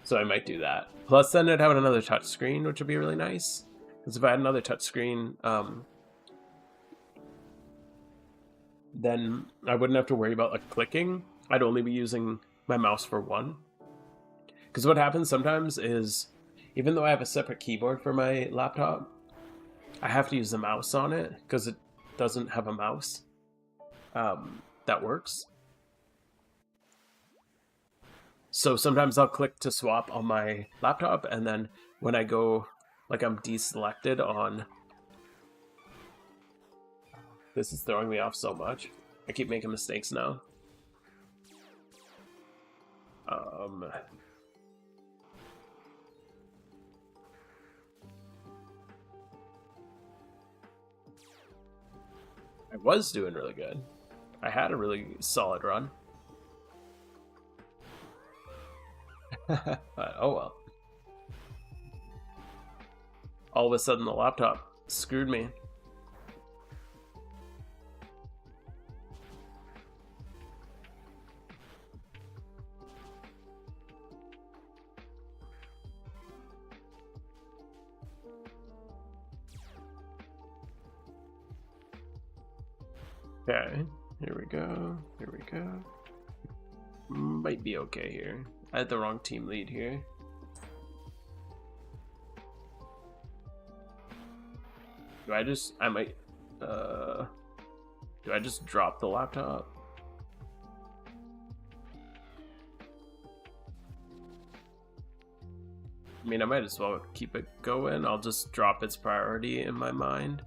So I might do that. Plus then it'd have another touchscreen, which would be really nice. Because if I had another touchscreen, then I wouldn't have to worry about like clicking. I'd only be using my mouse for one. Because what happens sometimes is, even though I have a separate keyboard for my laptop, I have to use the mouse on it because it doesn't have a mouse that works. So sometimes I'll click to swap on my laptop, and then when I go, like I'm deselected on This is throwing me off so much. I keep making mistakes now. I was doing really good. I had a really solid run. But, oh well. All of a sudden the laptop screwed me. Okay, here we go. Here we go. Might be okay here. I had the wrong team lead here. Do I just, I might, do I just drop the laptop? I mean, I might as well keep it going. I'll just drop its priority in my mind.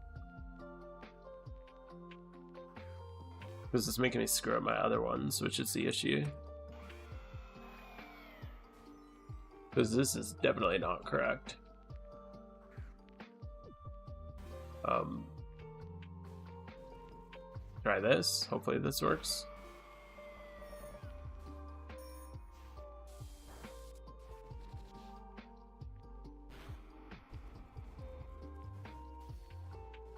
Because it's making me screw up my other ones, which is the issue. Because this is definitely not correct. Try this. Hopefully this works.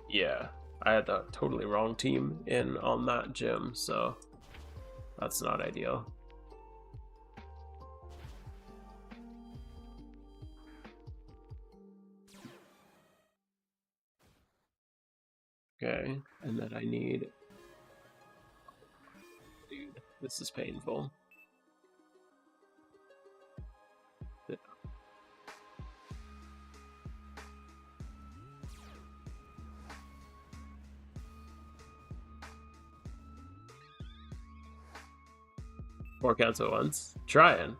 Yeah, I had the totally wrong team in on that gym, so that's not ideal. Okay, and then I need... Dude, this is painful. 4 counts at once. Trying.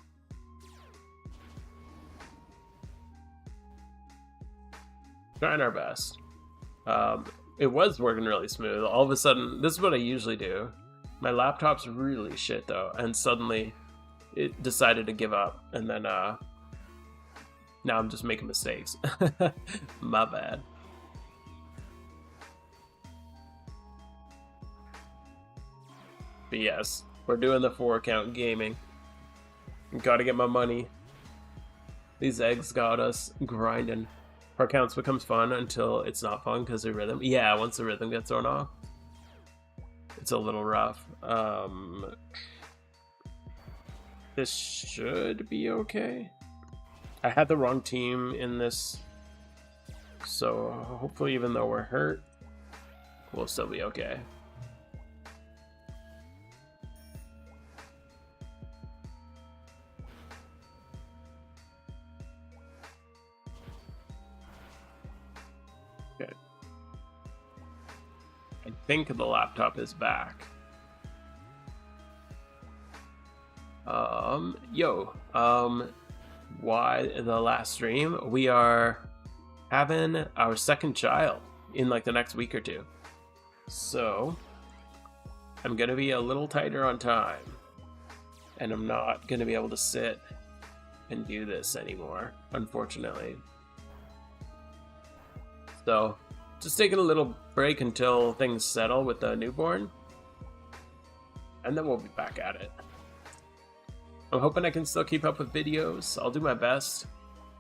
Trying our best. It was working really smooth. All of a sudden, this is what I usually do. My laptop's really shit though, and suddenly it decided to give up, and then now I'm just making mistakes. My bad. But yes, we're doing the 4 count gaming. Gotta get my money. These eggs got us grinding. 4 counts becomes fun until it's not fun because of rhythm. Yeah, once the rhythm gets thrown off, it's a little rough. This should be okay. I had the wrong team in this, so hopefully even though we're hurt, we'll still be okay. Okay. I think the laptop is back. Why the last stream? We are having our second child in like the next week or two. So I'm gonna be a little tighter on time, and I'm not gonna be able to sit and do this anymore, unfortunately. So just taking a little break until things settle with the newborn, and then we'll be back at it. I'm hoping I can still keep up with videos. I'll do my best.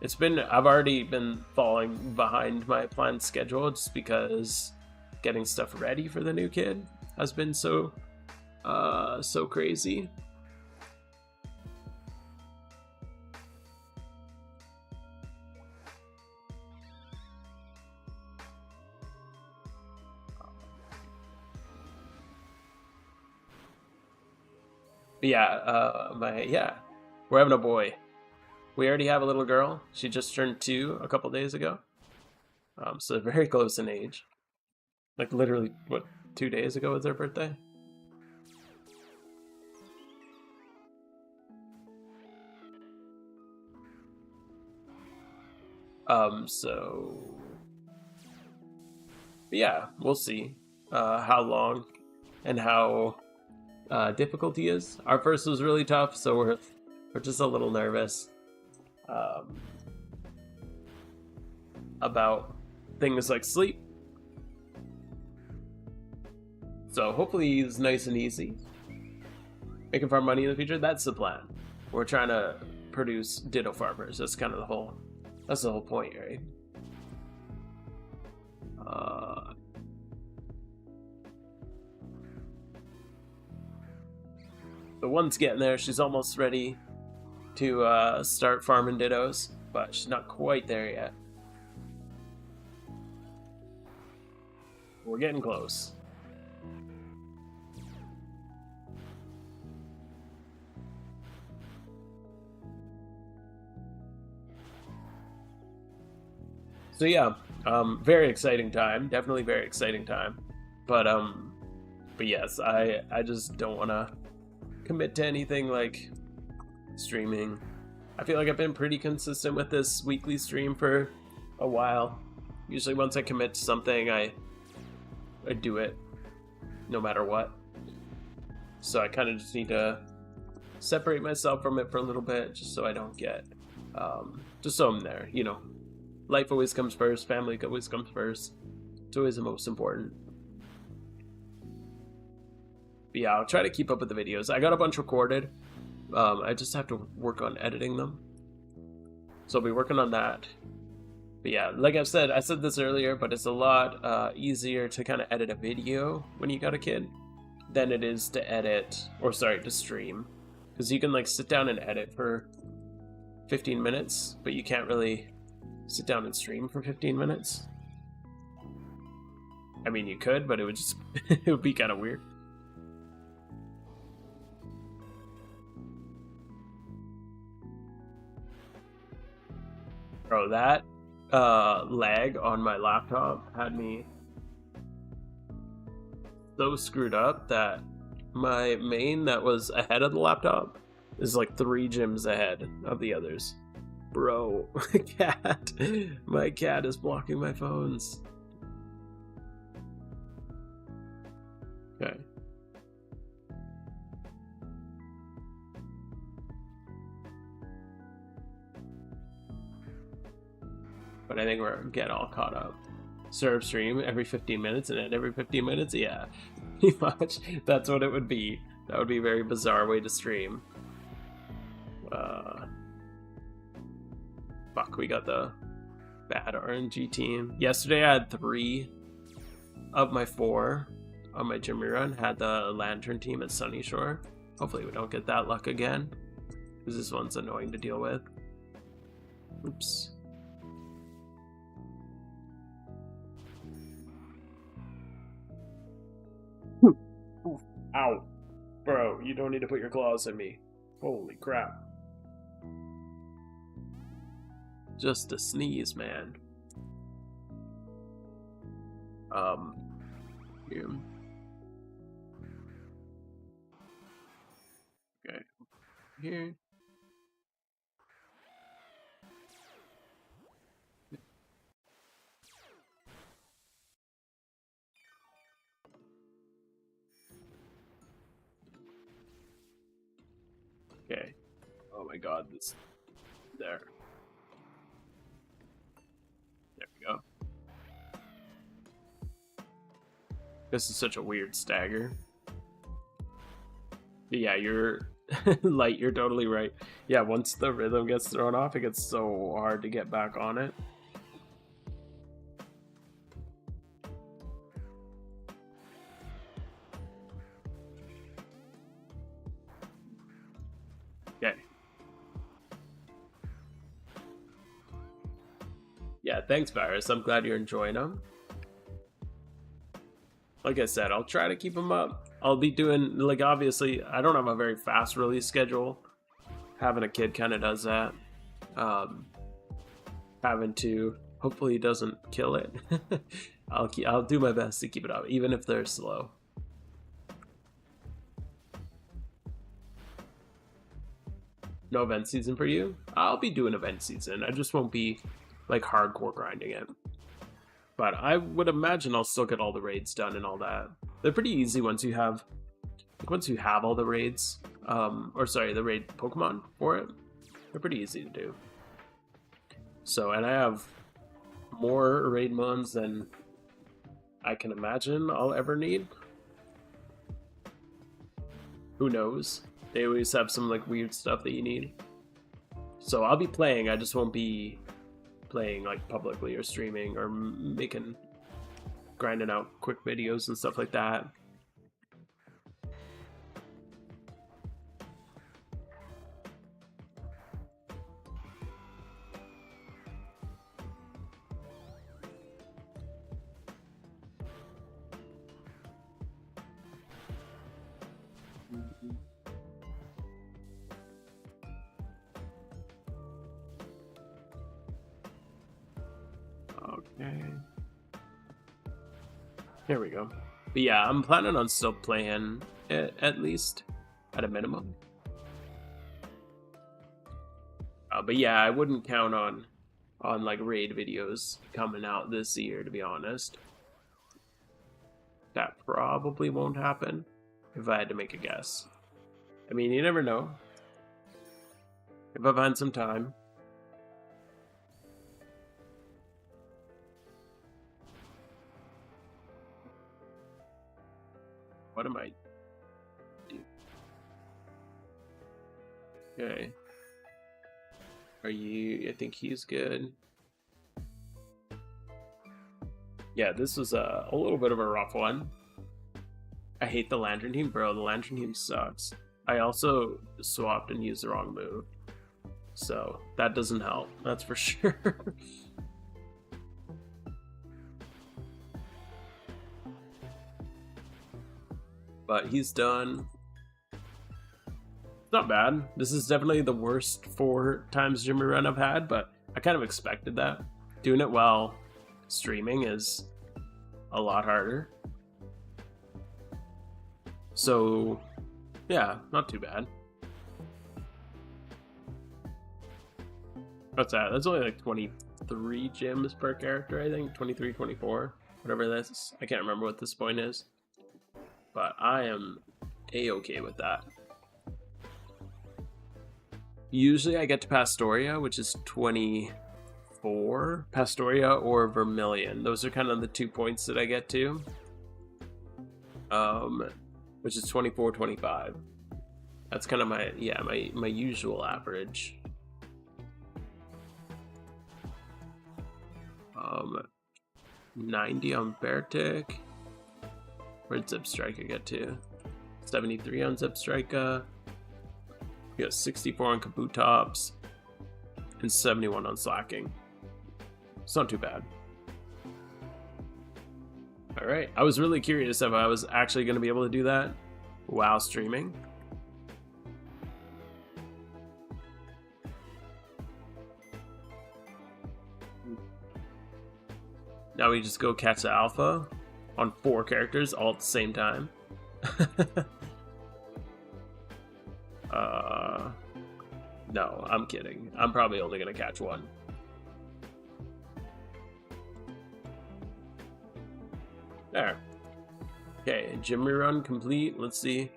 I've already been falling behind my planned schedule just because getting stuff ready for the new kid has been so crazy. But yeah, we're having a boy. We already have a little girl. She just turned 2 a couple days ago. So they're very close in age. Like literally, what, 2 days ago was their birthday? So... But yeah, we'll see. how long and how difficult he is. Our first was really tough, so we're just a little nervous about things like sleep. So hopefully he's nice and easy. Making farm money in the future, that's the plan. We're trying to produce ditto farmers. That's kind of the whole point, right? The one's getting there. She's almost ready to start farming dittos, but she's not quite there yet. We're getting close. So yeah, very exciting time. Definitely very exciting time. But yes, I just don't want to commit to anything like streaming. I feel like I've been pretty consistent with this weekly stream for a while. Usually once I commit to something, I do it no matter what. So I kind of just need to separate myself from it for a little bit, just so I don't get, just so I'm there, you know. Life always comes first, family always comes first. It's always the most important. But yeah, I'll try to keep up with the videos. I got a bunch recorded. I just have to work on editing them. So I'll be working on that. But yeah, like I said this earlier, but it's a lot easier to kind of edit a video when you got a kid than it is to stream. Because you can like sit down and edit for 15 minutes, but you can't really sit down and stream for 15 minutes. I mean, you could, but it would just it would be kind of weird. Bro, that lag on my laptop had me so screwed up that my main that was ahead of the laptop is like 3 gyms ahead of the others. Bro, my cat is blocking my phones. Okay. But I think we're getting all caught up. Serve stream every 15 minutes and then every 15 minutes? Yeah, pretty much. That's what it would be. That would be a very bizarre way to stream. Fuck, we got the bad RNG team. Yesterday I had 3 of my 4 on my gym rerun. Had the Lantern team at Sunny Shore. Hopefully we don't get that luck again, because this one's annoying to deal with. Oops. Ow. Bro, you don't need to put your claws in me. Holy crap. Just a sneeze, man. Here. Okay. Here. Okay. Oh my god, this... There. There we go. This is such a weird stagger. But yeah, you're... Light, you're totally right. Yeah, once the rhythm gets thrown off, it gets so hard to get back on it. Okay. Yeah, thanks, Virus. I'm glad you're enjoying them. Like I said, I'll try to keep them up. I'll be doing, like, obviously, I don't have a very fast release schedule. Having a kid kind of does that. Having to, hopefully he doesn't kill it. I'll do my best to keep it up, even if they're slow. No event season for you? I'll be doing event season. I just won't be like hardcore grinding it. But I would imagine I'll still get all the raids done and all that. They're pretty easy once you have all the raids, or sorry, the raid Pokemon for it. They're pretty easy to do. So, and I have more raid mons than I can imagine I'll ever need. Who knows? They always have some like weird stuff that you need. So I'll be playing, I just won't be playing like publicly or streaming or grinding out quick videos and stuff like that. Okay. Here we go. But yeah, I'm planning on still playing it, at least, at a minimum. But yeah, I wouldn't count on like raid videos coming out this year, to be honest. That probably won't happen if I had to make a guess. I mean, you never know. If I find some time. What am I doing? Okay. Are you... I think he's good. Yeah, this was a little bit of a rough one. I hate the Lantern team, bro. The Lantern team sucks. I also swapped and used the wrong move. So, that doesn't help. That's for sure. But he's done. It's not bad. This is definitely the worst 4 times Jimmy run I've had, but I kind of expected that. Doing it while streaming is a lot harder. So, yeah, not too bad. What's that? That's only like 23 gems per character, I think. 23, 24, whatever this is. I can't remember what this point is. But I am a-okay with that. Usually I get to Pastoria, which is 24. Pastoria or Vermilion. Those are kind of the 2 points that I get to. Which is 24, 25. That's kind of my usual average. 90 on Beartick. Where'd Zipstrika get to? 73 on Zipstrika. We got 64 on Kabutops. And 71 on Slacking. It's not too bad. Alright, I was really curious if I was actually going to be able to do that while streaming. Now we just go catch the alpha on 4 characters all at the same time. No, I'm kidding. I'm probably only gonna catch 1. There. Okay, gym rerun complete. Let's see.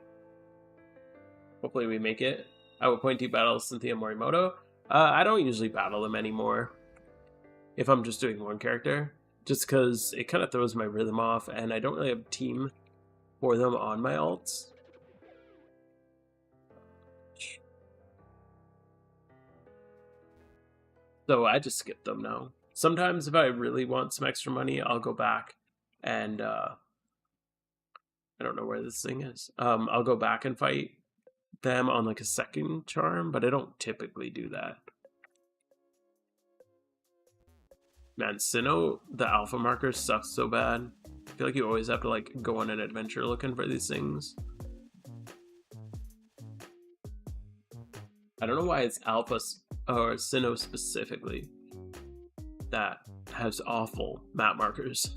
Hopefully we make it. I will point to battle Cynthia Morimoto. I don't usually battle them anymore if I'm just doing 1 character. Just because it kind of throws my rhythm off, and I don't really have a team for them on my alts. So I just skip them now. Sometimes if I really want some extra money, I'll go back and, I don't know where this thing is. I'll go back and fight them on like a second charm, but I don't typically do that. Man, Sinnoh, the alpha marker sucks so bad. I feel like you always have to like go on an adventure looking for these things. I don't know why it's alpha or Sinnoh specifically that has awful map markers.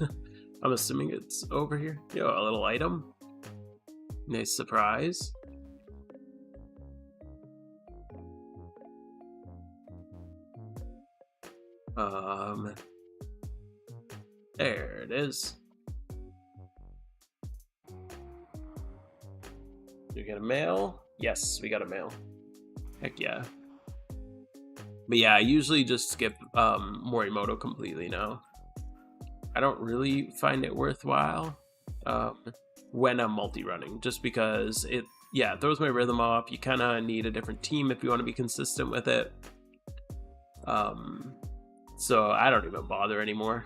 I'm assuming it's over here. Yo, a little item. Nice surprise. There it is. Do we get a mail? Yes, we got a mail. Heck yeah. But yeah, I usually just skip Morimoto completely now. I don't really find it worthwhile when I'm multi-running, just because it throws my rhythm off. You kind of need a different team if you want to be consistent with it. So I don't even bother anymore.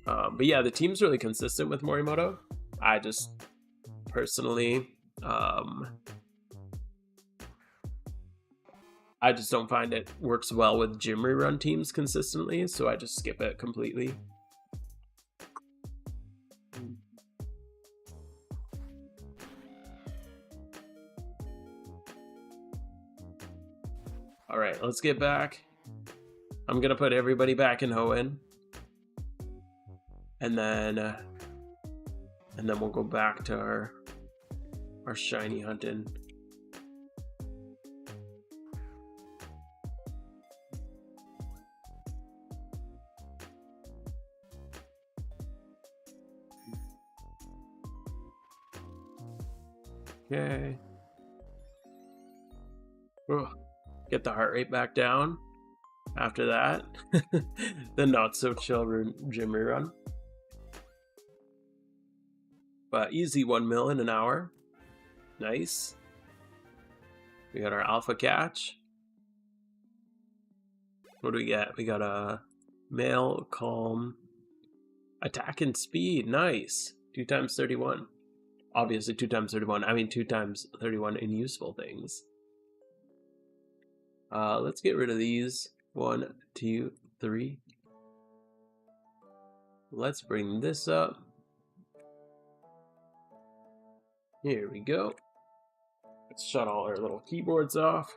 But yeah, the team's really consistent with Morimoto. I just personally, I just don't find it works well with gym rerun teams consistently, so I just skip it completely. All right, let's get back. I'm gonna put everybody back in Hoenn, and then we'll go back to our shiny hunting. Okay. Ugh. Get the heart rate back down. After that, the not so chill gym rerun. But easy 1 mil in an hour. Nice. We got our alpha catch. What do we get? We got a male, calm, attack and speed. Nice. 2 times 31. Obviously 2 times 31. I mean 2 times 31 in useful things. Let's get rid of these. 1, 2, 3. Let's bring this up. Here we go. Let's shut all our little keyboards off.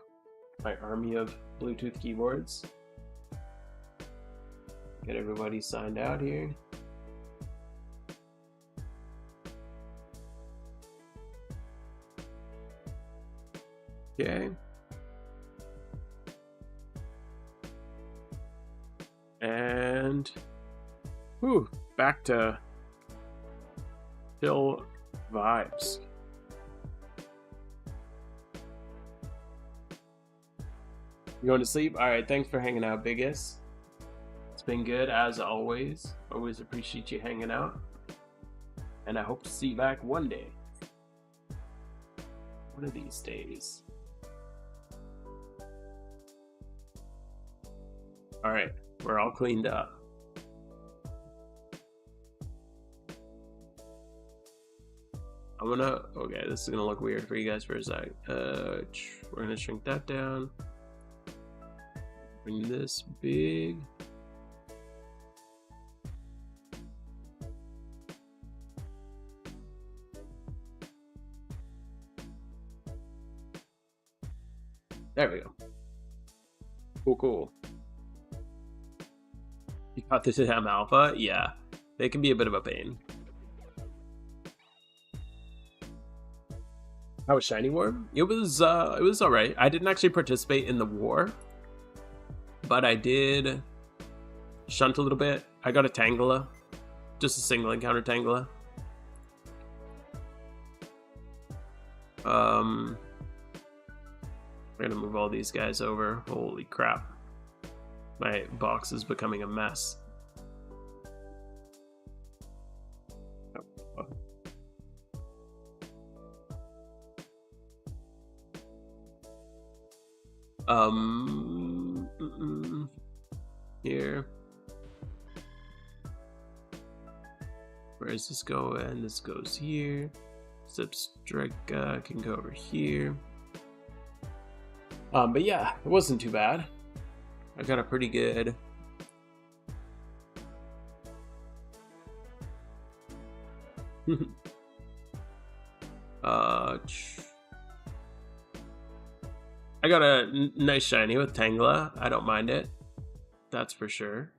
My army of Bluetooth keyboards. Get everybody signed out here. Okay. And whew, back to chill vibes. You going to sleep? All right, thanks for hanging out, Biggest. It's been good as always. Always appreciate you hanging out. And I hope to see you back one day. One of these days. All right, we're all cleaned up. Okay, this is gonna look weird for you guys for a sec. We're gonna shrink that down. Bring this big. There we go. Cool. You got the damn alpha? Yeah, they can be a bit of a pain. How was Shiny War? It was alright. I didn't actually participate in the war, but I did shunt a little bit. I got a Tangela, just a single encounter Tangela. I'm gonna move all these guys over. Holy crap. My box is becoming a mess. Here. Where is this going? This goes here. Substrika can go over here. But yeah, it wasn't too bad. I got a pretty good I got a nice shiny with Tangela. I don't mind it. That's for sure.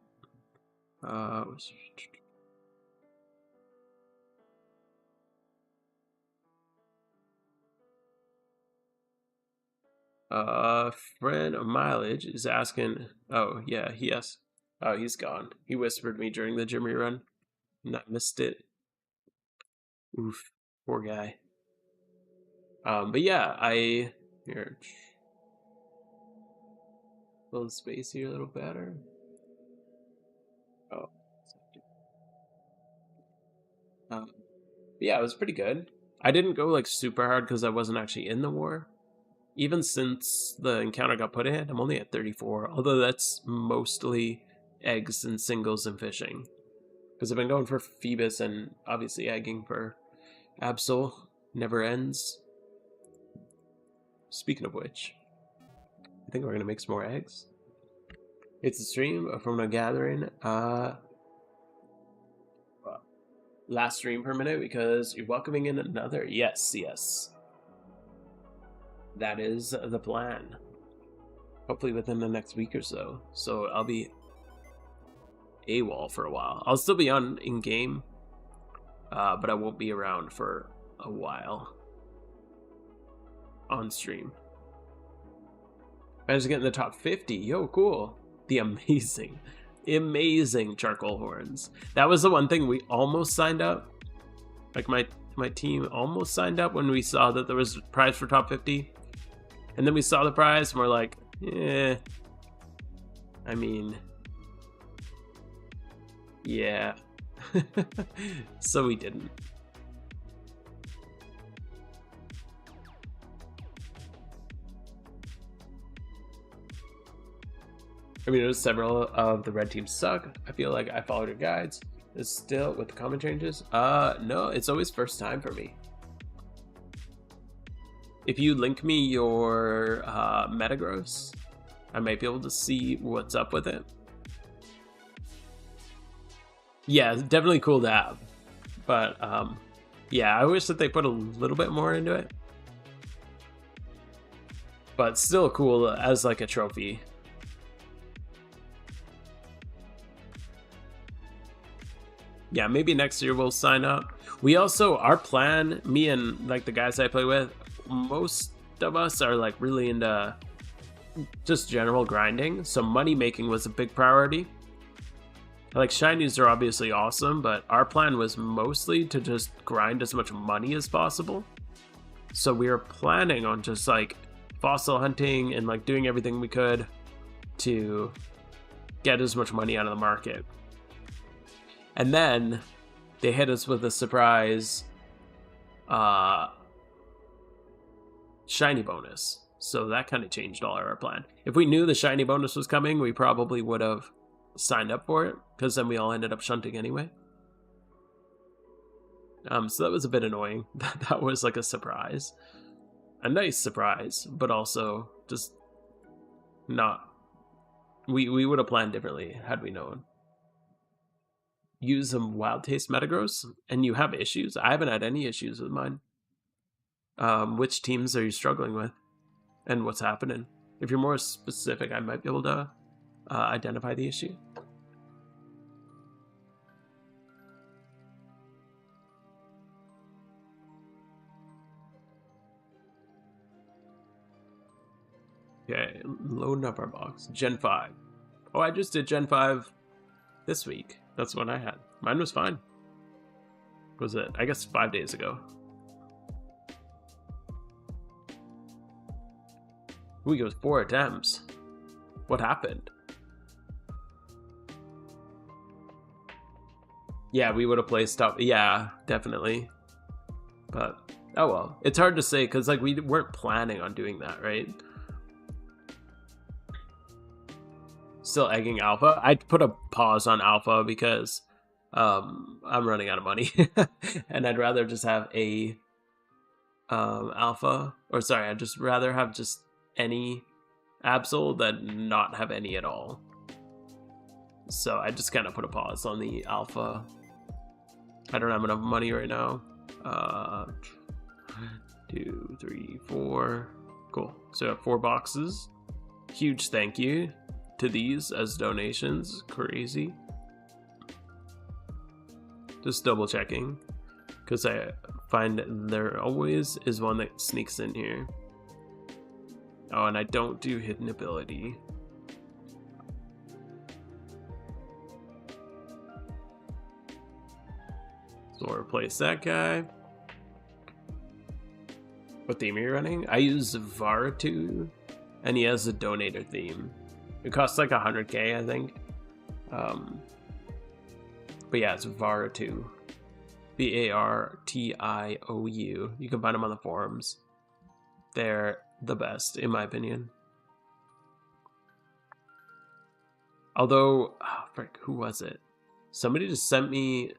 Friend of mileage is asking. Oh yeah, yes. Oh, he's gone. He whispered me during the gym rerun, and I missed it. Oof, poor guy. But yeah, I here fill the space here a little better. Oh, yeah, it was pretty good. I didn't go like super hard because I wasn't actually in the war. Even since the encounter got put in, I'm only at 34, although that's mostly eggs and singles and fishing. Because I've been going for Feebas and obviously egging for Absol. Never ends. Speaking of which, I think we're gonna make some more eggs. It's a stream from a gathering. Last stream per minute because you're welcoming in another. Yes, yes. That is the plan. Hopefully within the next week or so. So I'll be AWOL for a while. I'll still be on in game, but I won't be around for a while on stream. I was getting the top 50. Yo, cool. The amazing charcoal horns. That was the one thing we almost signed up. Like my team almost signed up when we saw that there was a prize for top 50. And then we saw the prize and we're like, eh. I mean, yeah. So we didn't. I mean, there's several of the red teams suck. I feel like I followed your guides. Is still with the comment changes? No, it's always first time for me. If you link me your Metagross, I might be able to see what's up with it. Yeah, it's definitely cool to have. But yeah, I wish that they put a little bit more into it. But still cool as like a trophy. Yeah, maybe next year we'll sign up. We also, our plan, me and like the guys I play with, most of us are like really into just general grinding. So money making was a big priority. Like shinies are obviously awesome, but our plan was mostly to just grind as much money as possible. So we were planning on just like fossil hunting and like doing everything we could to get as much money out of the market. And then they hit us with a surprise shiny bonus. So that kind of changed all our plan. If we knew the shiny bonus was coming, we probably would have signed up for it, because then we all ended up shunting anyway. So that was a bit annoying. That was like a surprise. A nice surprise, but also just not... We would have planned differently had we known. Use some Wild Taste Metagross, and you have issues? I haven't had any issues with mine. Which teams are you struggling with? And what's happening? If you're more specific, I might be able to identify the issue. Okay, loading up our box. Gen 5. Oh, I just did Gen 5 this week. That's what I had. Mine was fine. Was it? I guess 5 days ago. We goes 4 attempts. What happened? Yeah, we would have placed up. Yeah, definitely. But oh well. It's hard to say because like we weren't planning on doing that, right? Still egging alpha. I'd put a pause on alpha because I'm running out of money. And I'd rather just have a alpha. Or sorry, I'd just rather have just any Absol than not have any at all. So I just kind of put a pause on the alpha. I don't have enough money right now. 2, 3, 4. Cool. So I have 4 boxes. Huge thank you to these as donations. Crazy. Just double checking, because I find there always is one that sneaks in here. Oh, and I don't do hidden ability. So we'll replace that guy. What theme are you running? I use Varatu, and he has a donator theme. It costs like 100k, I think. But yeah, it's Varatu. Vartiu. You can find them on the forums. They're the best, in my opinion. Although, oh, frick, who was it? Somebody just sent me...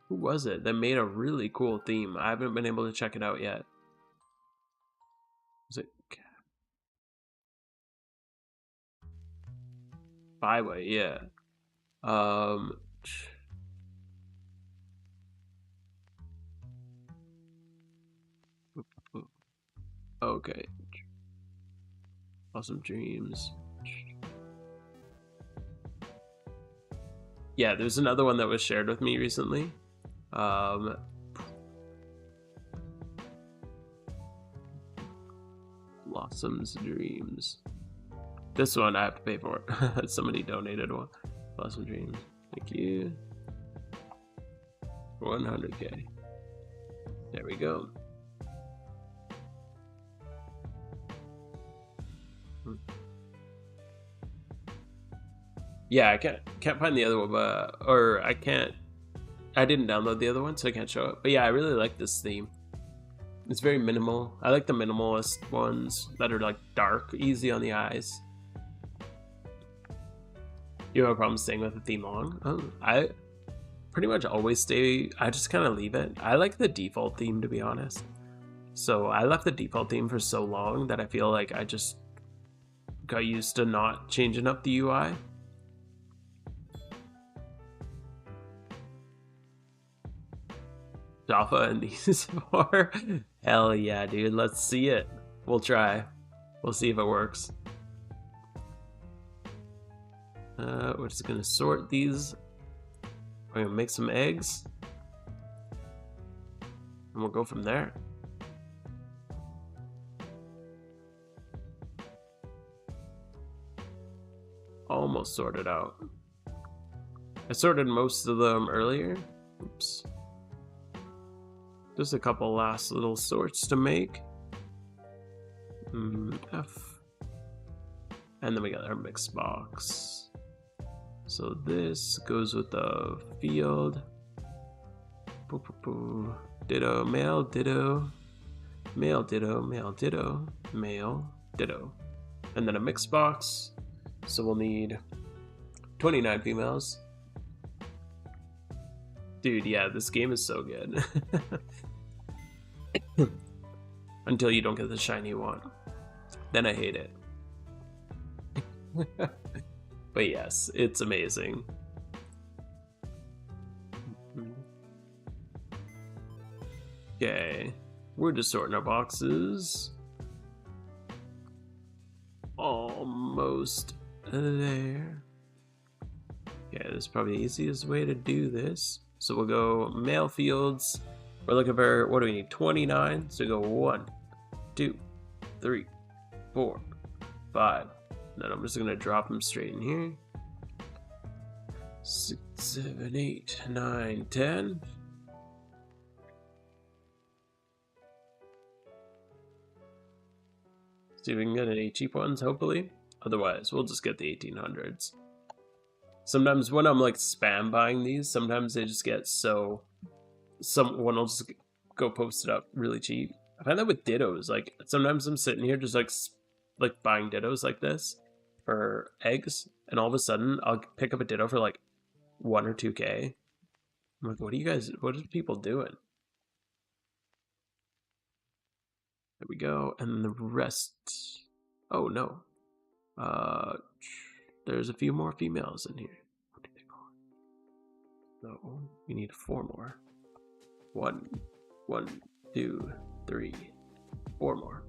Who was it that made a really cool theme? I haven't been able to check it out yet. Was it... Byway, yeah. Okay. Awesome Dreams. Yeah, there's another one that was shared with me recently. Blossom's Dreams. This one I have to pay for. Somebody donated one. Blossom Dreams. Thank you. 100k. There we go. Yeah, I can't find the other one, or I didn't download the other one, so I can't show it. But yeah, I really like this theme. It's very minimal. I like the minimalist ones that are like dark, easy on the eyes. You have a problem staying with the theme long? Oh, I pretty much always I just kind of leave it. I like the default theme, to be honest. So I left the default theme for so long that I feel like I just got used to not changing up the UI. Java and these four? Hell yeah, dude. Let's see it. We'll try. We'll see if it works. We're just gonna sort these. We're gonna make some eggs. And we'll go from there. Almost sorted out. I sorted most of them earlier. Oops. Just a couple last little sorts to make. F. And then we got our mix box. So this goes with the field. Ditto, male, ditto. Male, ditto, male, ditto. Male, ditto. And then a mix box. So we'll need 29 females. Dude, yeah, this game is so good. Until you don't get the shiny you want. Then I hate it. But yes, it's amazing. Okay, we're just sorting our boxes. Almost there. Okay, this is probably the easiest way to do this. So we'll go male fields. We're looking for, what do we need? 29. So we go 1, 2, 3, 4, 5. Then I'm just gonna drop them straight in here. 6, 7, 8, 9, 10. See if we can get any cheap ones, hopefully. Otherwise, we'll just get the 1800s. Sometimes when I'm like spam buying these, sometimes they just get so... Someone will just go post it up really cheap. I find that with dittos. Like, sometimes I'm sitting here just like buying dittos like this for eggs, and all of a sudden I'll pick up a ditto for like 1 or 2k. I'm like, what are people doing? There we go. And the rest, oh no, there's a few more females in here. What do they call it? So we need 4 more. 1, 2, 3, 4 more.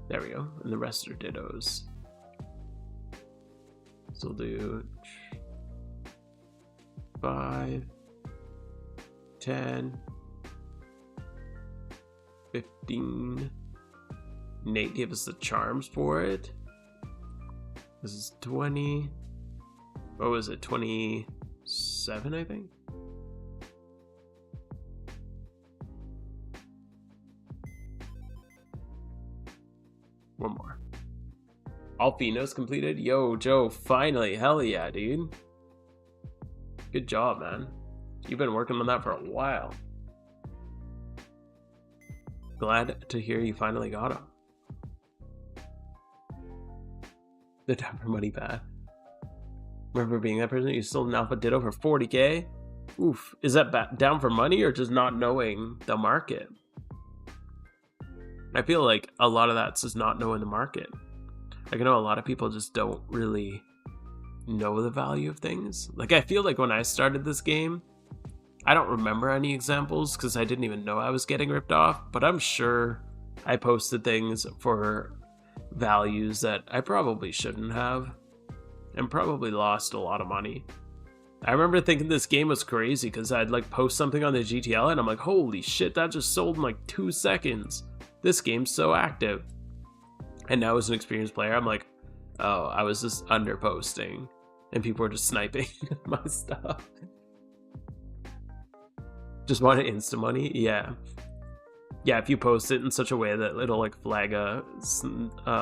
There we go. And the rest are dittos. So we'll do 5, 10, 15. Nate gave us the charms for it. This is 20. What was it? 27, I think. One more. All Finos completed? Yo, Joe, finally. Hell yeah, dude. Good job, man. You've been working on that for a while. Glad to hear you finally got him. The time for money bad. Remember being that person? You sold an Alpha Ditto for 40k? Oof. Is that down for money or just not knowing the market? I feel like a lot of that's just not knowing the market. Like, I know a lot of people just don't really know the value of things. Like, I feel like when I started this game, I don't remember any examples because I didn't even know I was getting ripped off, but I'm sure I posted things for values that I probably shouldn't have and probably lost a lot of money. I remember thinking this game was crazy because I'd like post something on the GTL and I'm like, holy shit, that just sold in like 2 seconds. This game's so active. And now as an experienced player, I'm like, oh, I was just underposting and people were just sniping my stuff. Just wanted instant money? Yeah. Yeah, if you post it in such a way that it'll like flag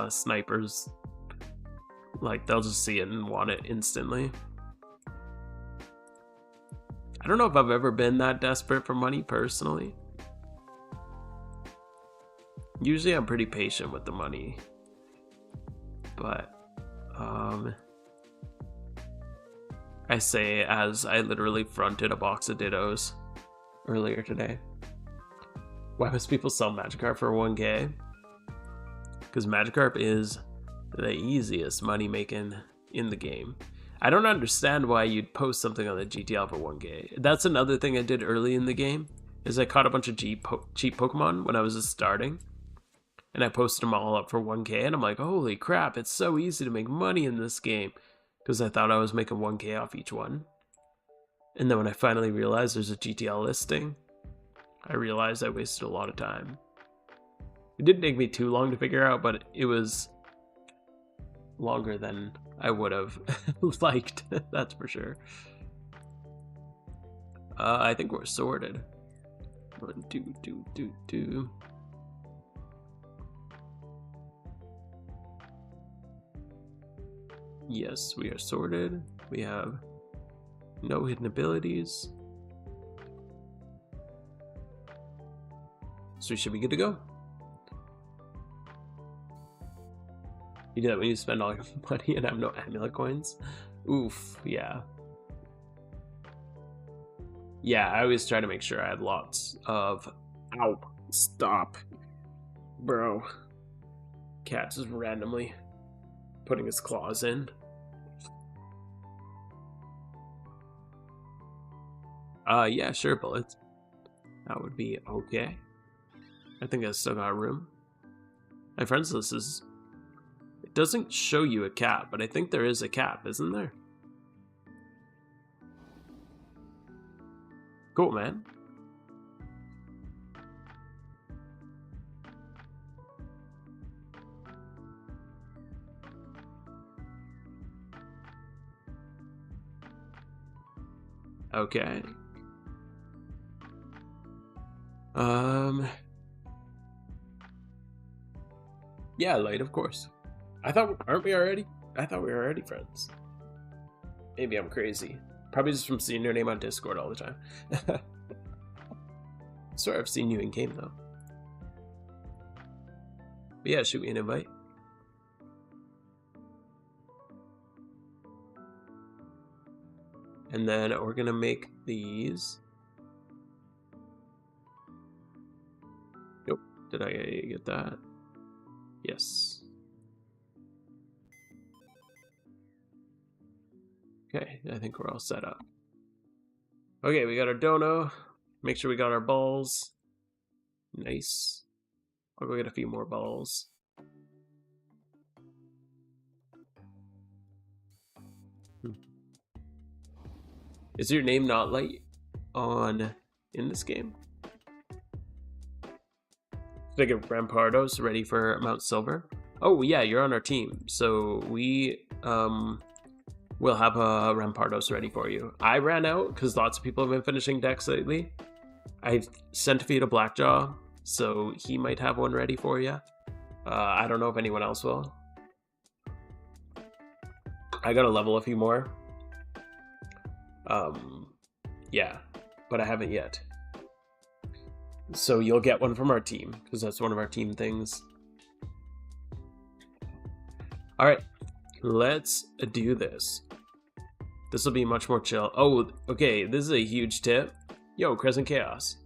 snipers, like they'll just see it and want it instantly. I don't know if I've ever been that desperate for money personally. Usually I'm pretty patient with the money. But I say as I literally fronted a box of Dittos earlier today. Why must people sell Magikarp for 1k? Because Magikarp is the easiest money making in the game. I don't understand why you'd post something on the GTL for 1k. That's another thing I did early in the game, is I caught a bunch of cheap Pokemon when I was just starting. And I posted them all up for 1k, and I'm like, holy crap, it's so easy to make money in this game. Because I thought I was making 1k off each one. And then when I finally realized there's a GTL listing, I realized I wasted a lot of time. It didn't take me too long to figure out, but it was longer than I would have liked, that's for sure. I think we're sorted. 1, 2, 2. Yes, we are sorted. We have no hidden abilities. So we should be good to go. You do that when you spend all your money and have no amulet coins? Oof, yeah. Yeah, I always try to make sure I had lots of... Ow, stop. Bro. Cat's just randomly putting his claws in. Yeah, sure, bullets. That would be okay. I think I still got room. My friends list is... It doesn't show you a cap, but I think there is a cap, isn't there? Cool, man. Okay. Yeah, light, of course. Aren't we already? I thought we were already friends. Maybe I'm crazy. Probably just from seeing your name on Discord all the time. I swear I've seen you in game though. But yeah, shoot me an invite. And then we're gonna make these. Nope, did I get that? Yes. Okay, I think we're all set up. Okay, we got our dono. Make sure we got our balls. Nice. I'll go get a few more balls. Is your name not light on in this game. Should I get Rampardos ready for Mount Silver? Oh yeah, you're on our team, so we will have a Rampardos ready for you. I ran out because lots of people have been finishing decks lately. I sent a few to Blackjaw, so he might have one ready for you. I don't know if anyone else will. I gotta level a few more. Yeah, but I haven't yet. So you'll get one from our team, because that's one of our team things. Alright, let's do this. This will be much more chill. Oh, okay, this is a huge tip. Yo, Crescent Chaos.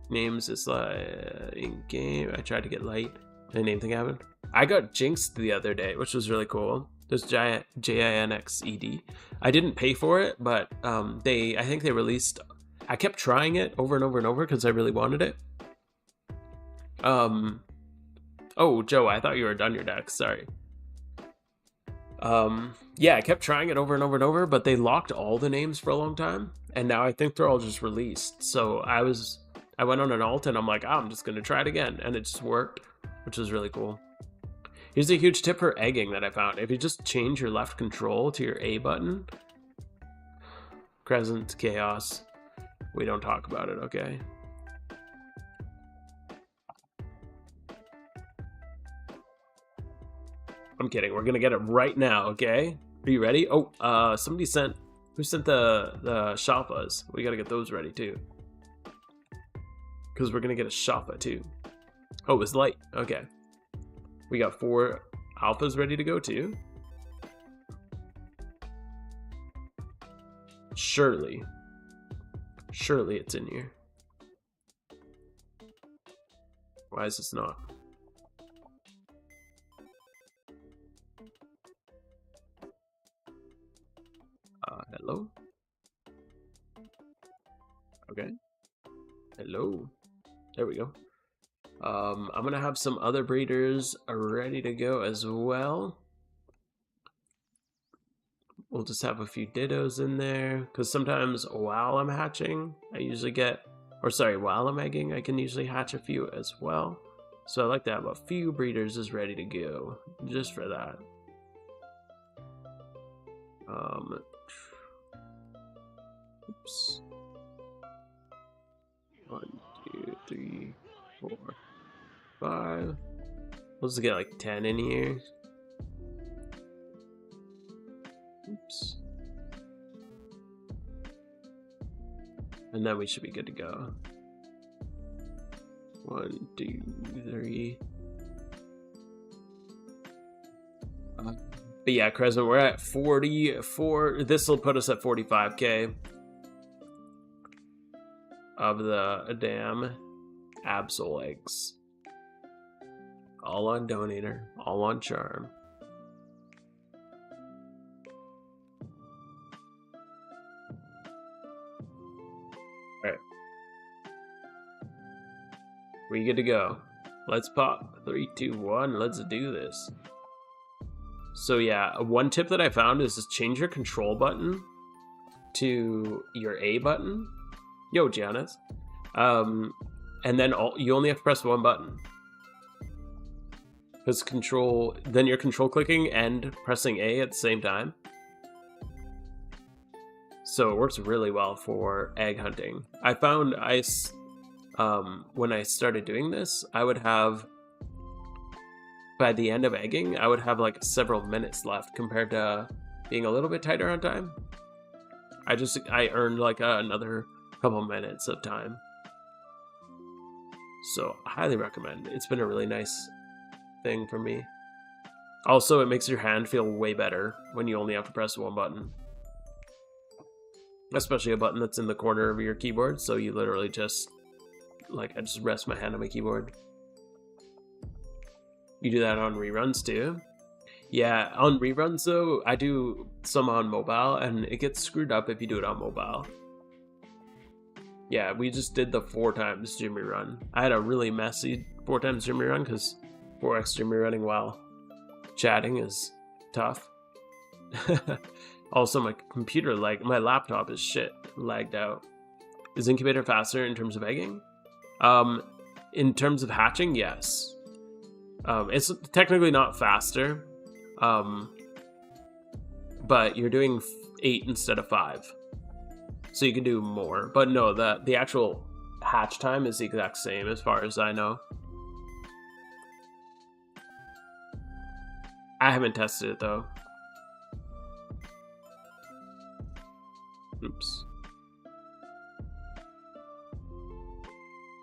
Names is like in game. I tried to get light. Any name thing happened? I got jinxed the other day, which was really cool. There's JINXED. I didn't pay for it, but I think they released. I kept trying it over and over and over because I really wanted it. Oh, Joe, I thought you were done your deck. Sorry. Yeah, I kept trying it over and over and over, but they locked all the names for a long time, and now I think they're all just released. So I went on an alt, and I'm like, I'm just gonna try it again, and it just worked, which is really cool. Here's a huge tip for egging that I found. If you just change your left control to your A button, Crescent Chaos, we don't talk about it, okay? I'm kidding. We're gonna get it right now, okay? Are you ready? Oh, somebody sent. Who sent the Shalpas? We gotta get those ready too, because we're gonna get a Shalpa too. Oh, it's light. Okay. We got 4 alphas ready to go too. Surely it's in here. Why is this not? Hello? Okay. Hello. There we go. I'm gonna have some other breeders ready to go as well. We'll just have a few dittos in there, because sometimes while I'm hatching, while I'm egging, I can usually hatch a few as well. So I like to have a few breeders is ready to go, just for that. Oops. 1, 2, 3, 4, 5. Let's get like 10 in here. Oops. And then we should be good to go. 1, 2, 3. But yeah, Crescent, we're at 44. This will put us at 45k of the damn Absol eggs. All on Donator, all on Charm. Alright. We good to go. Let's pop. 3, 2, 1. Let's do this. So yeah, one tip that I found is just change your control button to your A button. Yo, Giannis. And then you only have to press one button. Because then you're control clicking and pressing A at the same time. So it works really well for egg hunting. I found when I started doing this, I would have, by the end of egging, I would have like several minutes left compared to being a little bit tighter on time. I earned like another couple minutes of time. So I highly recommend. It's been a really nice thing for me. Also, it makes your hand feel way better when you only have to press one button. Especially a button that's in the corner of your keyboard, so you literally just, I just rest my hand on my keyboard. You do that on reruns too? Yeah, on reruns though, I do some on mobile, and it gets screwed up if you do it on mobile. Yeah, we just did the 4 times Jimmy run. I had a really messy 4 times Jimmy run, because 4x Jimmy running while chatting is tough. Also, my computer, like my laptop is shit, lagged out. Is incubator faster in terms of egging? In terms of hatching, yes. It's technically not faster, but you're doing 8 instead of 5, so you can do more. But no, the actual hatch time is the exact same as far as I know. I haven't tested it though. Oops.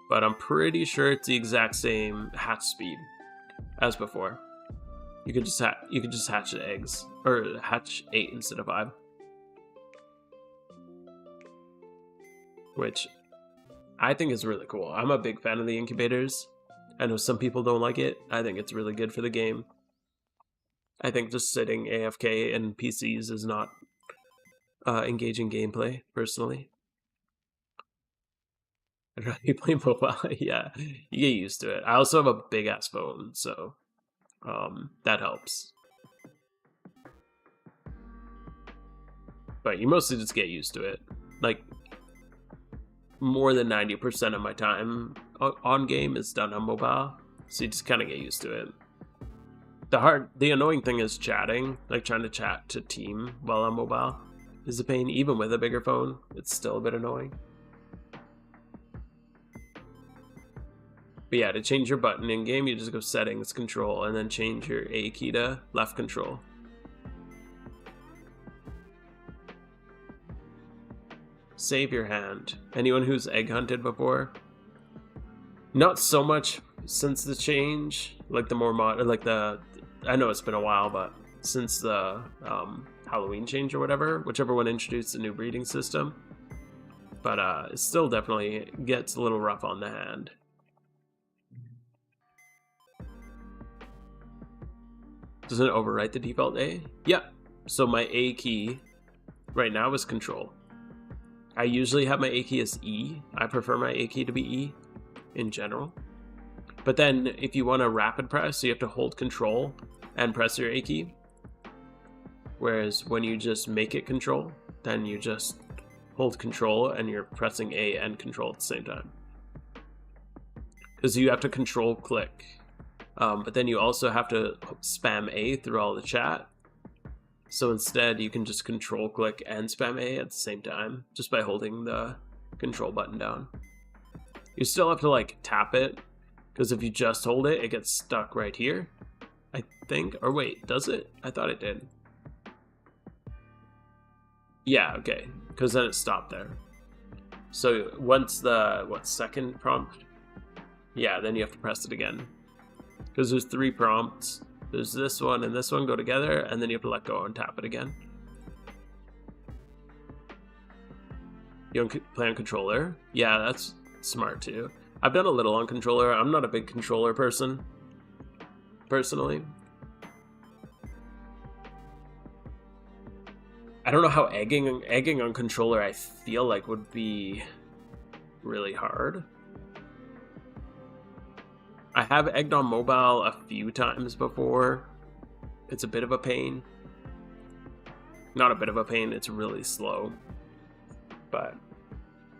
But I'm pretty sure it's the exact same hatch speed as before. You could just hatch the eggs, or hatch 8 instead of 5. Which I think is really cool. I'm a big fan of the incubators. I know some people don't like it. I think it's really good for the game. I think just sitting AFK in PCs is not engaging gameplay, personally. I'd rather be playing mobile. Yeah, you get used to it. I also have a big ass phone, so that helps. But you mostly just get used to it. Like, more than 90% of my time on game is done on mobile, so you just kind of get used to it. The annoying thing is chatting, like trying to chat to team while on mobile is a pain. Even with a bigger phone, it's still a bit annoying. But yeah, to change your button in game, you just go settings, control, and then change your A key to left control. Save your hand. Anyone who's egg hunted before? Not so much since the change, like the more I know it's been a while, but since the Halloween change or whatever, whichever one introduced the new breeding system. But it still definitely gets a little rough on the hand. Doesn't it overwrite the default A? Yeah. So my A key right now is control. I usually have my A key as E. I prefer my A key to be E in general. But then if you want to rapid press, you have to hold control and press your A key. Whereas when you just make it control, then you just hold control and you're pressing A and control at the same time. Because you have to control click. But then you also have to spam A through all the chat. So instead, you can just control click and spam A at the same time, just by holding the control button down. You still have to like tap it, because if you just hold it, it gets stuck right here, I think. Or wait, does it? I thought it did. Yeah, okay, because then it stopped there. So once the, second prompt? Yeah, then you have to press it again. Because there's 3 prompts. There's this one and this one go together, and then you have to let go and tap it again. You don't play on controller? Yeah, that's smart too. I've done a little on controller. I'm not a big controller person, personally. I don't know how egging on controller I feel like would be really hard. I have egged on mobile a few times before. It's a bit of a pain. Not a bit of a pain, it's really slow. But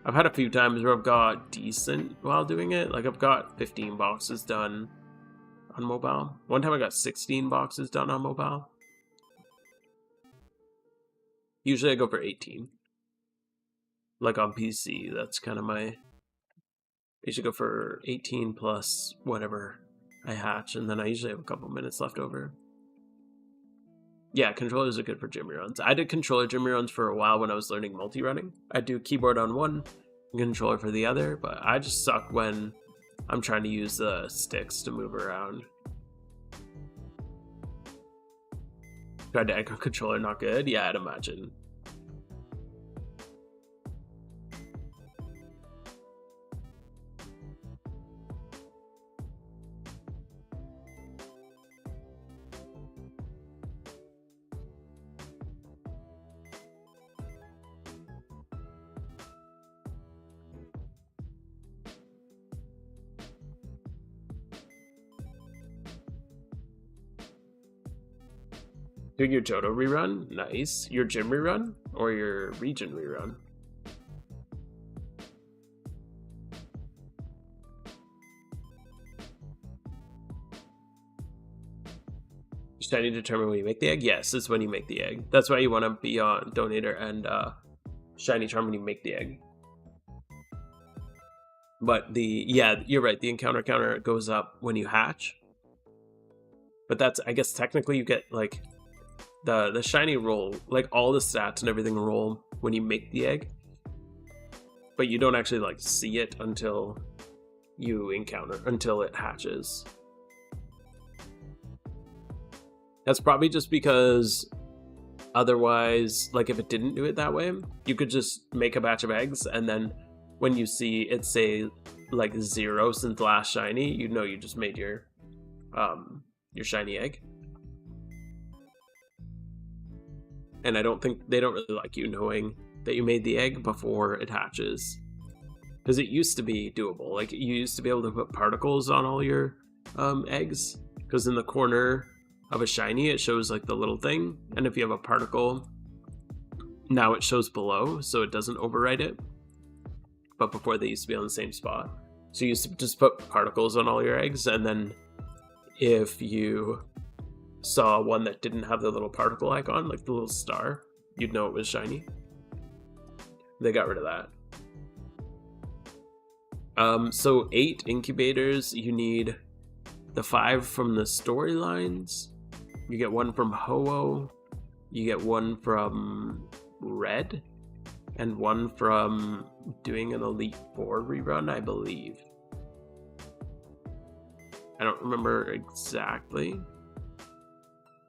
I've had a few times where I've got decent while doing it. Like I've got 15 boxes done on mobile. One time I got 16 boxes done on mobile. Usually I go for 18. Like on PC, that's kind of my... I should go for 18 plus whatever I hatch, and then I usually have a couple minutes left over. Yeah, controllers are good for gym runs. I did controller gym runs for a while when I was learning multi-running. I do keyboard on one and controller for the other, but I just suck when I'm trying to use the sticks to move around. Tried to egg on controller, not good? Yeah, I'd imagine. Doing your Johto rerun? Nice. Your gym rerun? Or your region rerun? Shiny determine when you make the egg? Yes, it's when you make the egg. That's why you want to be on Donator and Shiny Charm when you make the egg. But yeah, you're right. The encounter counter goes up when you hatch. But that's, I guess technically you get like the shiny roll, like all the stats and everything roll when you make the egg. But you don't actually like see it until you encounter, until it hatches. That's probably just because otherwise, like if it didn't do it that way, you could just make a batch of eggs and then when you see it say like 0 since last shiny, you know you just made your shiny egg. And I don't think they don't really like you knowing that you made the egg before it hatches. Because it used to be doable. Like you used to be able to put particles on all your eggs. Because in the corner of a shiny, it shows like the little thing. And if you have a particle, now it shows below, so it doesn't overwrite it. But before they used to be on the same spot. So you used to just put particles on all your eggs, and then if you saw one that didn't have the little particle icon, like the little star, you'd know it was shiny. They got rid of that. So 8 incubators, you need the 5 from the storylines. You get 1 from Ho-Oh. You get 1 from Red. And 1 from doing an Elite Four rerun, I believe. I don't remember exactly,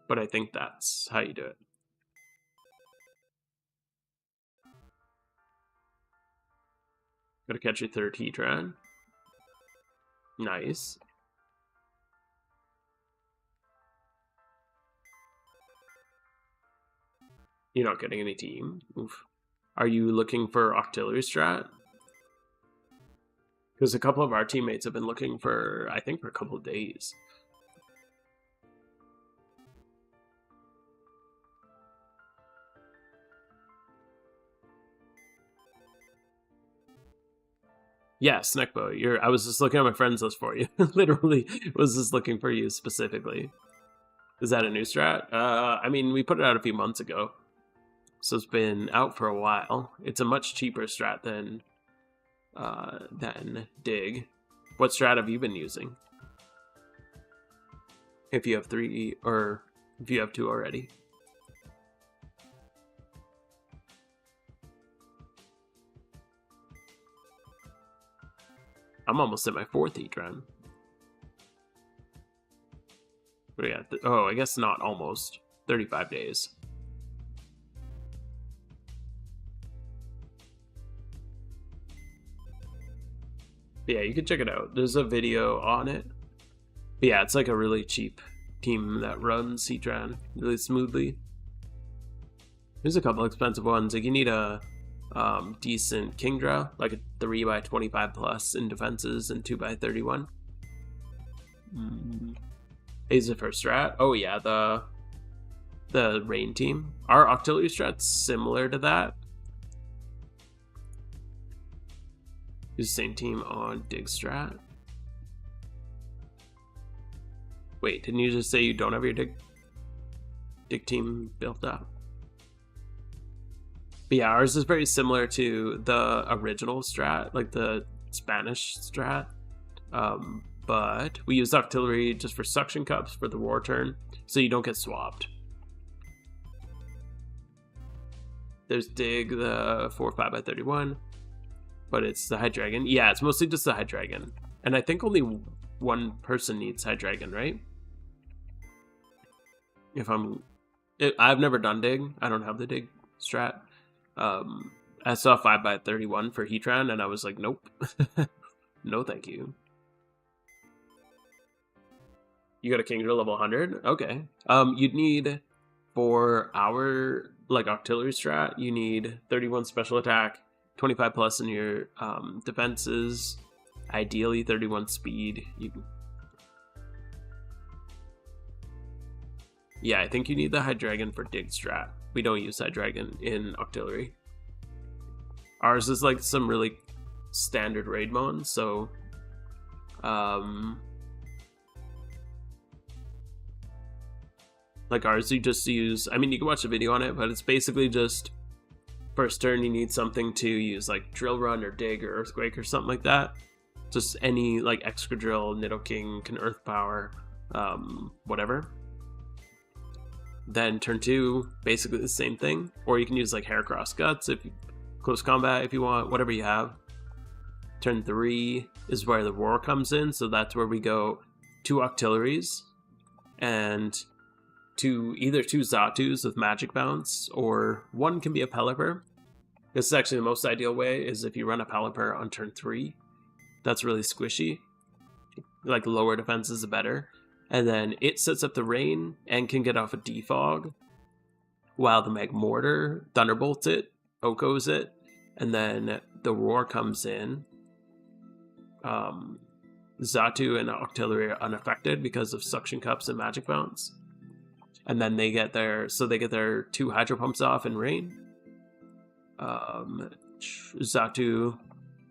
but I think that's how you do it. Gotta catch your 3rd Heatran. Nice. You're not getting any team. Oof. Are you looking for Octillery strat? Because a couple of our teammates have been looking for, I think, for a couple of days. Yeah, Snackbo, I was just looking at my friends list for you. Literally was just looking for you specifically. Is that a new strat? I mean, we put it out a few months ago. So it's been out for a while. It's a much cheaper strat than Dig. What strat have you been using? If you have 3, or if you have 2 already. I'm almost at my 4th Heatran. But yeah, oh, I guess not almost. 35 days. But yeah, you can check it out. There's a video on it. But yeah, it's like a really cheap team that runs Heatran really smoothly. There's a couple expensive ones. Like you need a decent Kingdra, like a 3x25 plus in defenses and 2x31. Is the first strat? Oh yeah, the rain team. Our Octillery strat's similar to that. Use the same team on Dig strat. Wait, didn't you just say you don't have your Dig team built up? But yeah, ours is very similar to the original strat, like the Spanish strat. But we use Octillery just for suction cups for the war turn, so you don't get swapped. There's Dig, the 4/5x31, but it's the Hydreigon. Yeah, it's mostly just the Hydreigon. And I think only one person needs Hydreigon, right? I've never done Dig. I don't have the Dig strat. I saw 5x31 for Heatran, and I was like, nope. No, thank you. You got a Kingdra level 100? Okay. You'd need, for our, like, Octillery strat, you need 31 special attack, 25 plus in your defenses, ideally 31 speed. Yeah, I think you need the Hydreigon for dig strat. We don't use Hydreigon in Octillery. Ours is like some really standard raid mon, so like ours you just use, I mean you can watch a video on it, but it's basically just first turn you need something to use like Drill Run or Dig or Earthquake or something like that. Just any like extra drill, Nidoking can Earth Power, whatever. Then turn 2, basically the same thing. Or you can use like Heracross Guts if you, close combat if you want, whatever you have. Turn 3 is where the Roar comes in, so that's where we go 2 Octilleries and either 2 Zatus with Magic Bounce, or 1 can be a Pelipper. This is actually the most ideal way, is if you run a Pelipper on turn 3. That's really squishy. Like lower defense is better. And then it sets up the rain and can get off a defog, while the Magmortar Thunderbolts it, Okos it, and then the Roar comes in. Zatu and Octillery are unaffected because of Suction Cups and Magic Bounce. And then they get their 2 Hydro Pumps off in rain. Zatu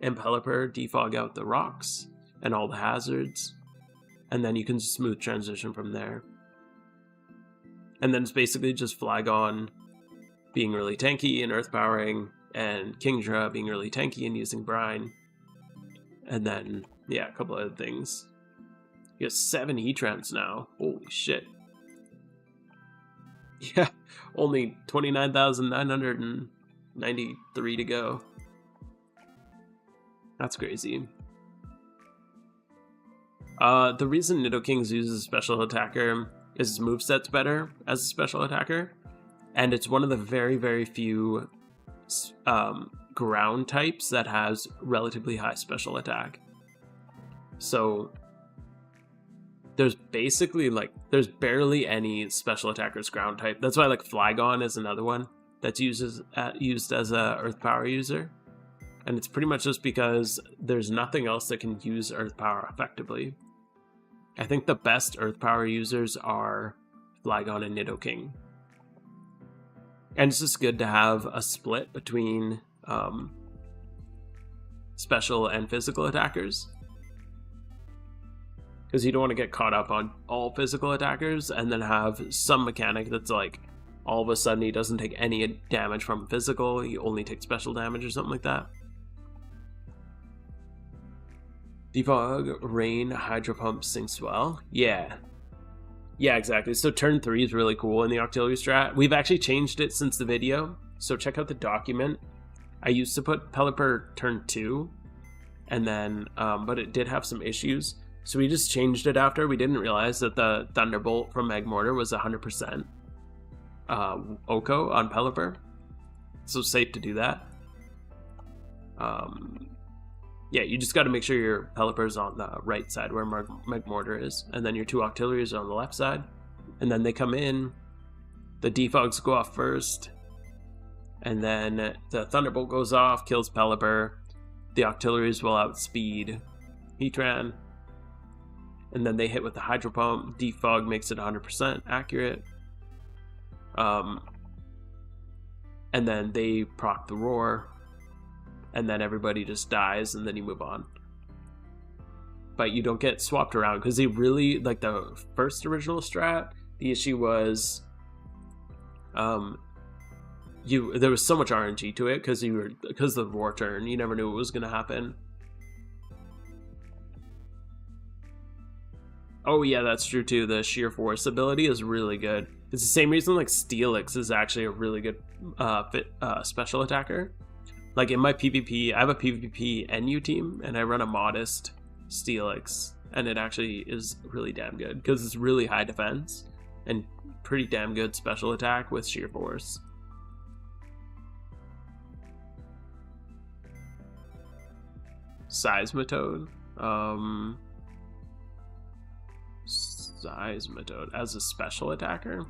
and Pelipper defog out the rocks and all the hazards. And then you can smooth transition from there. And then it's basically just Flygon being really tanky and Earth Powering, and Kingdra being really tanky and using Brine. And then, yeah, a couple other things. You have 7 Heatrans now. Holy shit. Yeah, only 29,993 to go. That's crazy. The reason Nidokings uses a special attacker is his moveset's better as a special attacker. And it's one of the very, very few ground types that has relatively high special attack. So there's basically there's barely any special attackers ground type. That's why like Flygon is another one that's used as a Earth Power user. And it's pretty much just because there's nothing else that can use Earth Power effectively. I think the best Earth Power users are Flygon and Nidoking. And it's just good to have a split between special and physical attackers. Because you don't want to get caught up on all physical attackers and then have some mechanic that's like, all of a sudden he doesn't take any damage from physical, he only takes special damage or something like that. Defog, Rain, Hydro Pump syncs well. Yeah, exactly. So turn 3 is really cool in the Octillery strat. We've actually changed it since the video, so check out the document. I used to put Pelipper turn 2, and then, but it did have some issues. So we just changed it after. We didn't realize that the Thunderbolt from Magmortar was 100% Oko on Pelipper. So safe to do that. Yeah, you just got to make sure your Pelipper's on the right side where Magmortar is. And then your 2 Octilleries are on the left side. And then they come in. The defogs go off first. And then the Thunderbolt goes off, kills Pelipper. The Octilleries will outspeed Heatran. And then they hit with the Hydro Pump. Defog makes it 100% accurate. And then they proc the Roar. And then everybody just dies, and then you move on. But you don't get swapped around, because they really, like the first original strat, the issue was there was so much RNG to it, because of the Roar turn, you never knew what was going to happen. Oh yeah, that's true too. The Sheer Force ability is really good. It's the same reason like Steelix is actually a really good special attacker. Like in my PvP, I have a PvP NU team, and I run a modest Steelix, and it actually is really damn good, because it's really high defense, and pretty damn good special attack with Sheer Force. Seismitoad. Seismitoad as a special attacker?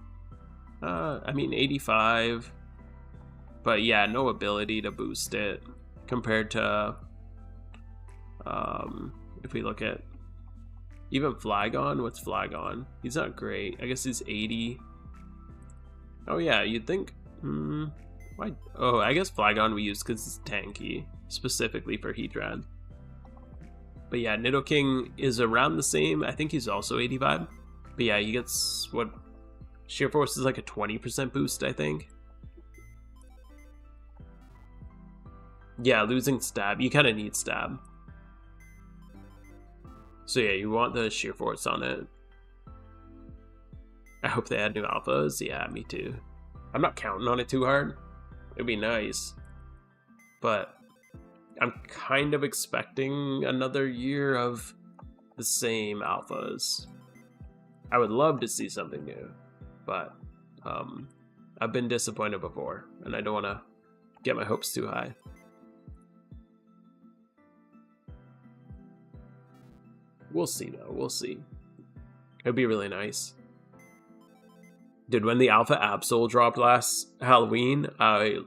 I mean 85. But yeah, no ability to boost it compared to if we look at even Flygon. What's Flygon? He's not great. I guess he's 80. Oh yeah, you'd think. Why? Oh, I guess Flygon we use because it's tanky, specifically for Heatran. But yeah, Nidoking is around the same. I think he's also 85. But yeah, he gets what? Sheer Force is like a 20% boost, I think. Yeah, losing Stab. You kind of need Stab. So yeah, you want the Sheer Force on it. I hope they add new alphas. Yeah, me too. I'm not counting on it too hard. It'd be nice. But I'm kind of expecting another year of the same alphas. I would love to see something new. But I've been disappointed before. And I don't want to get my hopes too high. We'll see, though. We'll see. It'd be really nice. Dude, when the Alpha Absol dropped last Halloween, I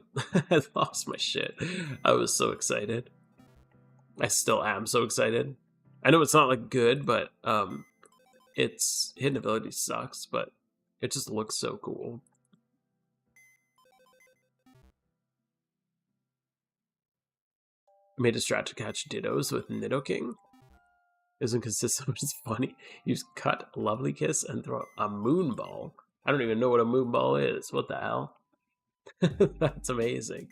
lost my shit. I was so excited. I still am so excited. I know it's not like good, but its hidden ability sucks, but it just looks so cool. Made a strat to catch Dittos with Nidoking. Isn't consistent, which is funny. Use Cut, Lovely Kiss, and throw a Moonball. I don't even know what a Moonball is. What the hell? That's amazing.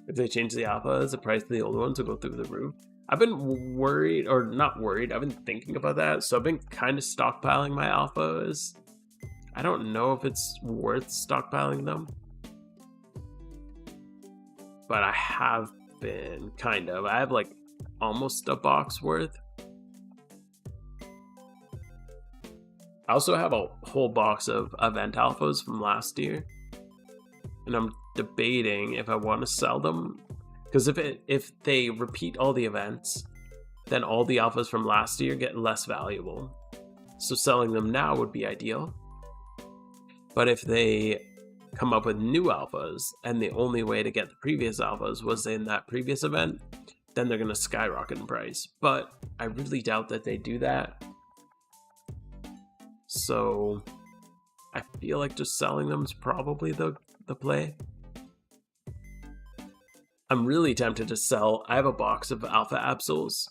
If they change the alphas, the price of the old ones will go through the roof. I've been worried, or not worried, I've been thinking about that, so I've been kind of stockpiling my alphas. I don't know if it's worth stockpiling them. But I have been, kind of. I have like almost a box worth. I also have a whole box of event alphas from last year, and I'm debating if I want to sell them, because if they repeat all the events, then all the alphas from last year get less valuable. So selling them now would be ideal. But if they come up with new alphas, and the only way to get the previous alphas was in that previous event, then they're going to skyrocket in price. But I really doubt that they do that. So I feel like just selling them is probably the play. I'm really tempted to sell. I have a box of Alpha Absols.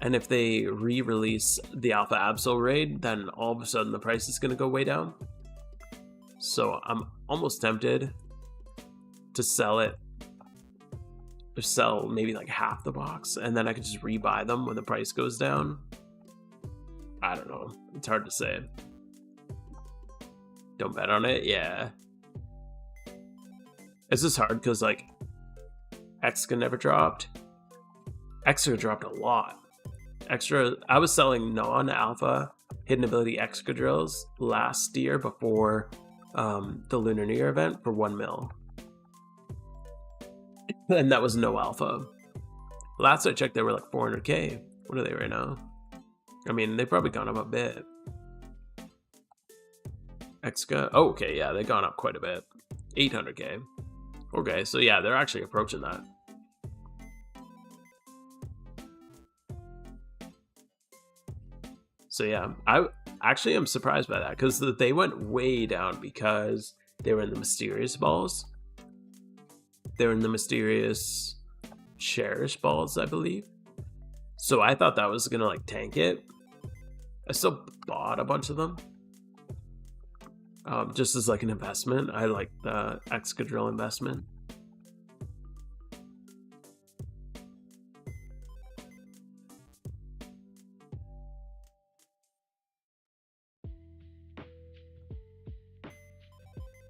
And if they re-release the Alpha Absol raid, then all of a sudden the price is going to go way down. So I'm almost tempted to sell it. Or sell maybe like half the box, and then I could just rebuy them when the price goes down. I don't know. It's hard to say. Don't bet on it? Yeah. It's just hard because, like, Exca never dropped. Extra dropped a lot. I was selling non-alpha hidden ability Excadrills last year before the Lunar New Year event for 1 mil. And that was no alpha. Last I checked, they were like 400k. What are they right now? I mean, they've probably gone up a bit. Exca. Oh, okay, yeah, they've gone up quite a bit. 800k. Okay, so yeah, they're actually approaching that. So yeah, I actually am surprised by that, because they went way down because they were in the mysterious balls. They were in the mysterious cherish balls, I believe. So I thought that was gonna like tank it. I still bought a bunch of them. Just as like an investment. I like the Excadrill investment.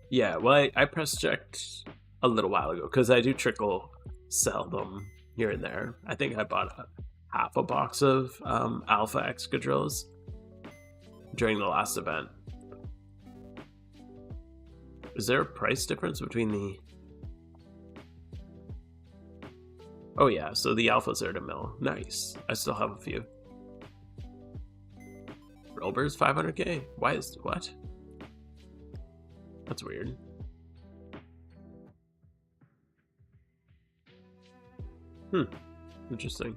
Yeah, well, I press checked a little while ago because I do trickle sell them here and there. I think I bought half a box of Alpha Excadrills during the last event. Is there a price difference between the... Oh yeah, so the Alphas are at 1 mil. Nice. I still have a few. Rolber's 500k? Why is... what? That's weird. Interesting.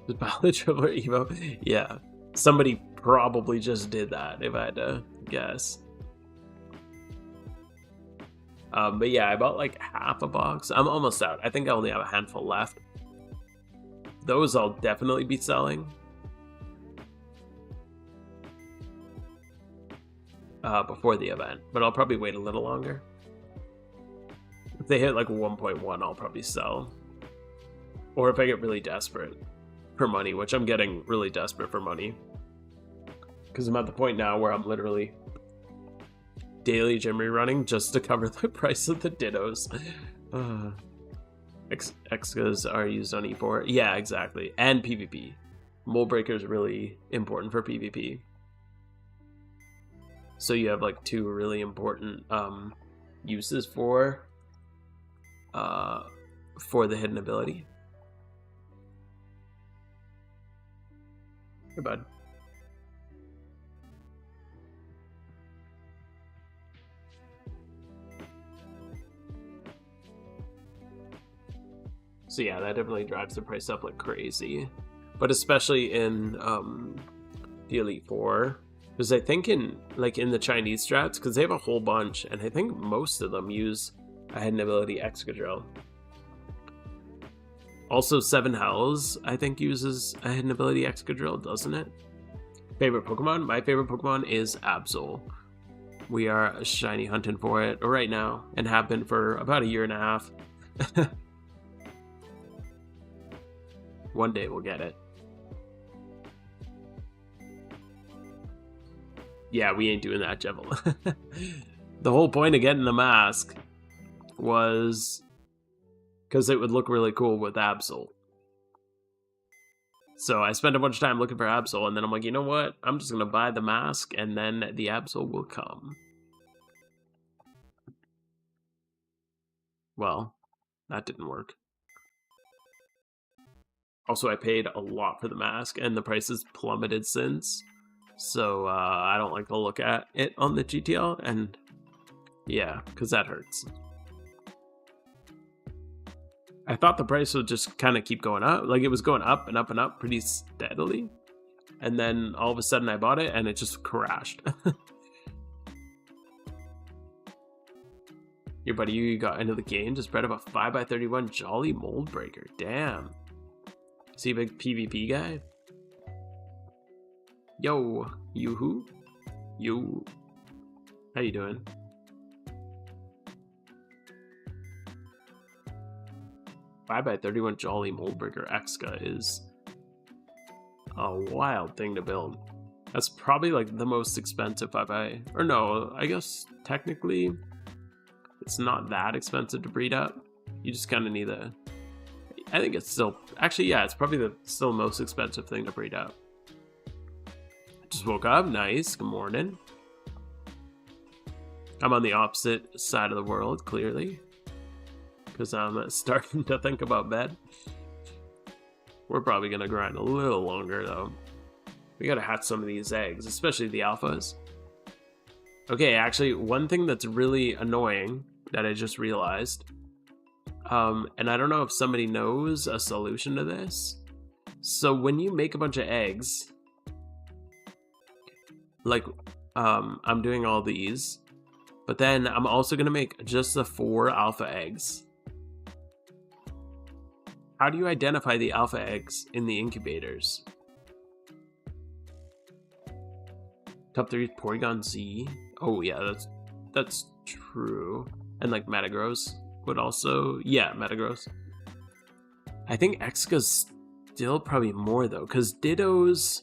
Is Ballage over Evo? Yeah. Somebody probably just did that if I had to guess. But yeah, I bought like half a box. I'm almost out. I think I only have a handful left. Those I'll definitely be selling. Before the event, but I'll probably wait a little longer. If they hit like 1.1, I'll probably sell. Or if I get really desperate for money, which I'm getting really desperate for money. Because I'm at the point now where I'm literally daily gym rerunning just to cover the price of the dittos. Excas are used on E4. Yeah, exactly. And PvP. Mold Breaker is really important for PvP. So you have like two really important uses for the hidden ability. Hey, bud. So yeah, that definitely drives the price up like crazy. But especially in the Elite Four. Because I think in the Chinese strats, because they have a whole bunch, and I think most of them use a hidden ability Excadrill. Also, Seven Hells, I think, uses a hidden ability Excadrill, doesn't it? Favorite Pokemon? My favorite Pokemon is Absol. We are shiny hunting for it right now, and have been for about a year and a half. One day we'll get it. Yeah, we ain't doing that, Jevil. The whole point of getting the mask was because it would look really cool with Absol. So I spent a bunch of time looking for Absol, and then I'm like, you know what? I'm just going to buy the mask, and then the Absol will come. Well, that didn't work. Also, I paid a lot for the mask, and the price has plummeted since. So I don't like to look at it on the GTL, and yeah, because that hurts. I thought the price would just kind of keep going up. Like, it was going up and up and up pretty steadily. And then all of a sudden I bought it, and it just crashed. Your buddy, you got into the game to spread up a 5x31 Jolly Mold Breaker. Damn. Is he a big PvP guy? Yo, you who? You. How you doing? Five by 31 Jolly Moldbreaker Exca is a wild thing to build. That's probably like the most expensive 5x, or no, I guess technically it's not that expensive to breed up. You just kind of need a. I think it's still actually, yeah, it's probably still the most expensive thing to breed up. Just woke up, nice, good morning. I'm on the opposite side of the world, clearly. Because I'm starting to think about bed. We're probably going to grind a little longer, though. We got to hatch some of these eggs, especially the alphas. Okay, actually, one thing that's really annoying that I just realized, and I don't know if somebody knows a solution to this. So when you make a bunch of eggs, like, I'm doing all these, but then I'm also going to make just the 4 alpha eggs. How do you identify the alpha eggs in the incubators? Top 3 Porygon Z. Oh yeah, that's true. And like Metagross would also, yeah, Metagross. I think Exca's still probably more though, because Dittos,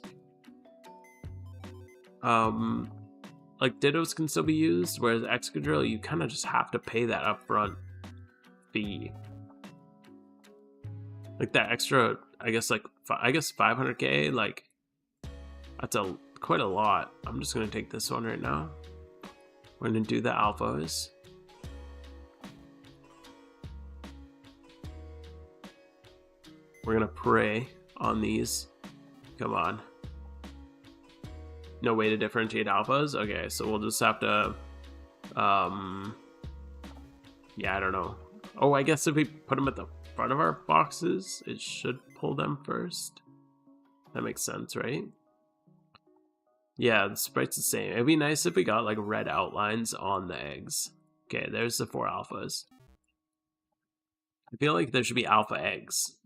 like Dittos can still be used, whereas Excadrill, you kind of just have to pay that upfront fee. Like that extra, I guess 500k, like that's quite a lot. I'm just gonna take this one right now. We're gonna do the alphas. We're gonna prey on these. Come on. No way to differentiate alphas? Okay, so we'll just have to, yeah, I don't know. Oh, I guess if we put them at the front of our boxes, it should pull them first. That makes sense, right? Yeah, the sprite's the same. It'd be nice if we got like red outlines on the eggs. Okay, there's the 4 alphas. I feel like there should be alpha eggs.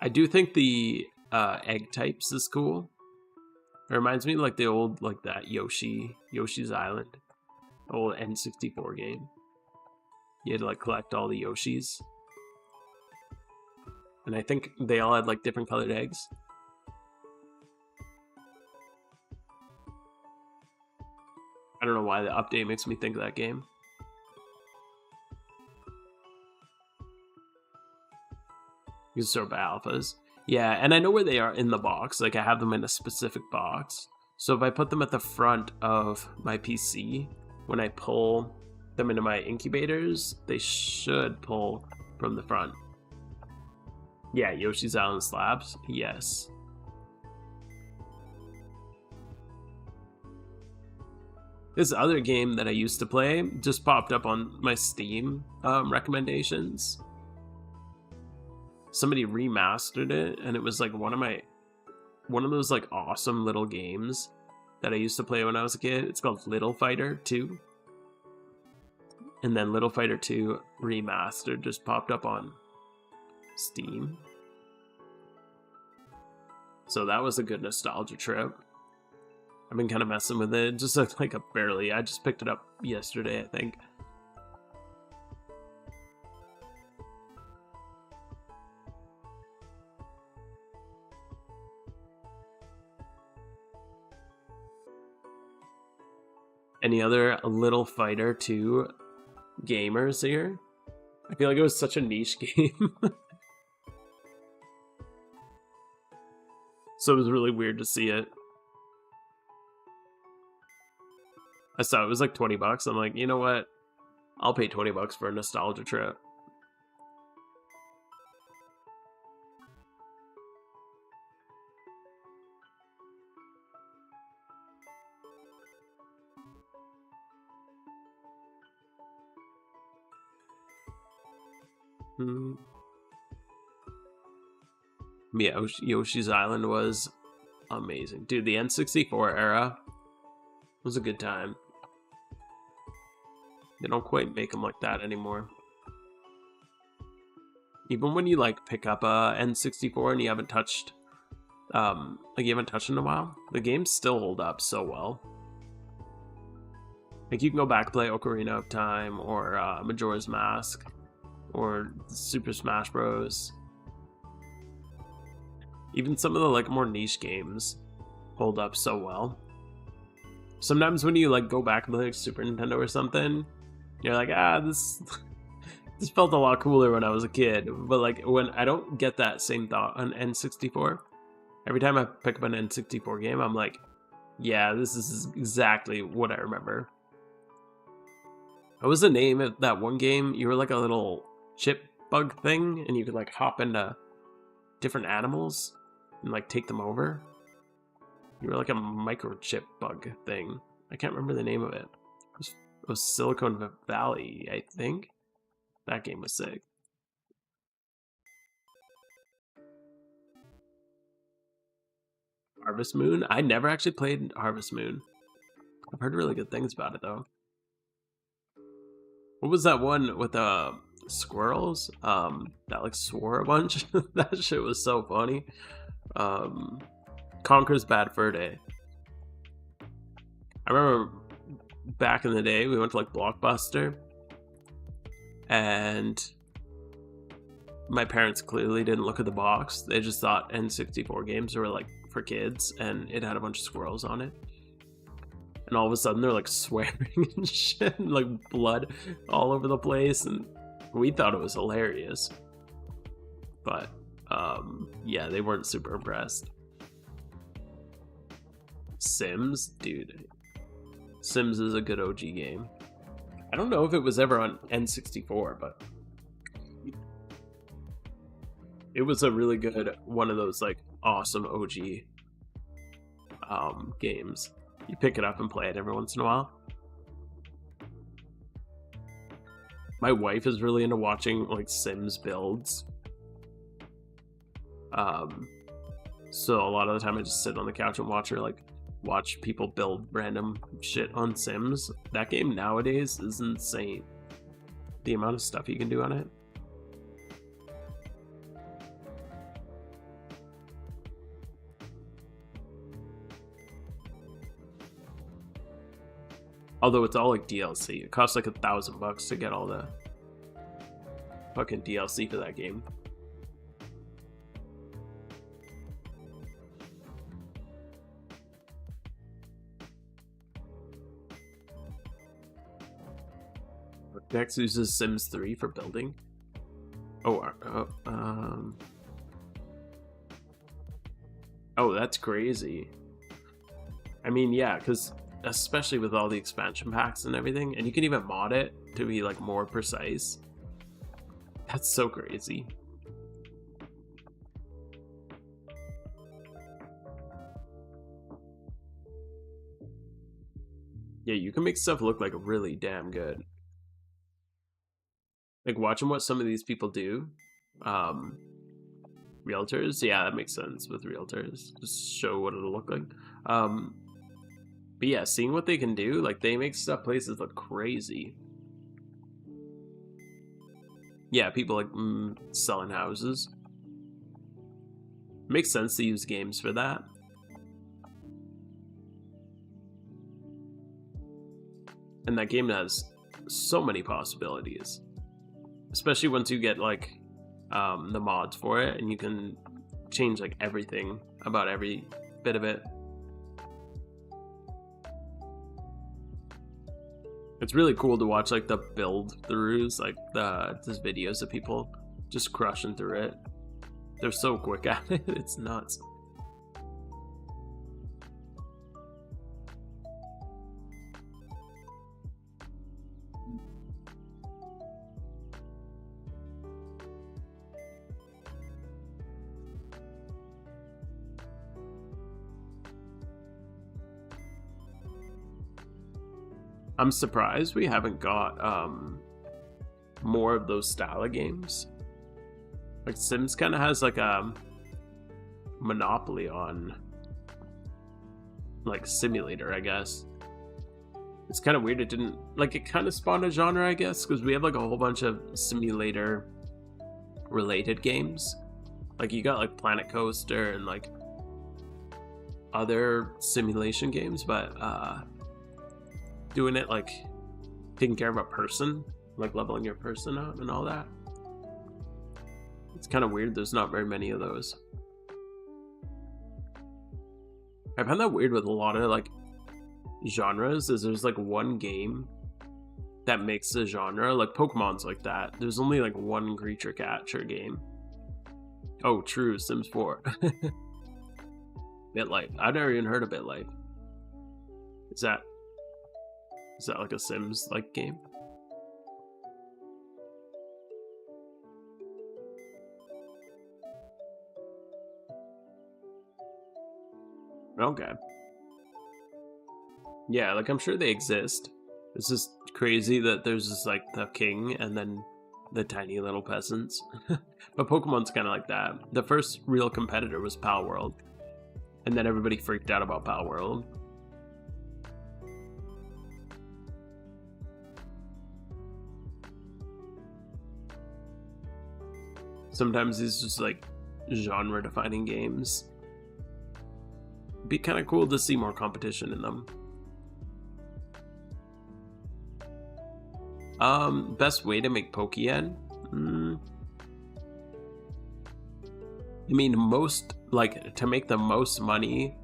I do think the egg types is cool. It reminds me of like the old, like that Yoshi's Island, old N64 game. You had to like collect all the Yoshis. And I think they all had like different colored eggs. I don't know why the update makes me think of that game. You can sort by alphas. Yeah, and I know where they are in the box. Like I have them in a specific box. So if I put them at the front of my PC, when I pull them into my incubators, they should pull from the front. Yeah, Yoshi's Island slabs. Yes. This other game that I used to play just popped up on my Steam recommendations. Somebody remastered it, and it was like one of those like awesome little games that I used to play when I was a kid. It's called Little Fighter 2. And then Little Fighter 2 Remastered just popped up on Steam. So that was a good nostalgia trip. I've been kind of messing with it, just like a barely. I just picked it up yesterday, I think. Any other Little Fighter 2 gamers here? I feel like it was such a niche game. So it was really weird to see it. I saw it was like 20 bucks. I'm like, you know what? I'll pay 20 bucks for a nostalgia trip. Yeah, Yoshi's Island was amazing. Dude, the N64 era was a good time. They don't quite make them like that anymore. Even when you like pick up a N64 and you haven't touched in a while, the games still hold up so well. Like you can go back and play Ocarina of Time or Majora's Mask or Super Smash Bros. Even some of the like more niche games hold up so well. Sometimes when you like go back and play like Super Nintendo or something, you're like, this felt a lot cooler when I was a kid. But like when I don't get that same thought on N64, every time I pick up an N64 game, I'm like, yeah, this is exactly what I remember. What was the name of that one game? You were like a little chip bug thing, and you could like hop into different animals and like take them over. You were like a microchip bug thing. I can't remember the name of it. It was Silicon Valley, I think. That game was sick. Harvest Moon? I never actually played Harvest Moon. I've heard really good things about it though. What was that one with squirrels? That like swore a bunch? That shit was so funny. Conker's Bad Fur Day. I remember back in the day we went to like Blockbuster, and my parents clearly didn't look at the box. They just thought N64 games were like for kids, and it had a bunch of squirrels on it. And all of a sudden they're like swearing and shit, and like blood all over the place, and we thought it was hilarious. But yeah, they weren't super impressed. Sims, dude. Sims is a good OG game. I don't know if it was ever on N64, but it was a really good one of those like awesome OG games. You pick it up and play it every once in a while. My wife is really into watching like Sims builds. So a lot of the time I just sit on the couch and watch her like watch people build random shit on Sims. That game nowadays is insane. The amount of stuff you can do on it. Although it's all like DLC. It costs like $1,000 to get all the fucking DLC for that game. Dex uses Sims 3 for building. Oh, oh, that's crazy. I mean, yeah, because especially with all the expansion packs and everything, and you can even mod it to be like more precise. That's so crazy. Yeah, you can make stuff look like really damn good. Like watching what some of these people do. Realtors, yeah, that makes sense with realtors. Just show what it'll look like. But yeah, seeing what they can do, like they make stuff places look crazy. Yeah, people like selling houses. Makes sense to use games for that. And that game has so many possibilities. Especially once you get like the mods for it, and you can change like everything about every bit of it. It's really cool to watch like the build throughs, like these videos of people just crushing through it. They're so quick at it, it's nuts. I'm surprised we haven't got more of those style of games. Like Sims kind of has like a monopoly on like simulator, I guess. It's kind of weird it didn't, like it kind of spawned a genre, I guess, because we have like a whole bunch of simulator related games. Like you got like Planet Coaster and like other simulation games, but doing it like taking care of a person, like leveling your person up and all that. It's kind of weird there's not very many of those. I find that weird with a lot of like genres, is there's like one game that makes a genre. Like Pokemon's like that. There's only like one creature catcher game. Oh, true, Sims 4. BitLife. I've never even heard of BitLife. Is that like a Sims like game? Okay. Yeah, like I'm sure they exist. It's just crazy that there's just like the king and then the tiny little peasants. But Pokemon's kind of like that. The first real competitor was Palworld, and then everybody freaked out about Palworld. Sometimes these just like genre defining games. It'd be kind of cool to see more competition in them. Best way to make Pokeyen? I mean, most, like, to make the most money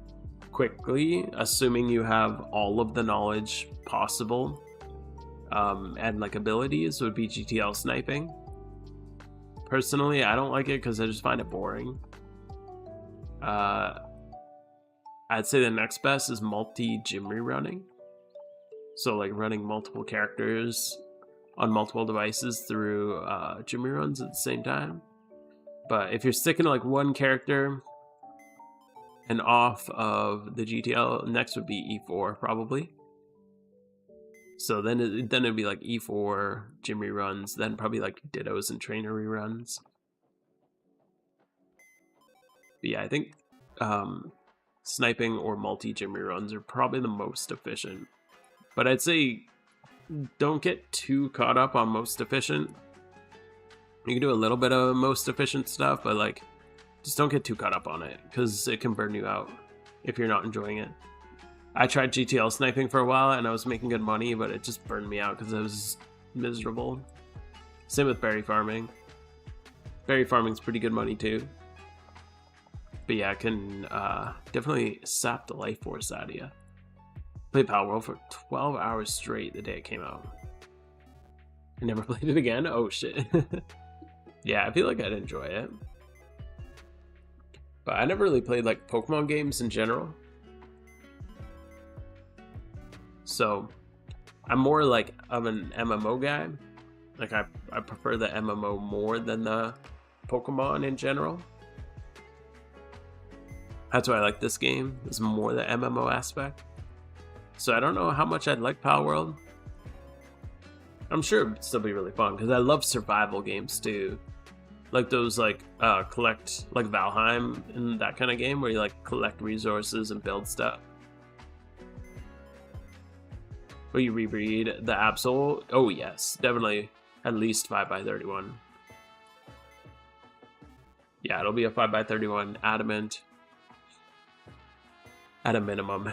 quickly, assuming you have all of the knowledge possible, and like abilities, would be GTL sniping. Personally, I don't like it because I just find it boring. I'd say the next best is multi-gym rerunning. So like running multiple characters on multiple devices through gym reruns at the same time. But if you're sticking to like one character and off of the GTL, next would be E4 probably. So then it'd be like E4 gym reruns, then probably like Dittos and trainer reruns. But yeah, I think sniping or multi-gym reruns are probably the most efficient. But I'd say don't get too caught up on most efficient. You can do a little bit of most efficient stuff, but like, just don't get too caught up on it, because it can burn you out if you're not enjoying it. I tried GTL sniping for a while and I was making good money, but it just burned me out because it was miserable. Same with berry farming. Berry farming's pretty good money too. But yeah, it can definitely sap the life force out of you. Played Power World for 12 hours straight the day it came out. I never played it again? Oh shit. Yeah, I feel like I'd enjoy it. But I never really played like Pokemon games in general. So I'm more like of an MMO guy. Like I prefer the MMO more than the Pokemon in general. That's why I like this game, is more the MMO aspect. So I don't know how much I'd like Power World. I'm sure it'd still be really fun because I love survival games too. Like those like collect, like Valheim and that kind of game where you like collect resources and build stuff. Will you rebreed the Absol? Oh yes, definitely at least 5x31. Yeah, it'll be a 5x31 adamant at a minimum.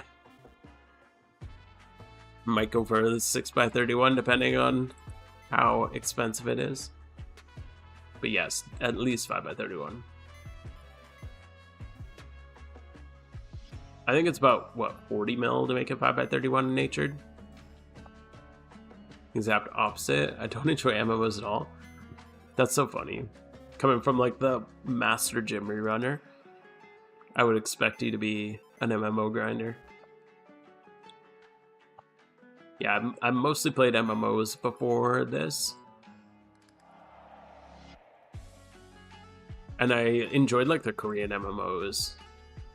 Might go for the 6x31 depending on how expensive it is. But yes, at least 5x31. I think it's about, what, 40 mil to make it 5x31 in natured? Exact opposite. I don't enjoy MMOs at all. That's so funny. Coming from like the master gym rerunner, I would expect you to be an MMO grinder. Yeah, I mostly played MMOs before this. And I enjoyed like the Korean MMOs.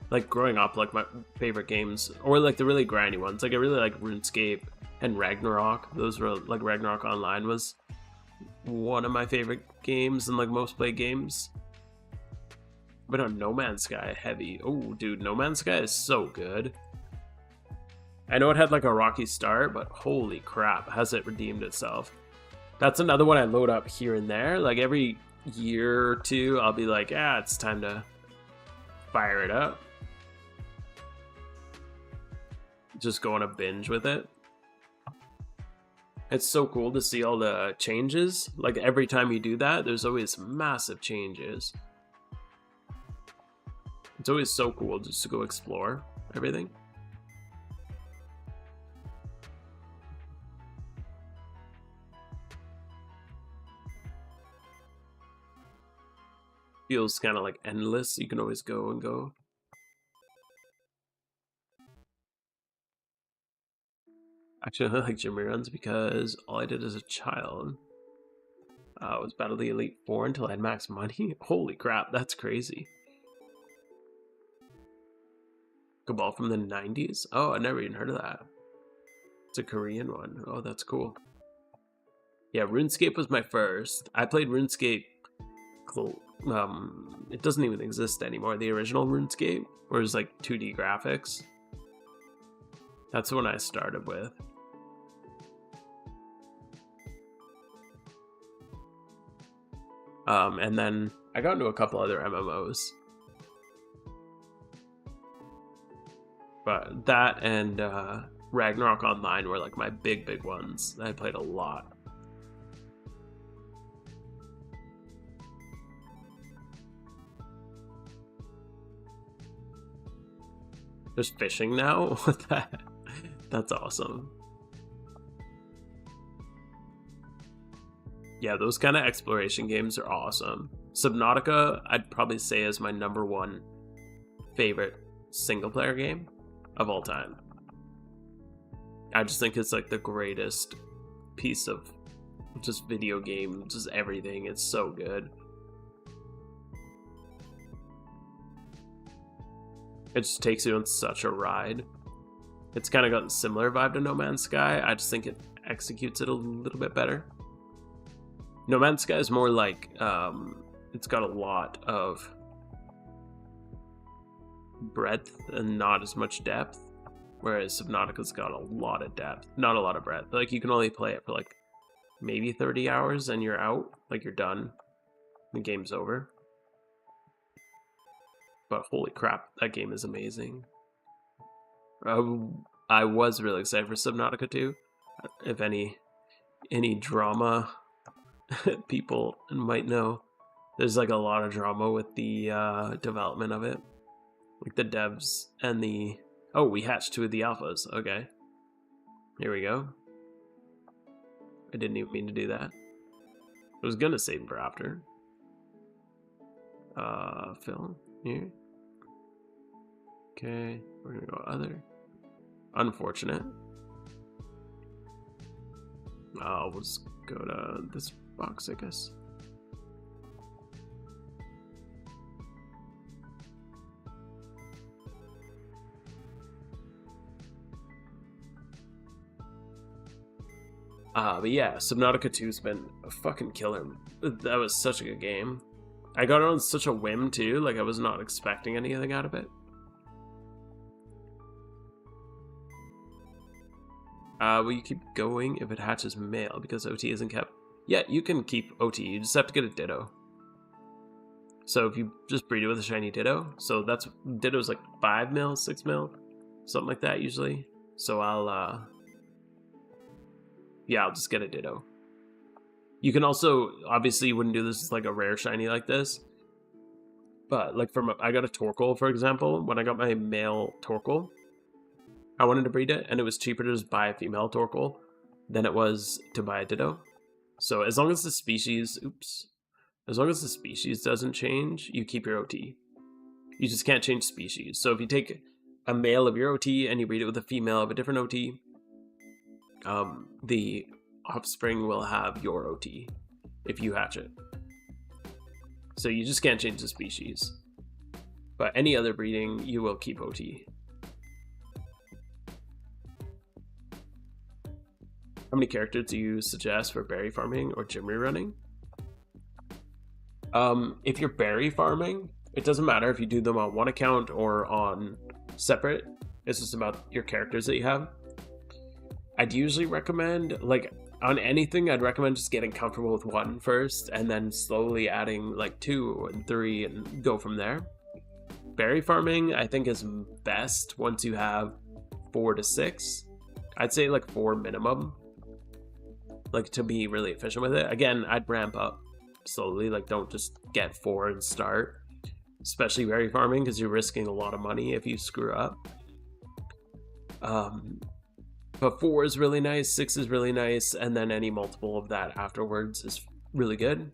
Like growing up, like my favorite games, or like the really grindy ones. Like I really like RuneScape and Ragnarok. Those were like Ragnarok Online was one of my favorite games and like most played games. But on No Man's Sky, heavy. Oh, dude, No Man's Sky is so good. I know it had like a rocky start, but holy crap, has it redeemed itself. That's another one I load up here and there. Like every year or two, I'll be like, ah, it's time to fire it up. Just go on a binge with it. It's so cool to see all the changes. Like every time you do that, there's always massive changes. It's always so cool just to go explore everything. Feels kind of like endless. You can always go and go. Actually, I like gym reruns because all I did as a child was battle the Elite Four until I had max money. Holy crap, that's crazy. Cabal from the 90s? Oh, I never even heard of that. It's a Korean one. Oh, that's cool. Yeah, RuneScape was my first. I played RuneScape. It doesn't even exist anymore. The original RuneScape, where it was like 2D graphics. That's the one I started with. And then I got into a couple other MMOs. But that and Ragnarok Online were like my big ones that I played a lot. There's fishing now? What the heck? That's awesome. Yeah, those kind of exploration games are awesome. Subnautica, I'd probably say is my #1 favorite single player game of all time. I just think it's like the greatest piece of just video game, just everything. It's so good. It just takes you on such a ride. It's kind of got a similar vibe to No Man's Sky. I just think it executes it a little bit better. No Man's Sky is more like, it's got a lot of breadth and not as much depth, whereas Subnautica's got a lot of depth, not a lot of breadth. Like, you can only play it for like maybe 30 hours and you're out, like you're done, the game's over. But holy crap, that game is amazing. I was really excited for Subnautica 2. If any drama people might know, there's like a lot of drama with the development of it. Like the devs and the... Oh, we hatched 2 of the alphas. Okay. Here we go. I didn't even mean to do that. I was gonna save them for after. Fill here. Okay, we're gonna go other. Unfortunate. We'll just go to this box, I guess. But yeah, Subnautica 2's been a fucking killer. That was such a good game. I got it on such a whim too, like I was not expecting anything out of it. Will you keep going if it hatches male because OT isn't kept? Yeah, you can keep OT, you just have to get a Ditto. So if you just breed it with a shiny Ditto, so that's, Ditto's like 5 mil, 6 mil, something like that usually. So I'll just get a Ditto. You can also, obviously you wouldn't do this as like a rare shiny like this, but like I got a Torkoal, for example. When I got my male Torkoal, I wanted to breed it, and it was cheaper to just buy a female Torkoal than it was to buy a Ditto. So as long as the species, as long as the species doesn't change, you keep your OT. You just can't change species. So if you take a male of your OT and you breed it with a female of a different OT, the offspring will have your OT if you hatch it. So you just can't change the species. But any other breeding, you will keep OT. How many characters do you suggest for berry farming or gym rerunning? If you're berry farming, it doesn't matter if you do them on one account or on separate. It's just about your characters that you have. I'd usually recommend, like, on anything, I'd recommend just getting comfortable with 1 first, and then slowly adding, like, 2 and 3, and go from there. Berry farming, I think, is best once you have 4 to 6. I'd say, like, 4 minimum, like, to be really efficient with it. Again, I'd ramp up slowly, like, don't just get 4 and start. Especially berry farming, because you're risking a lot of money if you screw up. But 4 is really nice, 6 is really nice, and then any multiple of that afterwards is really good.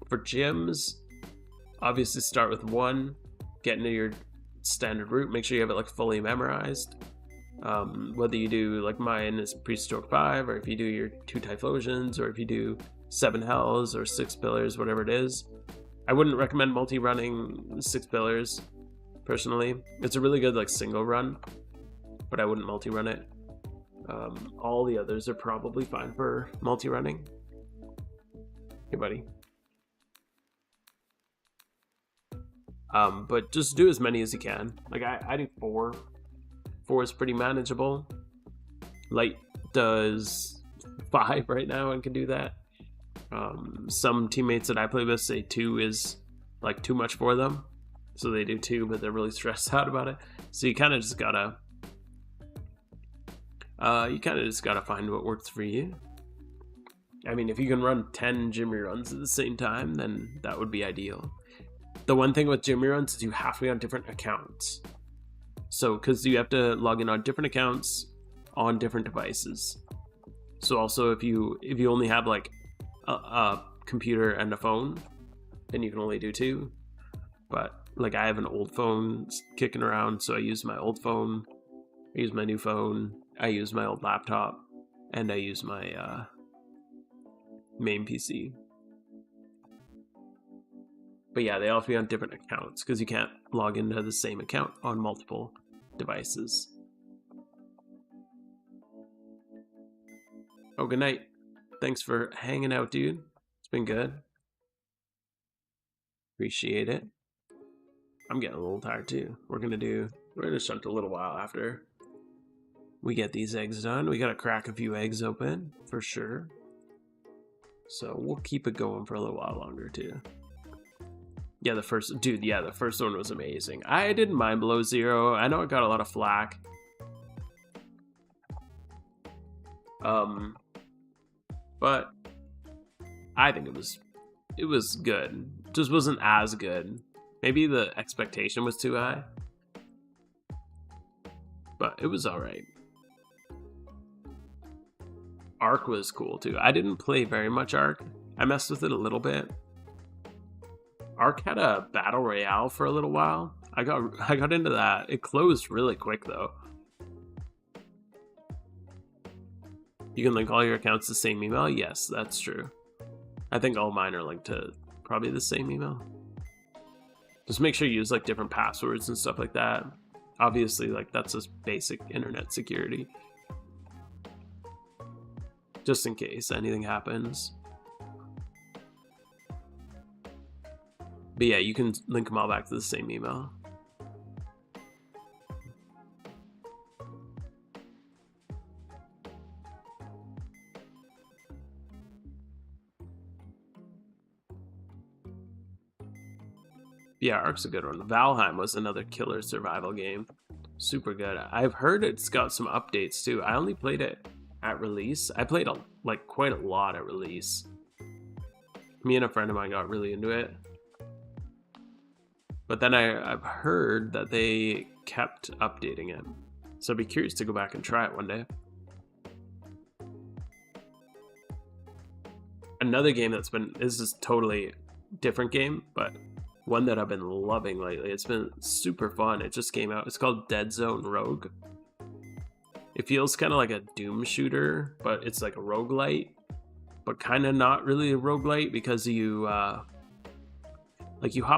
For gyms, obviously start with 1, get into your standard route, make sure you have it like fully memorized. Whether you do, like mine is Priest-Stroke 5, or if you do your 2 Typhlosions, or if you do 7 Hells, or 6 Pillars, whatever it is. I wouldn't recommend multi-running 6 Pillars, personally. It's a really good like single run, but I wouldn't multi-run it. All the others are probably fine for multi-running. Hey, buddy. But just do as many as you can. Like, I do 4. 4 is pretty manageable. Light does 5 right now and can do that. Some teammates that I play with say 2 is like too much for them. So they do 2, but they're really stressed out about it. So you kind of just gotta find what works for you. I mean, if you can run 10 gym reruns at the same time, then that would be ideal. The one thing with gym reruns is you have to be on different accounts. So, because you have to log in on different accounts on different devices. So also, if you only have like a computer and a phone, then you can only do 2. But like, I have an old phone kicking around, so I use my old phone, I use my new phone, I use my old laptop, and I use my main PC. But yeah, they all have to be on different accounts because you can't log into the same account on multiple devices. Oh, good night. Thanks for hanging out, dude. It's been good. Appreciate it. I'm getting a little tired too. We're gonna shunt a little while after we get these eggs done. We gotta crack a few eggs open for sure. So we'll keep it going for a little while longer too. Yeah, the first one was amazing. I didn't mind below zero. I know it got a lot of flack. But I think it was good. Just wasn't as good. Maybe the expectation was too high. But it was alright. Ark was cool too. I didn't play very much Ark. I messed with it a little bit. Ark had a battle royale for a little while. I got into that. It closed really quick though. You can link all your accounts to the same email? Yes, that's true. I think all mine are linked to probably the same email. Just make sure you use like different passwords and stuff like that. Obviously, like that's just basic internet security. Just in case anything happens. But yeah, you can link them all back to the same email. Yeah, Ark's a good one. Valheim was another killer survival game. Super good. I've heard it's got some updates too. I only played it at release. I played quite a lot at release. Me and a friend of mine got really into it. But then I've heard that they kept updating it. So I'd be curious to go back and try it one day. Another game this is totally different game, but one that I've been loving lately. It's been super fun. It just came out. It's called Dead Zone Rogue. It feels kind of like a Doom shooter, but it's like a roguelite, but kind of not really a roguelite because you hop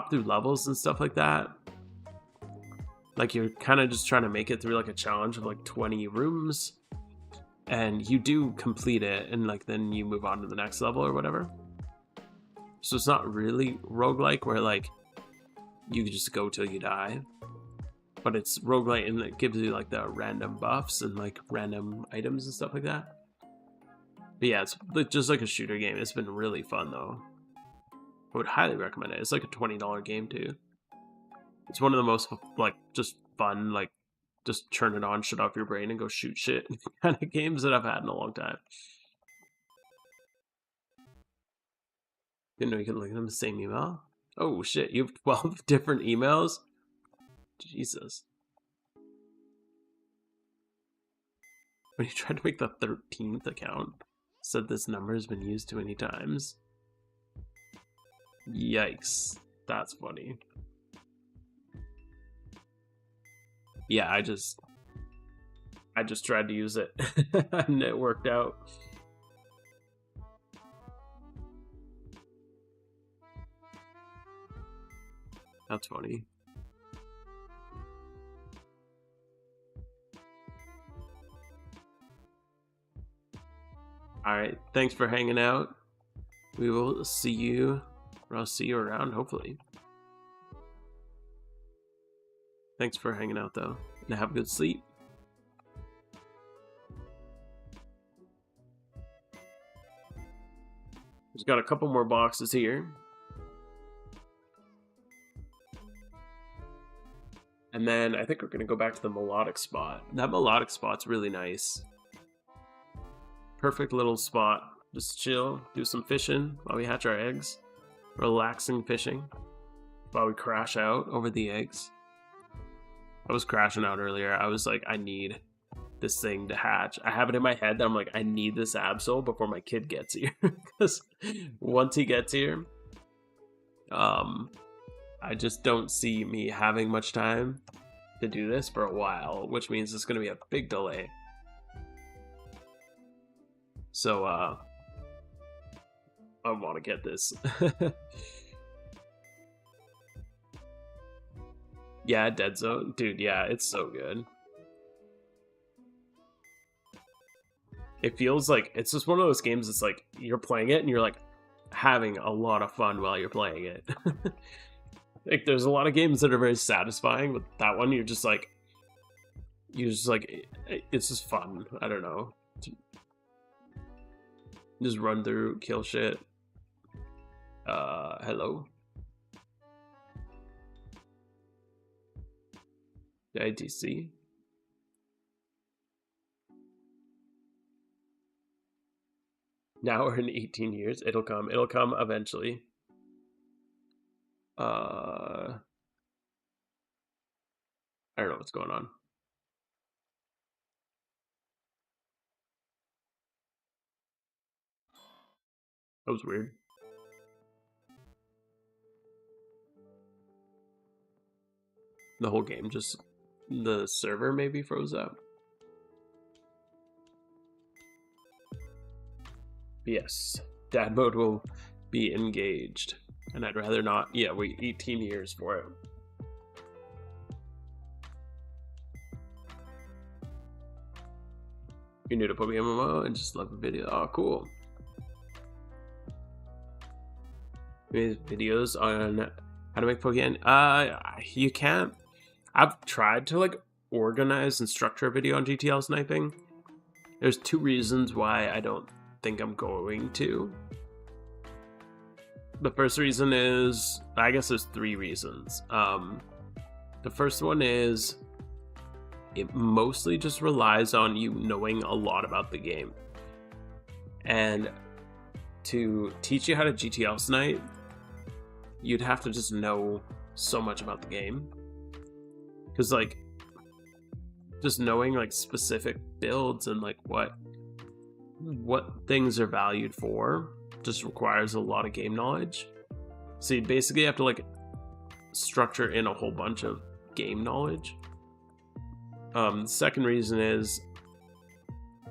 through levels and stuff like that. Like you're kind of just trying to make it through like a challenge of like 20 rooms, and you do complete it, and like then you move on to the next level or whatever. So it's not really roguelike where like you just go till you die. But it's roguelite and it gives you like the random buffs and like random items and stuff like that. But yeah, it's just like a shooter game. It's been really fun though. I would highly recommend it. It's like a $20 game too. It's one of the most like just fun, like just turn it on, shut off your brain and go shoot shit kind of games that I've had in a long time. Didn't know you could link them the same email. Oh shit, you have 12 different emails? Jesus. When you tried to make the 13th account, said this number has been used too many times. Yikes. That's funny. Yeah, I just tried to use it and it worked out. That's funny. Alright, thanks for hanging out. We will see you, or I'll see you around, hopefully. Thanks for hanging out, though, and have a good sleep. There's got a couple more boxes here. And then I think we're going to go back to the melodic spot. That melodic spot's really nice. Perfect little spot. Just chill, do some fishing while we hatch our eggs. Relaxing fishing while we crash out over the eggs. I was crashing out earlier. I was like, I need this thing to hatch. I have it in my head that I'm like, I need this Absol before my kid gets here. Because once he gets here, I just don't see me having much time to do this for a while, which means it's going to be a big delay. So, I want to get this. Yeah, Dead Zone. Dude, yeah, it's so good. It feels like, it's just one of those games that's like, you're playing it and you're like having a lot of fun while you're playing it. Like, there's a lot of games that are very satisfying, but that one, it's just like, it's just fun. I don't know. Just run through, kill shit. Hello? The ITC? Now we're in 18 years. It'll come eventually. I don't know what's going on. That was weird. The whole game just, the server maybe froze up. Yes, dad mode will be engaged, and I'd rather not. Yeah, wait 18 years for it. You're new to PUBG MMO and just love a video. Oh, cool. Videos on how to make PUBG. You can't. I've tried to like organize and structure a video on GTL sniping. There's two reasons why I don't think I'm going to. The first reason is, I guess there's three reasons. The first one is it mostly just relies on you knowing a lot about the game. And to teach you how to GTL snipe, you'd have to just know so much about the game. Because like, just knowing like specific builds and like what things are valued for just requires a lot of game knowledge. So you basically have to like structure in a whole bunch of game knowledge. The second reason is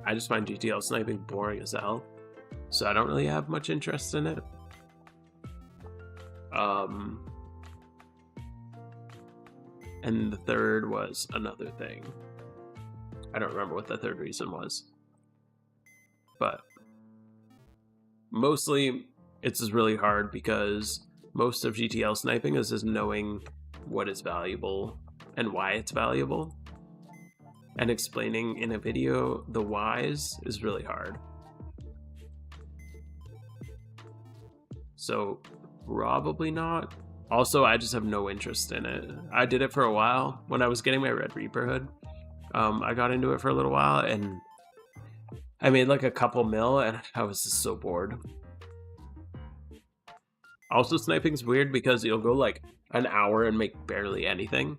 I just find GTL sniping boring as hell, so I don't really have much interest in it. And the third was another thing. I don't remember what the third reason was. But mostly it's just really hard because most of GTL sniping is just knowing what is valuable and why it's valuable. And explaining in a video the whys is really hard. So probably not. Also, I just have no interest in it. I did it for a while when I was getting my Red Reaper hood. I got into it for a little while and I made like a couple mil and I was just so bored. Also, sniping's weird because you'll go like an hour and make barely anything.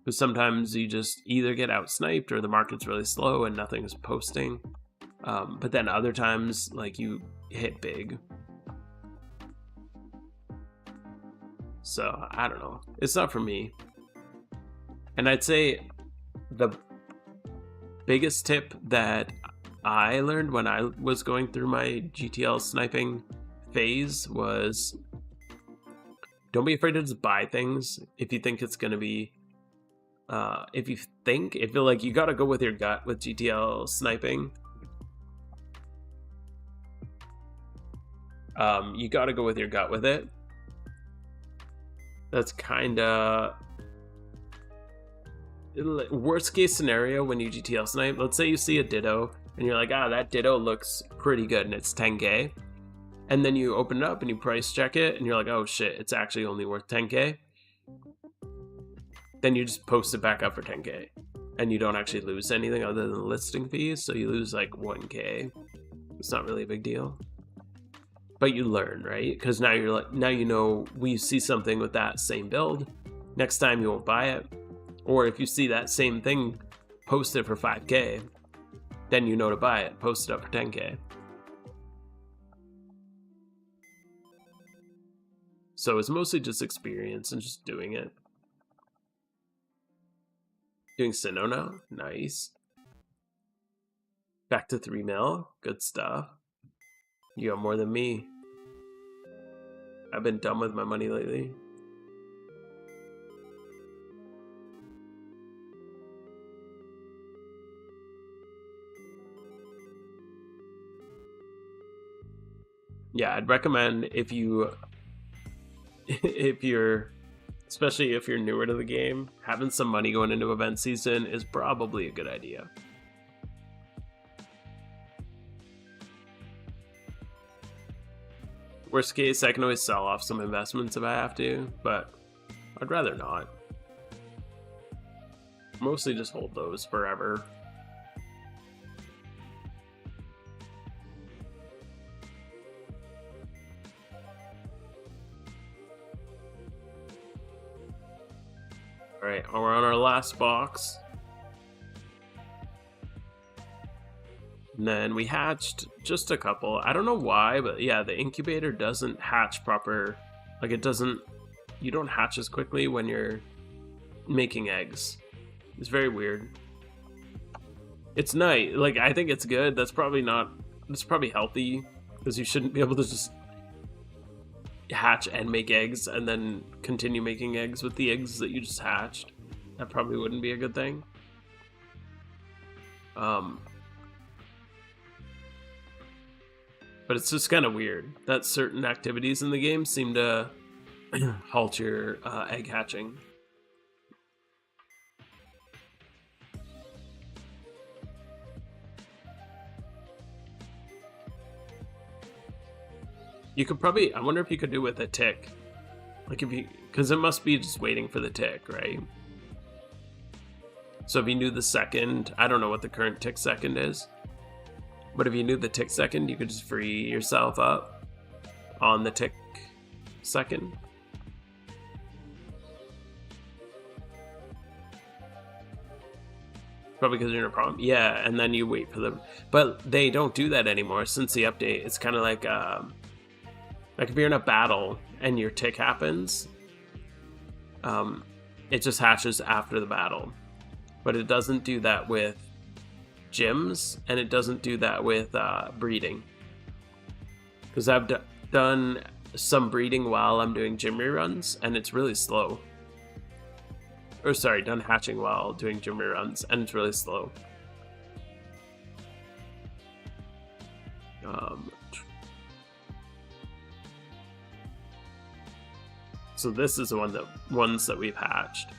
Because sometimes you just either get out sniped or the market's really slow and nothing's posting. But then other times, like, you hit big. So, I don't know. It's not for me. And I'd say the biggest tip that I learned when I was going through my GTL sniping phase was don't be afraid to just buy things if you think it's going to be if you feel like you got to go with your gut with GTL sniping. You got to go with your gut with it. That's kind of worst case scenario when you GTL snipe. Let's say you see a ditto and you're like, that ditto looks pretty good and it's 10k. And then you open it up and you price check it and you're like, oh shit, it's actually only worth 10k. Then you just post it back up for 10k and you don't actually lose anything other than the listing fees. So you lose like 1k. It's not really a big deal. But you learn, right? Because now you're like, now you know we see something with that same build. Next time you won't buy it. Or if you see that same thing posted for 5k, then you know to buy it. Post it up for 10k. So it's mostly just experience and just doing it. Doing Sinnoh now? Nice. Back to 3 mil. Good stuff. You got more than me. I've been dumb with my money lately. Yeah, I'd recommend if you're Especially if you're newer to the game, having some money going into event season is probably a good idea. Worst case, I can always sell off some investments if I have to, but I'd rather not. Mostly just hold those forever. Alright, we're on our last box. And then we hatched just a couple. I don't know why, but yeah, the incubator doesn't hatch proper. Like it doesn't, you don't hatch as quickly when you're making eggs. It's very weird. It's nice. Like, I think it's good. That's probably not, it's probably healthy because you shouldn't be able to just hatch and make eggs and then continue making eggs with the eggs that you just hatched. That probably wouldn't be a good thing. But it's just kind of weird that certain activities in the game seem to halt your egg hatching. You could probably, I wonder if you could do with a tick. Like if you, because it must be just waiting for the tick, right? So if you knew the second, I don't know what the current tick second is. But if you knew the tick second, you could just free yourself up on the tick second. Probably because you're in a problem. Yeah, and then you wait for them. But they don't do that anymore since the update. It's kind of like if you're in a battle and your tick happens, it just hatches after the battle. But it doesn't do that with gyms, and it doesn't do that with breeding. Because I've done some breeding while I'm doing gym reruns, and it's really slow. Or sorry, done hatching while doing gym reruns, and it's really slow. So this is the ones that we've hatched.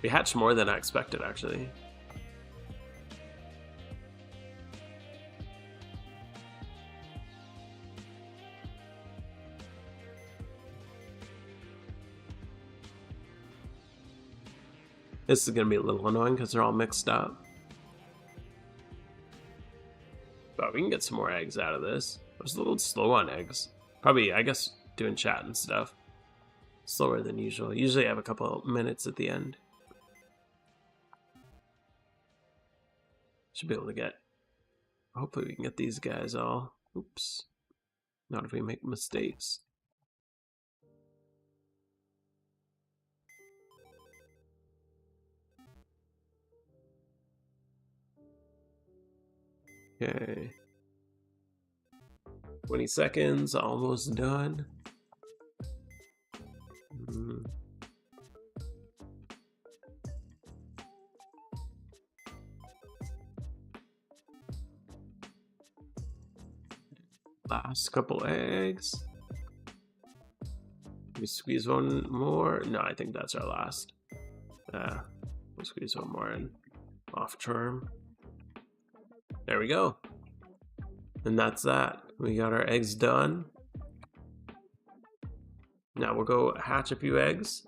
We hatched more than I expected, actually. This is going to be a little annoying because they're all mixed up. But we can get some more eggs out of this. I was a little slow on eggs. Probably, I guess, doing chat and stuff. Slower than usual. Usually I have a couple minutes at the end. Should be able to get, hopefully we can get these guys all. Oops. Not if we make mistakes. Okay. 20 seconds, almost done. Last couple eggs. We squeeze one more. No, I think that's our last. We'll squeeze one more in. Off term. There we go. And that's that. We got our eggs done. Now we'll go hatch a few eggs.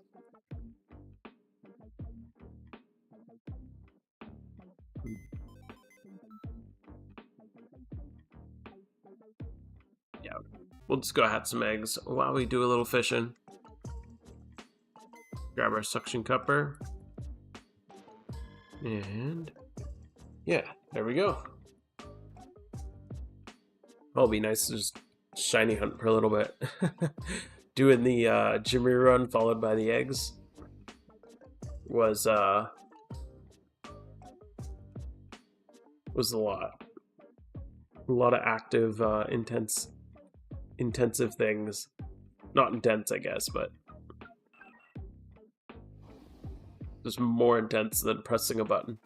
Yeah, we'll just go hatch some eggs while we do a little fishing. Grab our suction cupper. And yeah, there we go. It'll be nice to just shiny hunt for a little bit. Doing the gym rerun followed by the eggs was a lot. A lot of active, intensive things. Not intense, I guess, but just more intense than pressing a button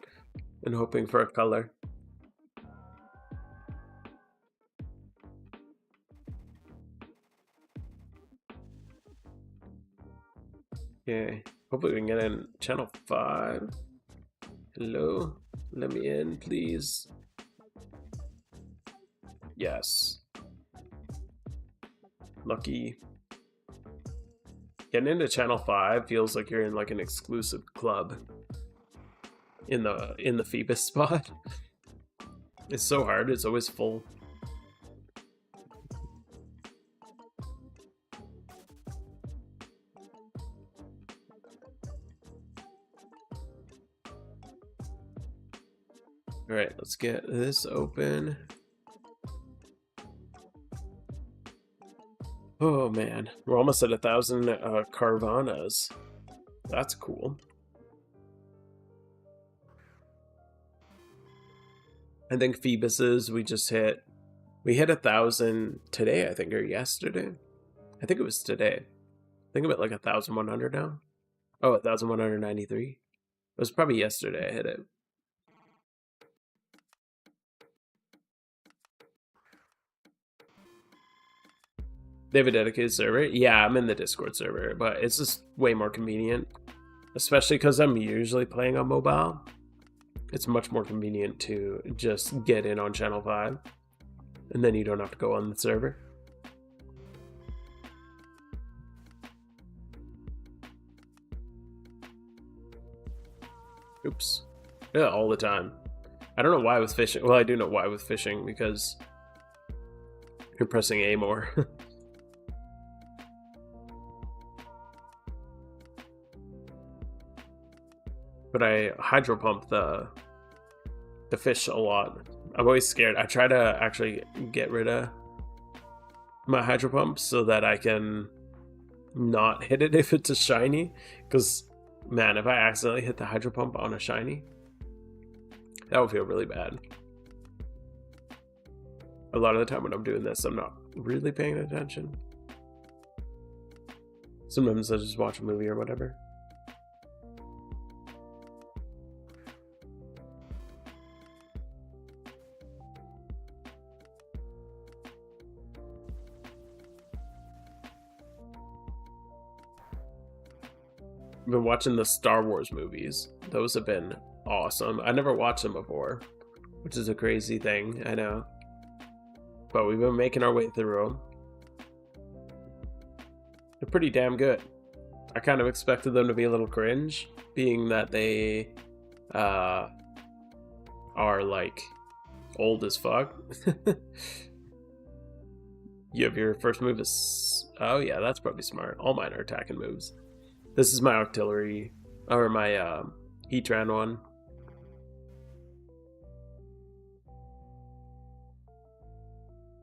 and hoping for a color. Okay. Hopefully we can get in channel 5. Hello? Let me in, please. Yes. Lucky. Getting into channel 5 feels like you're in like an exclusive club in the Feebas spot. It's so hard, it's always full. Alright, let's get this open. Oh man, we're almost at 1,000 Carvanas. That's cool. I think Feebas's we hit 1,000 today, I think, or yesterday. I think it was today. I think I'm at like 1,100 now. Oh, 1,193. It was probably yesterday I hit it. They have a dedicated server? Yeah, I'm in the Discord server, but it's just way more convenient. Especially because I'm usually playing on mobile. It's much more convenient to just get in on channel 5. And then you don't have to go on the server. Oops. Yeah, all the time. I don't know why with fishing. Well, I do know why with fishing, because you're pressing A more. But I hydro pump the fish a lot. I'm always scared. I try to actually get rid of my hydro pump so that I can not hit it if it's a shiny. Because, man, if I accidentally hit the hydro pump on a shiny, that would feel really bad. A lot of the time when I'm doing this, I'm not really paying attention. Sometimes I just watch a movie or whatever. I've been watching the Star Wars movies. Those have been awesome. I never watched them before, which is a crazy thing, I know. But we've been making our way through them. They're pretty damn good. I kind of expected them to be a little cringe, being that they are like old as fuck. You have your first move is... Oh yeah, that's probably smart. All mine are attacking moves. This is my artillery, or my Heatran one.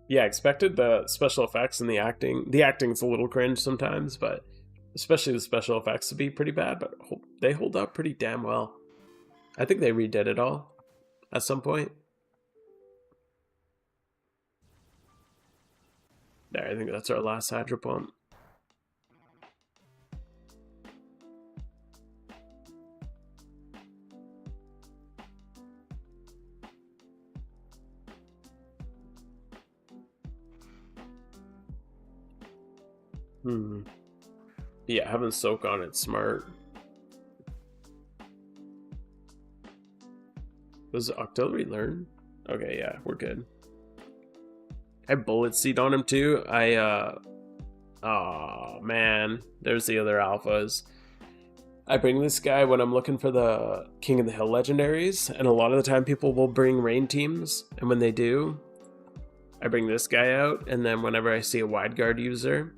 Yeah, I expected the special effects and the acting. The acting's a little cringe sometimes, but especially the special effects to be pretty bad, but they hold up pretty damn well. I think they redid it all at some point. There, I think that's our last hydro pump. Yeah, having soak on it's smart. Does artillery learn? Okay, yeah, we're good. I have bullet seed on him too. Oh man, there's the other alphas. I bring this guy when I'm looking for the King of the Hill legendaries, and a lot of the time people will bring rain teams, and when they do, I bring this guy out, and then whenever I see a wide guard user,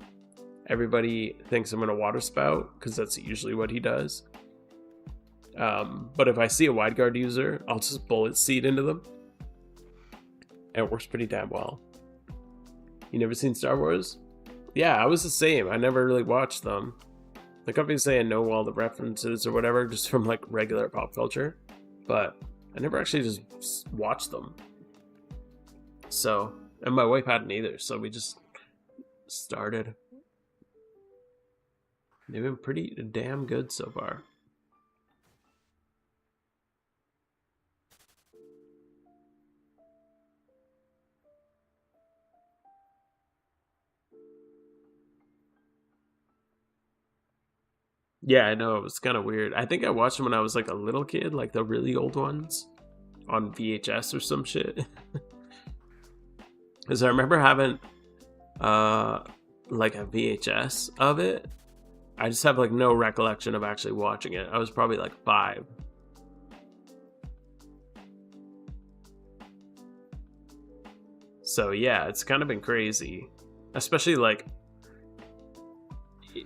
everybody thinks I'm gonna water spout, because that's usually what he does. But if I see a wide guard user, I'll just bullet seed into them. And it works pretty damn well. You never seen Star Wars? Yeah, I was the same. I never really watched them. Like obviously I know all the references or whatever just from like regular pop culture, but I never actually just watched them. So, and my wife hadn't either, so we just started. They've been pretty damn good so far. Yeah, I know, it was kind of weird. I think I watched them when I was like a little kid, like the really old ones on VHS or some shit. Because I remember having uh like a VHS of it. I just have like no recollection of actually watching it. I was probably like 5. So yeah, it's kind of been crazy. Especially like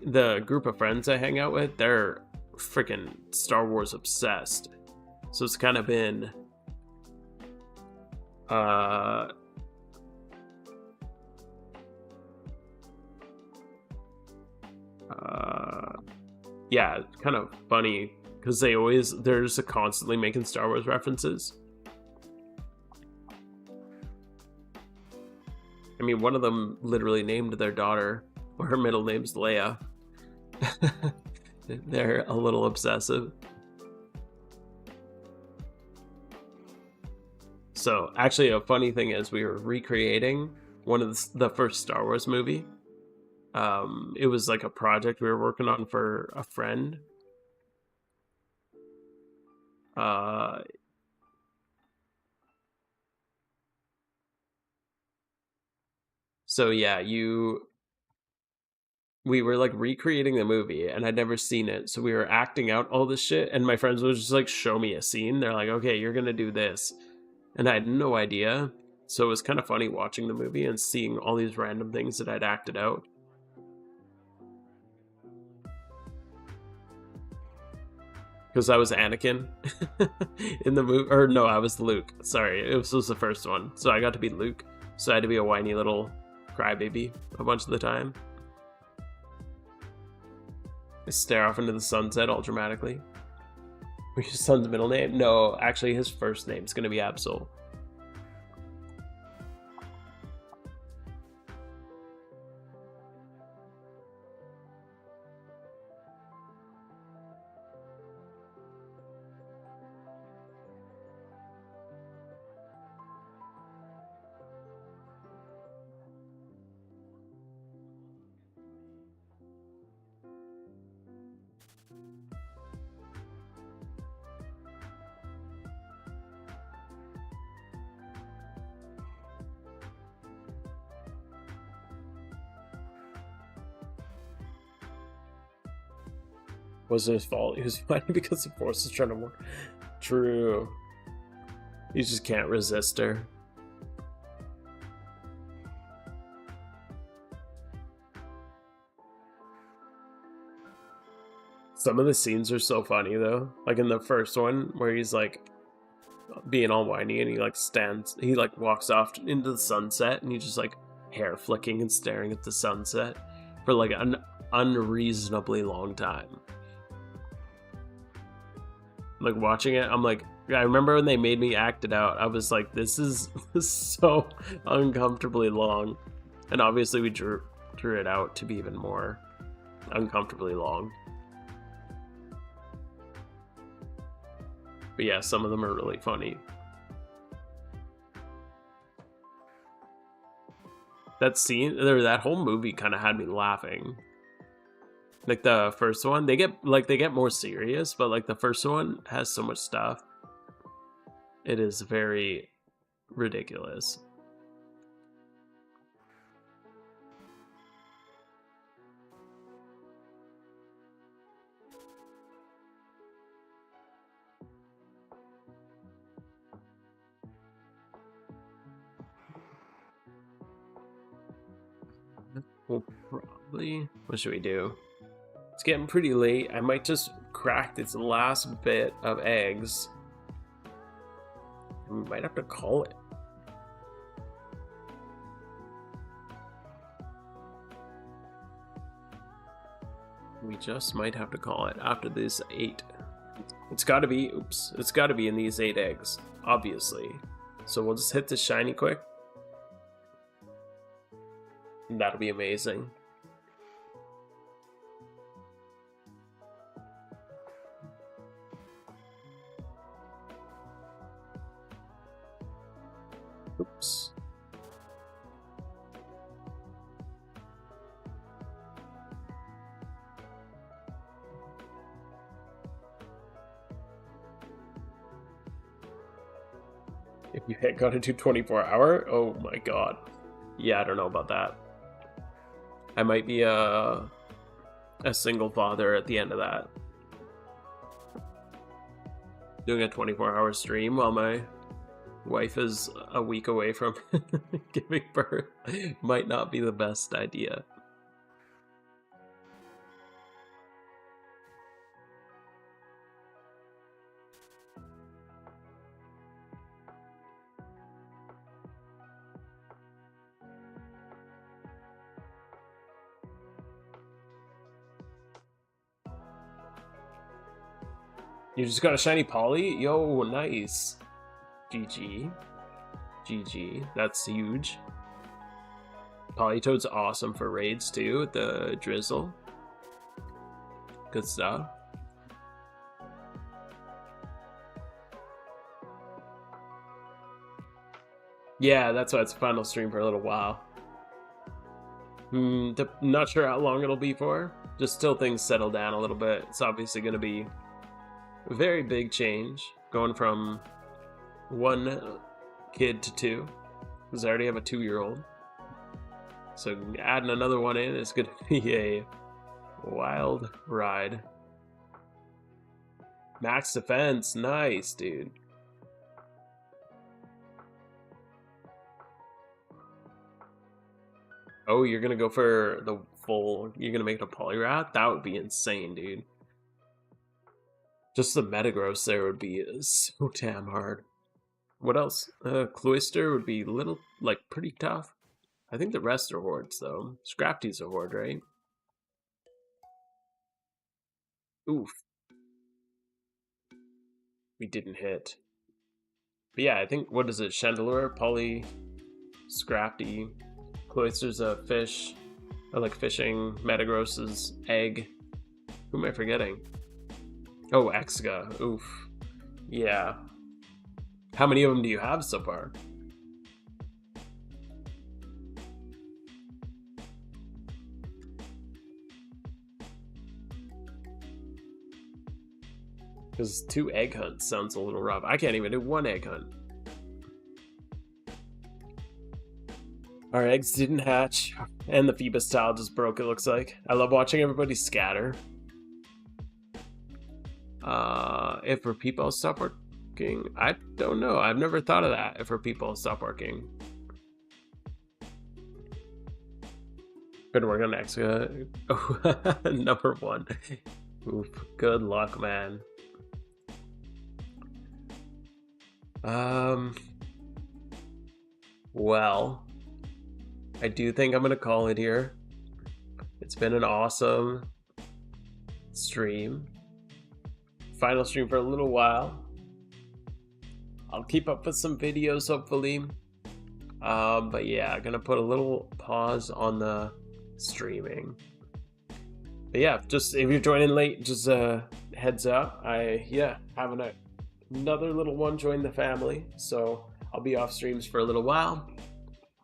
the group of friends I hang out with, they're freaking Star Wars obsessed. So it's kind of been uh uh yeah, it's kind of funny because they're just constantly making Star Wars references. I mean, one of them literally named their daughter, or her middle name's Leia. They're a little obsessive. So, actually, a funny thing is, we were recreating one of the first Star Wars movie. It was like a project we were working on for a friend. Uh, so yeah, we were like recreating the movie, and I'd never seen it, so we were acting out all this shit, and my friends would just like show me a scene. They're like, "Okay, you're gonna do this," and I had no idea. So it was kind of funny watching the movie and seeing all these random things that I'd acted out. Because I was Anakin in the movie, or no, I was Luke. Sorry, was the first one, so I got to be Luke. So I had to be a whiny little crybaby a bunch of the time. I stare off into the sunset all dramatically. What's your son's middle name? No, actually, his first name's gonna be Absol. Wasn't his fault. He was fighting because the force is trying to work. True. He just can't resist her. Some of the scenes are so funny though. Like in the first one where he's like being all whiny and he like walks off into the sunset and he's just like hair flicking and staring at the sunset for like an unreasonably long time. Like watching it, I'm like, I remember when they made me act it out, I was like, this is so uncomfortably long. And obviously we drew it out to be even more uncomfortably long. But yeah, some of them are really funny. That scene, or that whole movie kind of had me laughing. Like the first one, they get more serious, but like the first one has so much stuff. It is very ridiculous. We'll probably, what should we do? It's getting pretty late. I might just crack this last bit of eggs. We might have to call it. We just might have to call it after this 8. It's gotta be, it's gotta be in these 8 eggs, obviously. So we'll just hit the shiny quick. And that'll be amazing. Oops. If you hit gotta do 24-hour, oh my god. Yeah, I don't know about that. I might be a single father at the end of that. Doing a 24-hour stream while my wife is a week away from giving birth might not be the best idea. You just got a shiny poly? Yo, nice. GG. GG. That's huge. Polytoad's awesome for raids too, with the drizzle. Good stuff. Yeah, that's why it's final stream for a little while. Not sure how long it'll be for. Just till things settle down a little bit. It's obviously going to be a very big change, going from 1 kid to 2, because I already have a 2-year-old. So adding another one in is going to be a wild ride. Max defense, nice, dude. Oh, you're gonna go for the full, you're gonna make it a Poliwrath? That would be insane, dude. Just the Metagross there would be so damn hard. What else? Cloyster would be little, like, pretty tough. I think the rest are hordes, though. Scrafty's a horde, right? Oof. We didn't hit. But yeah, I think, what is it? Chandelure, Poly, Scrafty. Cloyster's a fish. I like fishing. Metagross's egg. Who am I forgetting? Oh, Exga. Oof. Yeah. How many of them do you have so far? Because 2 egg hunts sounds a little rough. I can't even do 1 egg hunt. Our eggs didn't hatch, and the Feebas tile just broke, it looks like. I love watching everybody scatter. If repeat stop working, I don't know. I've never thought of that, if repeat stop working. Gonna work on Exga. Oh, number 1. Oof, good luck, man. Well, I do think I'm gonna call it here. It's been an awesome stream. Final stream for a little while. I'll keep up with some videos, hopefully. But yeah, gonna put a little pause on the streaming. But yeah, just if you're joining late, just heads up. Having another little one join the family, so I'll be off streams for a little while.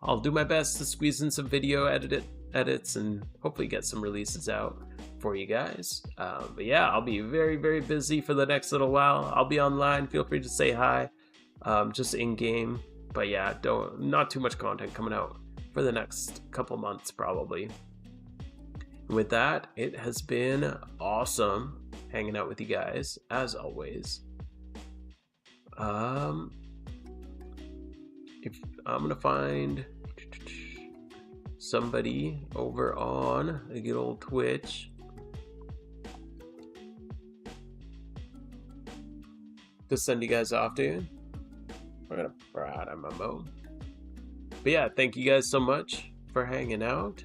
I'll do my best to squeeze in some video edits and hopefully get some releases out for you guys. But yeah, I'll be very, very busy for the next little while. I'll be online. Feel free to say hi, just in game. But yeah, not too much content coming out for the next couple months probably. And with that, it has been awesome hanging out with you guys as always. If I'm gonna find somebody over on a good old Twitch to send you guys off to. We're gonna prat on my mode. But yeah, thank you guys so much for hanging out.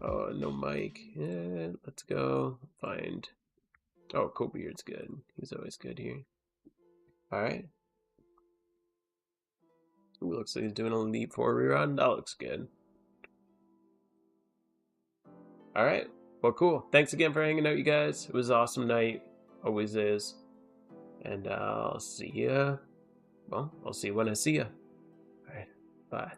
Oh, no mic. Yeah, let's go find. Oh, Cobeard's good. He's always good here. Alright. Ooh, looks like he's doing a Elite 4 rerun. That looks good. Alright. Well, cool. Thanks again for hanging out, you guys. It was an awesome night. Always is. And I'll see ya. Well, I'll see you when I see ya. Alright. Bye.